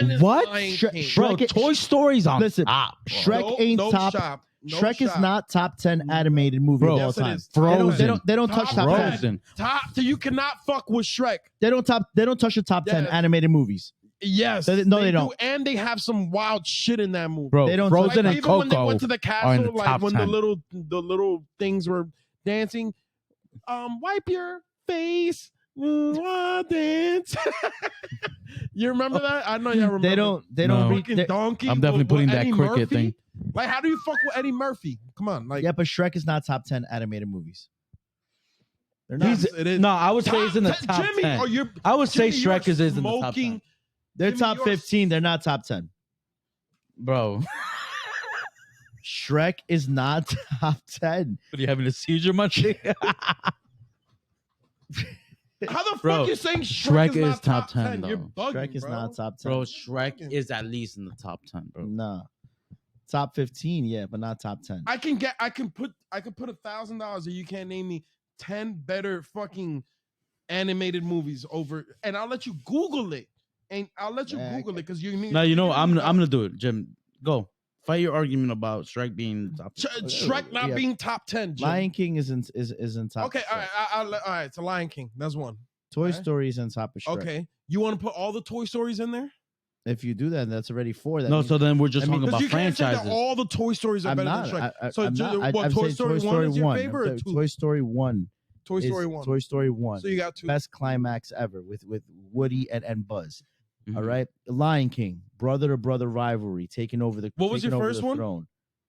[SPEAKER 2] Then is
[SPEAKER 1] What?
[SPEAKER 2] Lion
[SPEAKER 3] Sh-
[SPEAKER 2] King.
[SPEAKER 1] Bro,
[SPEAKER 3] Shrek-
[SPEAKER 1] Toy Story's on
[SPEAKER 3] Listen,
[SPEAKER 1] top. Bro.
[SPEAKER 3] Shrek ain't top.
[SPEAKER 2] Shop. No
[SPEAKER 3] Shrek is
[SPEAKER 2] shop.
[SPEAKER 3] not top 10 animated movie
[SPEAKER 1] Bro,
[SPEAKER 3] of all
[SPEAKER 2] yes, it
[SPEAKER 3] time.
[SPEAKER 2] is.
[SPEAKER 1] Frozen.
[SPEAKER 3] They don't touch top 10.
[SPEAKER 1] Frozen.
[SPEAKER 2] Top. So you cannot fuck with Shrek.
[SPEAKER 3] They don't touch the top 10
[SPEAKER 2] Yeah.
[SPEAKER 3] animated movies.
[SPEAKER 2] Yes.
[SPEAKER 3] They
[SPEAKER 2] do,
[SPEAKER 3] don't.
[SPEAKER 2] And they have some wild shit in that movie.
[SPEAKER 1] Bro,
[SPEAKER 3] They don't
[SPEAKER 1] Frozen
[SPEAKER 2] Like,
[SPEAKER 1] and
[SPEAKER 2] even when they
[SPEAKER 1] Coco
[SPEAKER 2] went to the
[SPEAKER 1] are in the
[SPEAKER 2] castle, like
[SPEAKER 1] top
[SPEAKER 2] when
[SPEAKER 1] 10.
[SPEAKER 2] the little things were dancing, wipe your face, dance. You remember that? I know y'all remember.
[SPEAKER 3] They don't
[SPEAKER 1] No.
[SPEAKER 3] read.
[SPEAKER 2] Fucking donkey.
[SPEAKER 1] I'm definitely
[SPEAKER 2] with
[SPEAKER 1] putting that
[SPEAKER 2] Eddie
[SPEAKER 1] cricket
[SPEAKER 2] Murphy?
[SPEAKER 1] thing.
[SPEAKER 2] Like, how do you fuck with Eddie Murphy? Come on, like
[SPEAKER 3] Yeah, but Shrek is not top 10 animated movies. They're not.
[SPEAKER 1] He's
[SPEAKER 2] it is.
[SPEAKER 1] no, I would say he's in the
[SPEAKER 2] 10,
[SPEAKER 1] top
[SPEAKER 2] Jimmy,
[SPEAKER 1] 10.
[SPEAKER 2] Or you're,
[SPEAKER 1] I would say
[SPEAKER 2] Jimmy, you're
[SPEAKER 1] Shrek is in the top
[SPEAKER 2] smoking.
[SPEAKER 1] 10.
[SPEAKER 3] They're
[SPEAKER 2] Jimmy,
[SPEAKER 3] top
[SPEAKER 2] you're-
[SPEAKER 3] 15. They're not top 10.
[SPEAKER 1] Bro,
[SPEAKER 3] Shrek is not top 10.
[SPEAKER 1] are you having a seizure, Munchie?
[SPEAKER 2] How the fuck
[SPEAKER 1] Bro,
[SPEAKER 2] you saying Shrek,
[SPEAKER 1] Shrek
[SPEAKER 2] is, not
[SPEAKER 1] is top 10
[SPEAKER 2] You're
[SPEAKER 1] though.
[SPEAKER 2] bugging,
[SPEAKER 3] Shrek is
[SPEAKER 2] bro.
[SPEAKER 3] not top 10.
[SPEAKER 1] Bro, Shrek is at least in the top 10, bro.
[SPEAKER 3] Nah. Top 15, yeah, but not top 10.
[SPEAKER 2] I can put $1,000 and you can't name me 10 better fucking animated movies over, and I'll let you Google it. And I'll let you
[SPEAKER 3] Yeah,
[SPEAKER 2] Google it because you need.
[SPEAKER 1] No, you know, I'm gonna do it, Jim. Go fight your argument about Shrek being top 10.
[SPEAKER 2] Shrek not
[SPEAKER 3] Yeah.
[SPEAKER 2] being top 10. Jim.
[SPEAKER 3] Lion King is in top.
[SPEAKER 2] Okay, all right, all right. It's a Lion King. That's one.
[SPEAKER 3] Toy
[SPEAKER 2] okay.
[SPEAKER 3] Story is on top of Shrek.
[SPEAKER 2] Okay, you want to put all the Toy Stories in there?
[SPEAKER 3] If you do that, that's already 4. That
[SPEAKER 1] No,
[SPEAKER 3] means-
[SPEAKER 1] so then we're just
[SPEAKER 3] I mean,
[SPEAKER 1] talking
[SPEAKER 2] Because
[SPEAKER 1] about
[SPEAKER 2] you can't say that
[SPEAKER 1] franchises.
[SPEAKER 2] all the Toy Stories are
[SPEAKER 3] I'm
[SPEAKER 2] better
[SPEAKER 3] not.
[SPEAKER 2] than Shrek.
[SPEAKER 3] I'm not.
[SPEAKER 2] What,
[SPEAKER 3] I'm
[SPEAKER 2] Toy
[SPEAKER 3] saying
[SPEAKER 2] Story 1 is your
[SPEAKER 3] 1.
[SPEAKER 2] favorite or
[SPEAKER 3] I'm saying
[SPEAKER 2] 2?
[SPEAKER 3] Toy Story 1.
[SPEAKER 2] Toy
[SPEAKER 3] is
[SPEAKER 2] Story 1.
[SPEAKER 3] Toy Story 1.
[SPEAKER 2] So you got 2.
[SPEAKER 3] Best climax ever with Woody and Buzz.
[SPEAKER 1] Mhm.
[SPEAKER 3] All right, Lion King, brother to brother rivalry, taking over the.
[SPEAKER 2] What was your
[SPEAKER 3] taking over
[SPEAKER 2] first
[SPEAKER 3] the
[SPEAKER 2] one?
[SPEAKER 3] Throne.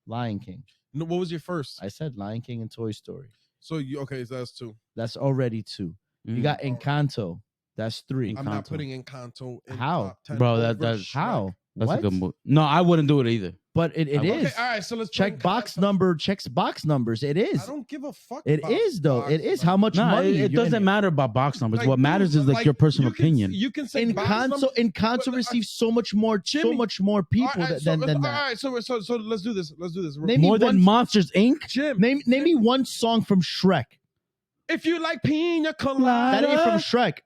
[SPEAKER 3] Lion King.
[SPEAKER 2] No, what was your first?
[SPEAKER 3] I said Lion King and Toy Story.
[SPEAKER 2] So you okay? So that's 2.
[SPEAKER 3] That's already 2. You
[SPEAKER 1] Mhm.
[SPEAKER 3] got Encanto. That's 3.
[SPEAKER 2] I'm not
[SPEAKER 1] Encanto.
[SPEAKER 2] putting Encanto in
[SPEAKER 3] How?
[SPEAKER 2] top 10
[SPEAKER 1] Bro, that-
[SPEAKER 2] over
[SPEAKER 1] that's-
[SPEAKER 2] Shrek.
[SPEAKER 3] How?
[SPEAKER 1] That's
[SPEAKER 3] what?
[SPEAKER 1] a good movie. No, I wouldn't do it either.
[SPEAKER 3] But it
[SPEAKER 1] Okay,
[SPEAKER 3] is.
[SPEAKER 2] Okay, all right. So let's put
[SPEAKER 3] Check box
[SPEAKER 2] Encanto.
[SPEAKER 3] number. Checks box numbers. It is.
[SPEAKER 2] I don't give a fuck.
[SPEAKER 3] It
[SPEAKER 2] about
[SPEAKER 3] is though.
[SPEAKER 2] box
[SPEAKER 3] It is
[SPEAKER 2] numbers.
[SPEAKER 3] how much
[SPEAKER 1] No,
[SPEAKER 3] money.
[SPEAKER 1] it
[SPEAKER 3] you're
[SPEAKER 1] doesn't
[SPEAKER 3] gonna-
[SPEAKER 1] matter about box numbers.
[SPEAKER 2] Like,
[SPEAKER 1] What matters
[SPEAKER 2] dude,
[SPEAKER 1] is like your personal
[SPEAKER 2] you can-
[SPEAKER 1] opinion.
[SPEAKER 2] You can say box number-
[SPEAKER 3] Encanto
[SPEAKER 2] but-
[SPEAKER 3] receives so much more, so
[SPEAKER 2] Jimmy,
[SPEAKER 3] much more people
[SPEAKER 2] All right,
[SPEAKER 3] than
[SPEAKER 2] all
[SPEAKER 3] that.
[SPEAKER 2] right, so let's do this. Let's do this.
[SPEAKER 3] Name me
[SPEAKER 1] More than
[SPEAKER 3] one-
[SPEAKER 1] Monsters Inc.
[SPEAKER 2] Jim,
[SPEAKER 3] Name me one song from Shrek.
[SPEAKER 2] if you like Pina Colada,
[SPEAKER 3] That ain't from Shrek.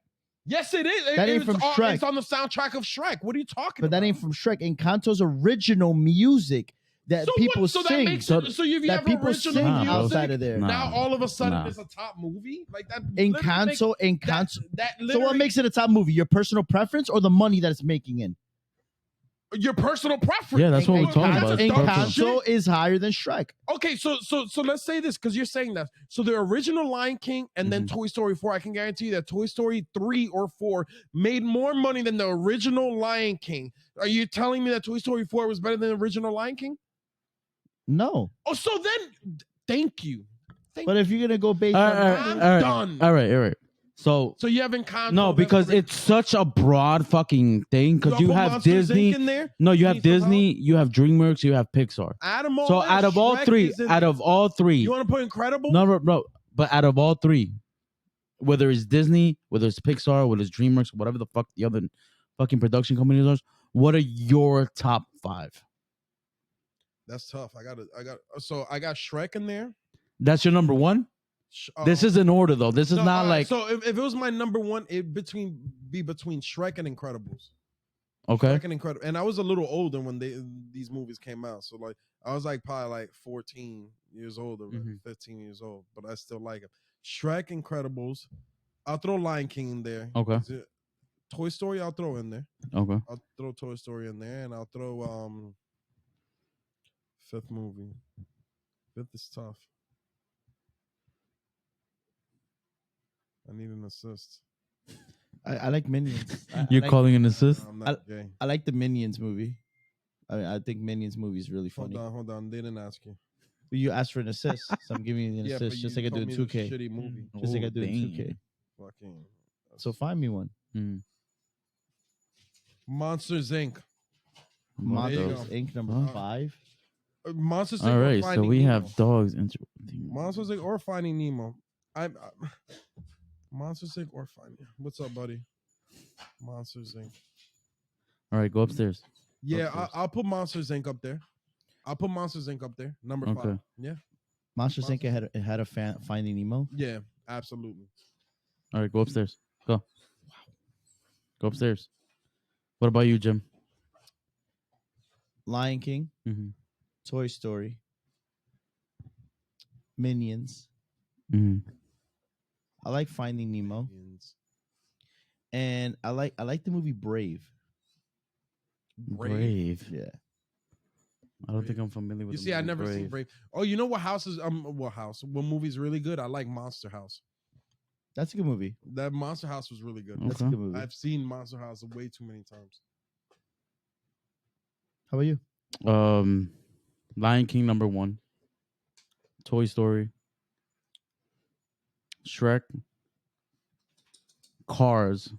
[SPEAKER 2] yes, it is.
[SPEAKER 3] That ain't from Shrek.
[SPEAKER 2] It's on the soundtrack of Shrek. What are you talking
[SPEAKER 3] But
[SPEAKER 2] about?
[SPEAKER 3] that ain't from Shrek. Encanto's original music that
[SPEAKER 2] so
[SPEAKER 3] people
[SPEAKER 2] what? So that
[SPEAKER 3] sing.
[SPEAKER 2] makes
[SPEAKER 1] So-
[SPEAKER 2] it. So if you
[SPEAKER 3] that
[SPEAKER 2] have
[SPEAKER 3] people
[SPEAKER 2] original
[SPEAKER 3] sing
[SPEAKER 1] Nah, bro.
[SPEAKER 3] outside
[SPEAKER 2] music,
[SPEAKER 3] of there.
[SPEAKER 1] Nah.
[SPEAKER 2] now all of a sudden
[SPEAKER 1] Nah.
[SPEAKER 2] it's a top movie like that.
[SPEAKER 3] Encanto.
[SPEAKER 2] That
[SPEAKER 3] So what makes it a top movie? Your personal preference or the money that it's making in?
[SPEAKER 2] your personal preference?
[SPEAKER 1] Yeah, that's what we're talking
[SPEAKER 2] That's
[SPEAKER 1] about.
[SPEAKER 2] a
[SPEAKER 1] It's
[SPEAKER 2] dumb
[SPEAKER 1] personal.
[SPEAKER 2] shit.
[SPEAKER 3] Encanto is higher than Shrek.
[SPEAKER 2] Okay, so let's say this because you're saying that. So the original Lion King and then Toy Story 4, I can guarantee you that Toy Story 3 or 4 made more money than the original Lion King. Are you telling me that Toy Story 4 was better than the original Lion King?
[SPEAKER 3] No.
[SPEAKER 2] Oh, so then thank you.
[SPEAKER 3] But if you're gonna go based
[SPEAKER 1] All
[SPEAKER 3] on
[SPEAKER 1] right,
[SPEAKER 2] I'm
[SPEAKER 1] all right,
[SPEAKER 2] done.
[SPEAKER 1] all right. So
[SPEAKER 2] So you have Encanto.
[SPEAKER 1] no,
[SPEAKER 2] that's
[SPEAKER 1] because
[SPEAKER 2] the-
[SPEAKER 1] it's such a broad fucking thing. Because
[SPEAKER 2] I'll
[SPEAKER 1] you
[SPEAKER 2] put
[SPEAKER 1] have
[SPEAKER 2] Monsters, Inc.
[SPEAKER 1] Disney.
[SPEAKER 2] in there.
[SPEAKER 1] No, you
[SPEAKER 2] You
[SPEAKER 1] have
[SPEAKER 2] need some
[SPEAKER 1] Disney. You have DreamWorks. You have Pixar.
[SPEAKER 2] Adam all
[SPEAKER 1] So
[SPEAKER 2] that,
[SPEAKER 1] out of all
[SPEAKER 2] Shrek
[SPEAKER 1] three,
[SPEAKER 2] is in
[SPEAKER 1] out
[SPEAKER 2] there.
[SPEAKER 1] of all three,
[SPEAKER 2] You want to put Incredible?
[SPEAKER 1] no, but out of all three, whether it's Disney, whether it's Pixar, whether it's DreamWorks, whatever the fuck the other fucking production companies are, what are your top 5?
[SPEAKER 2] That's tough. So I got Shrek in there.
[SPEAKER 1] That's your number one. This is in order though. This is
[SPEAKER 2] No,
[SPEAKER 1] not
[SPEAKER 2] all right,
[SPEAKER 1] like
[SPEAKER 2] so if it was my number one, it be between Shrek and Incredibles.
[SPEAKER 1] okay.
[SPEAKER 2] Shrek and Incredible, and I was a little older when these movies came out. So like I was like probably like 14 years old or
[SPEAKER 1] Mhm.
[SPEAKER 2] 15 years old, but I still like it. Shrek, Incredibles. I'll throw Lion King in there.
[SPEAKER 1] Okay.
[SPEAKER 2] Toy Story, I'll throw in there.
[SPEAKER 1] Okay.
[SPEAKER 2] I'll throw Toy Story in there, and I'll throw fifth movie. Fifth is tough. I need an assist.
[SPEAKER 3] I like Minions.
[SPEAKER 1] You're
[SPEAKER 3] I like,
[SPEAKER 1] calling an assist?
[SPEAKER 2] I'm not gay.
[SPEAKER 3] I like the Minions movie. I think Minions movie is really funny.
[SPEAKER 2] Hold on. They didn't ask you.
[SPEAKER 3] But you asked for an assist, so I'm giving you an
[SPEAKER 2] Yeah,
[SPEAKER 3] assist,
[SPEAKER 2] but
[SPEAKER 3] just
[SPEAKER 2] you
[SPEAKER 3] like I do
[SPEAKER 2] told
[SPEAKER 3] in
[SPEAKER 2] me it was a
[SPEAKER 3] 2K.
[SPEAKER 2] Shitty movie.
[SPEAKER 3] Just like I
[SPEAKER 1] Oh,
[SPEAKER 3] do in 2K.
[SPEAKER 1] damn.
[SPEAKER 2] Fucking.
[SPEAKER 3] So find me one.
[SPEAKER 1] Mm.
[SPEAKER 2] Monsters Inc.
[SPEAKER 3] Monsters
[SPEAKER 2] go.
[SPEAKER 3] Inc. number
[SPEAKER 1] Huh?
[SPEAKER 3] 5.
[SPEAKER 2] Monsters Inc.
[SPEAKER 1] All
[SPEAKER 2] or
[SPEAKER 1] right, so
[SPEAKER 2] Finding
[SPEAKER 1] we
[SPEAKER 2] Nemo.
[SPEAKER 1] have dogs.
[SPEAKER 2] Monsters Inc. or Finding Nemo. Monsters Inc. or Finding. What's up, buddy? Monsters Inc.
[SPEAKER 1] All right, go upstairs.
[SPEAKER 2] Yeah,
[SPEAKER 1] Upstairs.
[SPEAKER 2] I'll put Monsters Inc. up there. I'll put Monsters Inc. up there. Number 5.
[SPEAKER 1] Okay.
[SPEAKER 2] Yeah.
[SPEAKER 3] Monsters Inc. had a Finding Nemo.
[SPEAKER 2] Yeah, absolutely.
[SPEAKER 1] All right, go upstairs. Go. Go upstairs. What about you, Jim?
[SPEAKER 3] Lion King,
[SPEAKER 1] Mm-hmm.
[SPEAKER 3] Toy Story, Minions.
[SPEAKER 1] Mm-hmm.
[SPEAKER 3] I like Finding Nemo, and I like the movie Brave.
[SPEAKER 1] Brave.
[SPEAKER 3] Yeah,
[SPEAKER 1] I don't think I'm familiar with.
[SPEAKER 2] You
[SPEAKER 1] the
[SPEAKER 2] see, I
[SPEAKER 1] movie
[SPEAKER 2] never seen
[SPEAKER 1] Brave.
[SPEAKER 2] Brave. Oh, you know what house is what movie's really good? I like Monster House.
[SPEAKER 3] that's a good movie.
[SPEAKER 2] That Monster House was really good.
[SPEAKER 3] That's a
[SPEAKER 1] Okay.
[SPEAKER 3] good movie.
[SPEAKER 2] I've seen Monster House way too many times.
[SPEAKER 3] How about you?
[SPEAKER 1] Lion King number 1. Toy Story. Shrek. Cars.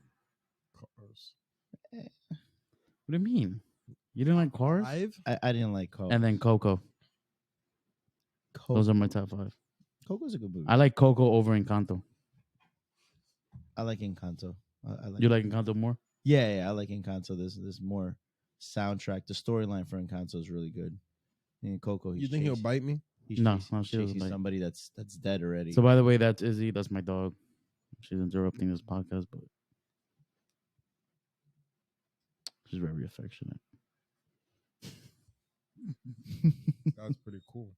[SPEAKER 1] What do you mean? You didn't like Cars?
[SPEAKER 3] I didn't like Coco.
[SPEAKER 1] And then Coco. Those are my top 5.
[SPEAKER 3] Coco's a good movie.
[SPEAKER 1] I like Coco over Encanto.
[SPEAKER 3] I like Encanto. I like
[SPEAKER 1] You like Encanto more?
[SPEAKER 3] Yeah, I like Encanto. There's more soundtrack. The storyline for Encanto is really good. And Coco,
[SPEAKER 2] You think he'll bite me?
[SPEAKER 3] He's
[SPEAKER 1] No,
[SPEAKER 3] chasing,
[SPEAKER 1] no, she doesn't
[SPEAKER 3] chasing
[SPEAKER 1] bite.
[SPEAKER 3] somebody that's dead already.
[SPEAKER 1] So by the way, that's Izzy. That's my dog. She's interrupting this podcast, but she's very affectionate.
[SPEAKER 2] That's pretty cool.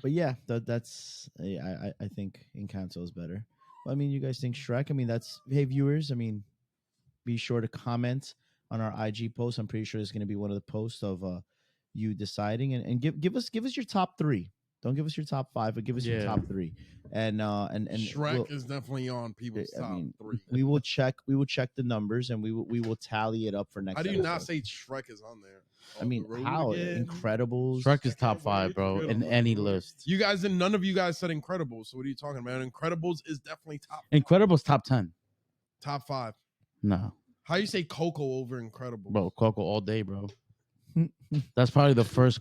[SPEAKER 3] But yeah, that's I think Encanto is better. Well, I mean, you guys think Shrek? I mean, that's hey viewers. I mean, be sure to comment on our IG post. I'm pretty sure it's going to be one of the posts of you deciding and give us your top 3. Don't give us your top 5, but give us your
[SPEAKER 1] Yeah.
[SPEAKER 3] top 3. And
[SPEAKER 2] Shrek
[SPEAKER 3] we'll-
[SPEAKER 2] is definitely on people's
[SPEAKER 3] I
[SPEAKER 2] top
[SPEAKER 3] mean,
[SPEAKER 2] 3.
[SPEAKER 3] we will check the numbers and we will tally it up for next.
[SPEAKER 2] How do you not
[SPEAKER 3] episode.
[SPEAKER 2] say Shrek is on there?
[SPEAKER 3] I mean,
[SPEAKER 2] The road
[SPEAKER 3] how
[SPEAKER 2] again.
[SPEAKER 3] Incredibles?
[SPEAKER 1] Shrek is
[SPEAKER 2] I
[SPEAKER 1] top
[SPEAKER 2] can't
[SPEAKER 1] 5,
[SPEAKER 2] wait
[SPEAKER 1] bro,
[SPEAKER 2] to
[SPEAKER 1] in
[SPEAKER 2] go.
[SPEAKER 1] any list.
[SPEAKER 2] You guys and none of you guys said Incredibles. So what are you talking about? Incredibles is definitely
[SPEAKER 1] Incredibles top 10.
[SPEAKER 2] top 5.
[SPEAKER 1] No,
[SPEAKER 2] How you say Coco over Incredibles?
[SPEAKER 1] bro, Coco all day, bro. That's probably the first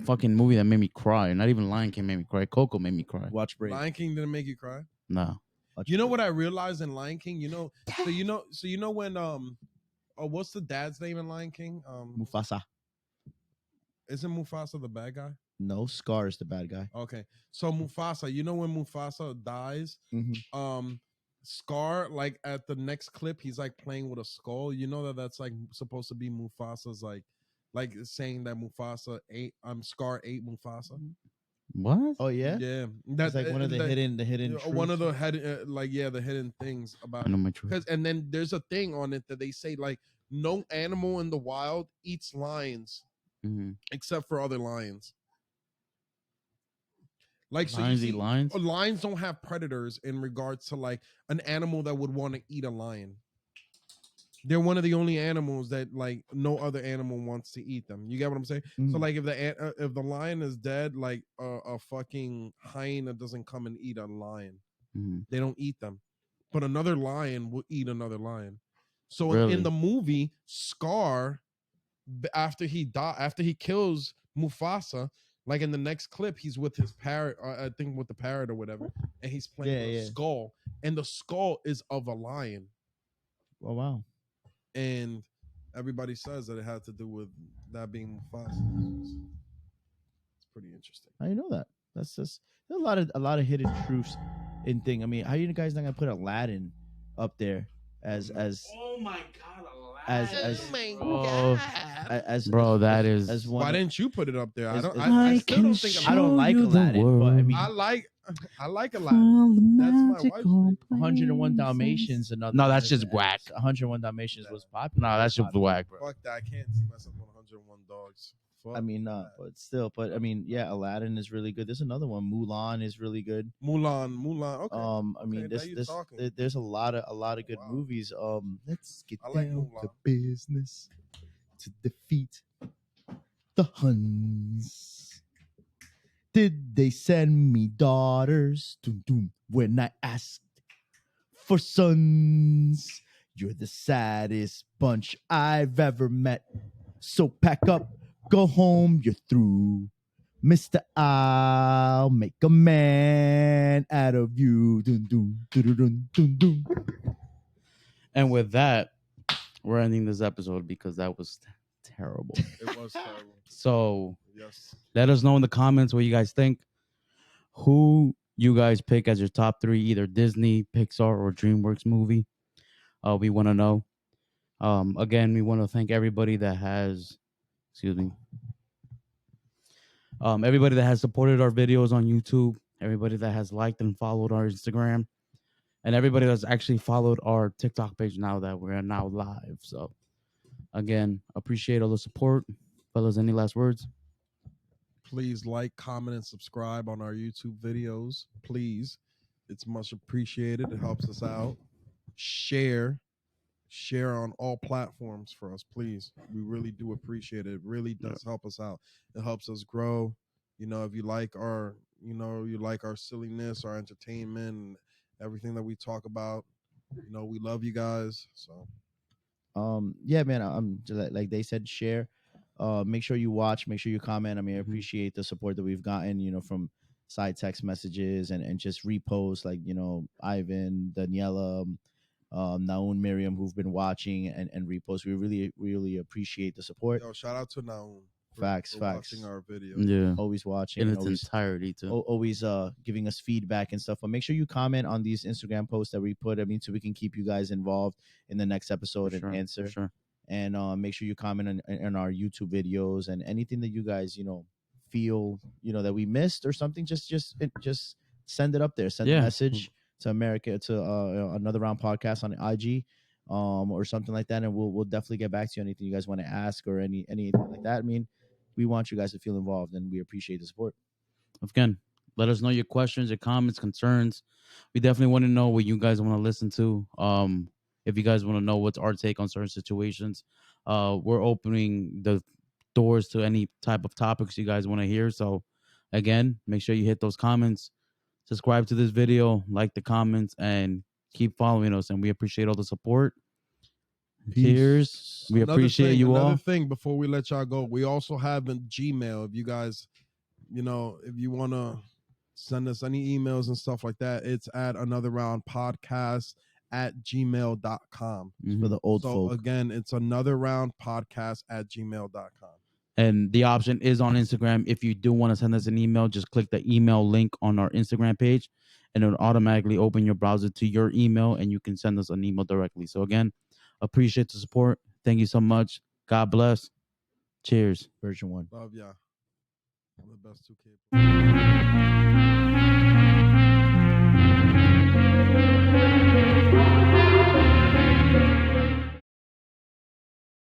[SPEAKER 1] fucking movie that made me cry. Not even Lion King made me cry. Coco made me cry.
[SPEAKER 3] Watch Brave.
[SPEAKER 2] Lion King didn't make you cry.
[SPEAKER 1] No.
[SPEAKER 3] Watch
[SPEAKER 2] You know
[SPEAKER 3] Brave.
[SPEAKER 2] what I realized in Lion King? So you know when what's the dad's name in Lion King?
[SPEAKER 3] Mufasa.
[SPEAKER 2] Isn't Mufasa the bad guy?
[SPEAKER 3] No, Scar is the bad guy.
[SPEAKER 2] Okay. So Mufasa, you know when Mufasa dies,
[SPEAKER 3] Mm-hmm.
[SPEAKER 2] Scar, like at the next clip, he's like playing with a skull. You know that's like supposed to be Mufasa's like saying that Mufasa ate Scar ate Mufasa.
[SPEAKER 1] What?
[SPEAKER 3] Oh yeah,
[SPEAKER 2] Yeah.
[SPEAKER 3] that's like one of the hidden
[SPEAKER 2] one of
[SPEAKER 3] truths.
[SPEAKER 2] the the hidden things
[SPEAKER 1] I
[SPEAKER 2] about
[SPEAKER 1] know my truth.
[SPEAKER 2] because and then there's a thing on it that they say like no animal in the wild eats lions
[SPEAKER 1] Mm-hmm.
[SPEAKER 2] except for other lions. Like so you
[SPEAKER 1] Lions
[SPEAKER 2] see,
[SPEAKER 1] eat lions?
[SPEAKER 2] lions don't have predators in regards to like an animal that would want to eat a lion. They're one of the only animals that like no other animal wants to eat them. You get what I'm saying? So
[SPEAKER 3] Mhm.
[SPEAKER 2] like if the lion is dead, like a fucking hyena doesn't come and eat a lion.
[SPEAKER 1] Mm-hmm.
[SPEAKER 2] They don't eat them, but another lion will eat another lion. So
[SPEAKER 1] Really?
[SPEAKER 2] in the movie, Scar, after he kills Mufasa, like in the next clip, he's with his parrot, I think with the parrot or whatever, and he's playing with a skull, and the skull is of a lion,
[SPEAKER 3] Oh wow.
[SPEAKER 2] and everybody says that it had to do with that being Mufasa. It's pretty interesting.
[SPEAKER 3] I didn't know that. That's just there's a lot of hidden truths in thing. I mean, how you guys not gonna put Aladdin up there as
[SPEAKER 4] Oh my god,
[SPEAKER 3] as
[SPEAKER 4] Aladdin.
[SPEAKER 1] Oh,
[SPEAKER 3] as
[SPEAKER 1] bro, that is.
[SPEAKER 3] as one?
[SPEAKER 2] Why didn't you put it up there? I
[SPEAKER 3] as-
[SPEAKER 2] don't.
[SPEAKER 3] as-
[SPEAKER 2] I still don't think.
[SPEAKER 3] I don't like Aladdin, but I mean,
[SPEAKER 2] I like Aladdin. That's my wife's favorite.
[SPEAKER 3] 101 Dalmatians. Another.
[SPEAKER 1] No, that's just whack.
[SPEAKER 3] 101 Dalmatians was popular.
[SPEAKER 1] No, that's just whack.
[SPEAKER 2] Fuck that! I can't see myself on 101 dogs. Fuck
[SPEAKER 3] I mean,
[SPEAKER 2] that.
[SPEAKER 3] but still, I mean, yeah, Aladdin is really good. There's another one, Mulan is really good.
[SPEAKER 2] Mulan. Okay.
[SPEAKER 3] I mean,
[SPEAKER 2] now you're talking.
[SPEAKER 3] there's a lot of good
[SPEAKER 2] Wow.
[SPEAKER 3] movies. Let's get
[SPEAKER 2] I like
[SPEAKER 3] down to
[SPEAKER 2] Mulan.
[SPEAKER 3] business to defeat the Huns. Did they send me daughters? Dun, dun, when I asked for sons, you're the saddest bunch I've ever met. So pack up, Go home, you're through. Mr. I'll make a man out of you. Dun, dun, dun, dun, dun, dun.
[SPEAKER 1] And with that, we're ending this episode because that was terrible.
[SPEAKER 2] It was terrible.
[SPEAKER 1] So
[SPEAKER 2] Yes.
[SPEAKER 1] let us know in the comments what you guys think. Who you guys pick as your top 3, either Disney, Pixar, or DreamWorks movie. We want to know. Again, we want to thank everybody that has, everybody that has supported our videos on YouTube, everybody that has liked and followed our Instagram, and everybody that's actually followed our TikTok page now that we're now live. So, again, appreciate all the support. Fellas, any last words?
[SPEAKER 2] Please like, comment, and subscribe on our YouTube videos. Please. It's much appreciated. It helps us out. Share on all platforms for us, please. We really do appreciate it. It really does help us out. It helps us grow. If you like our, you like our silliness, our entertainment, and everything that we talk about, we love you guys. So
[SPEAKER 3] Yeah, man, I'm like they said, share. Make sure you watch, make sure you comment. I mean, I appreciate the support that we've gotten, from side text messages and just reposts, like, Ivan, Daniela, Naun, Miriam, who've been watching and repost. We really, really appreciate the support.
[SPEAKER 2] Yo, shout out to Naun.
[SPEAKER 3] Facts.
[SPEAKER 2] Watching our video.
[SPEAKER 1] Yeah.
[SPEAKER 3] Always watching.
[SPEAKER 1] In
[SPEAKER 3] and
[SPEAKER 1] its
[SPEAKER 3] always,
[SPEAKER 1] entirety, too.
[SPEAKER 3] always giving us feedback and stuff. But make sure you comment on these Instagram posts that we put. I mean, so we can keep you guys involved in the next episode
[SPEAKER 1] For
[SPEAKER 3] and
[SPEAKER 1] sure,
[SPEAKER 3] answer.
[SPEAKER 1] for sure.
[SPEAKER 3] And make sure you comment on our YouTube videos and anything that you guys, feel, that we missed or something. Just send it up there. Send a message to America, to Another Round Podcast on IG, or something like that, and we'll definitely get back to you. Anything you guys want to ask or anything like that. I mean, we want you guys to feel involved, and we appreciate the support.
[SPEAKER 1] Again, let us know your questions, your comments, concerns. We definitely want to know what you guys want to listen to. If you guys want to know what's our take on certain situations, we're opening the doors to any type of topics you guys want to hear. So, again, make sure you hit those comments, subscribe to this video, like the comments, and keep following us. And we appreciate all the support. Cheers. We appreciate you all.
[SPEAKER 2] Another thing before we let y'all go, we also have a Gmail. If you guys, if you want to send us any emails and stuff like that, it's at anotherroundpodcast@gmail.com.
[SPEAKER 3] For the old
[SPEAKER 2] so
[SPEAKER 3] folk.
[SPEAKER 2] Again, it's anotherroundpodcast@gmail.com.
[SPEAKER 1] And the option is on Instagram. If you do want to send us an email, just click the email link on our Instagram page, and it'll automatically open your browser to your email, and you can send us an email directly. So again, appreciate the support. Thank you so much. God bless. Cheers.
[SPEAKER 3] Version 1.
[SPEAKER 2] Love ya. I'm the best 2K.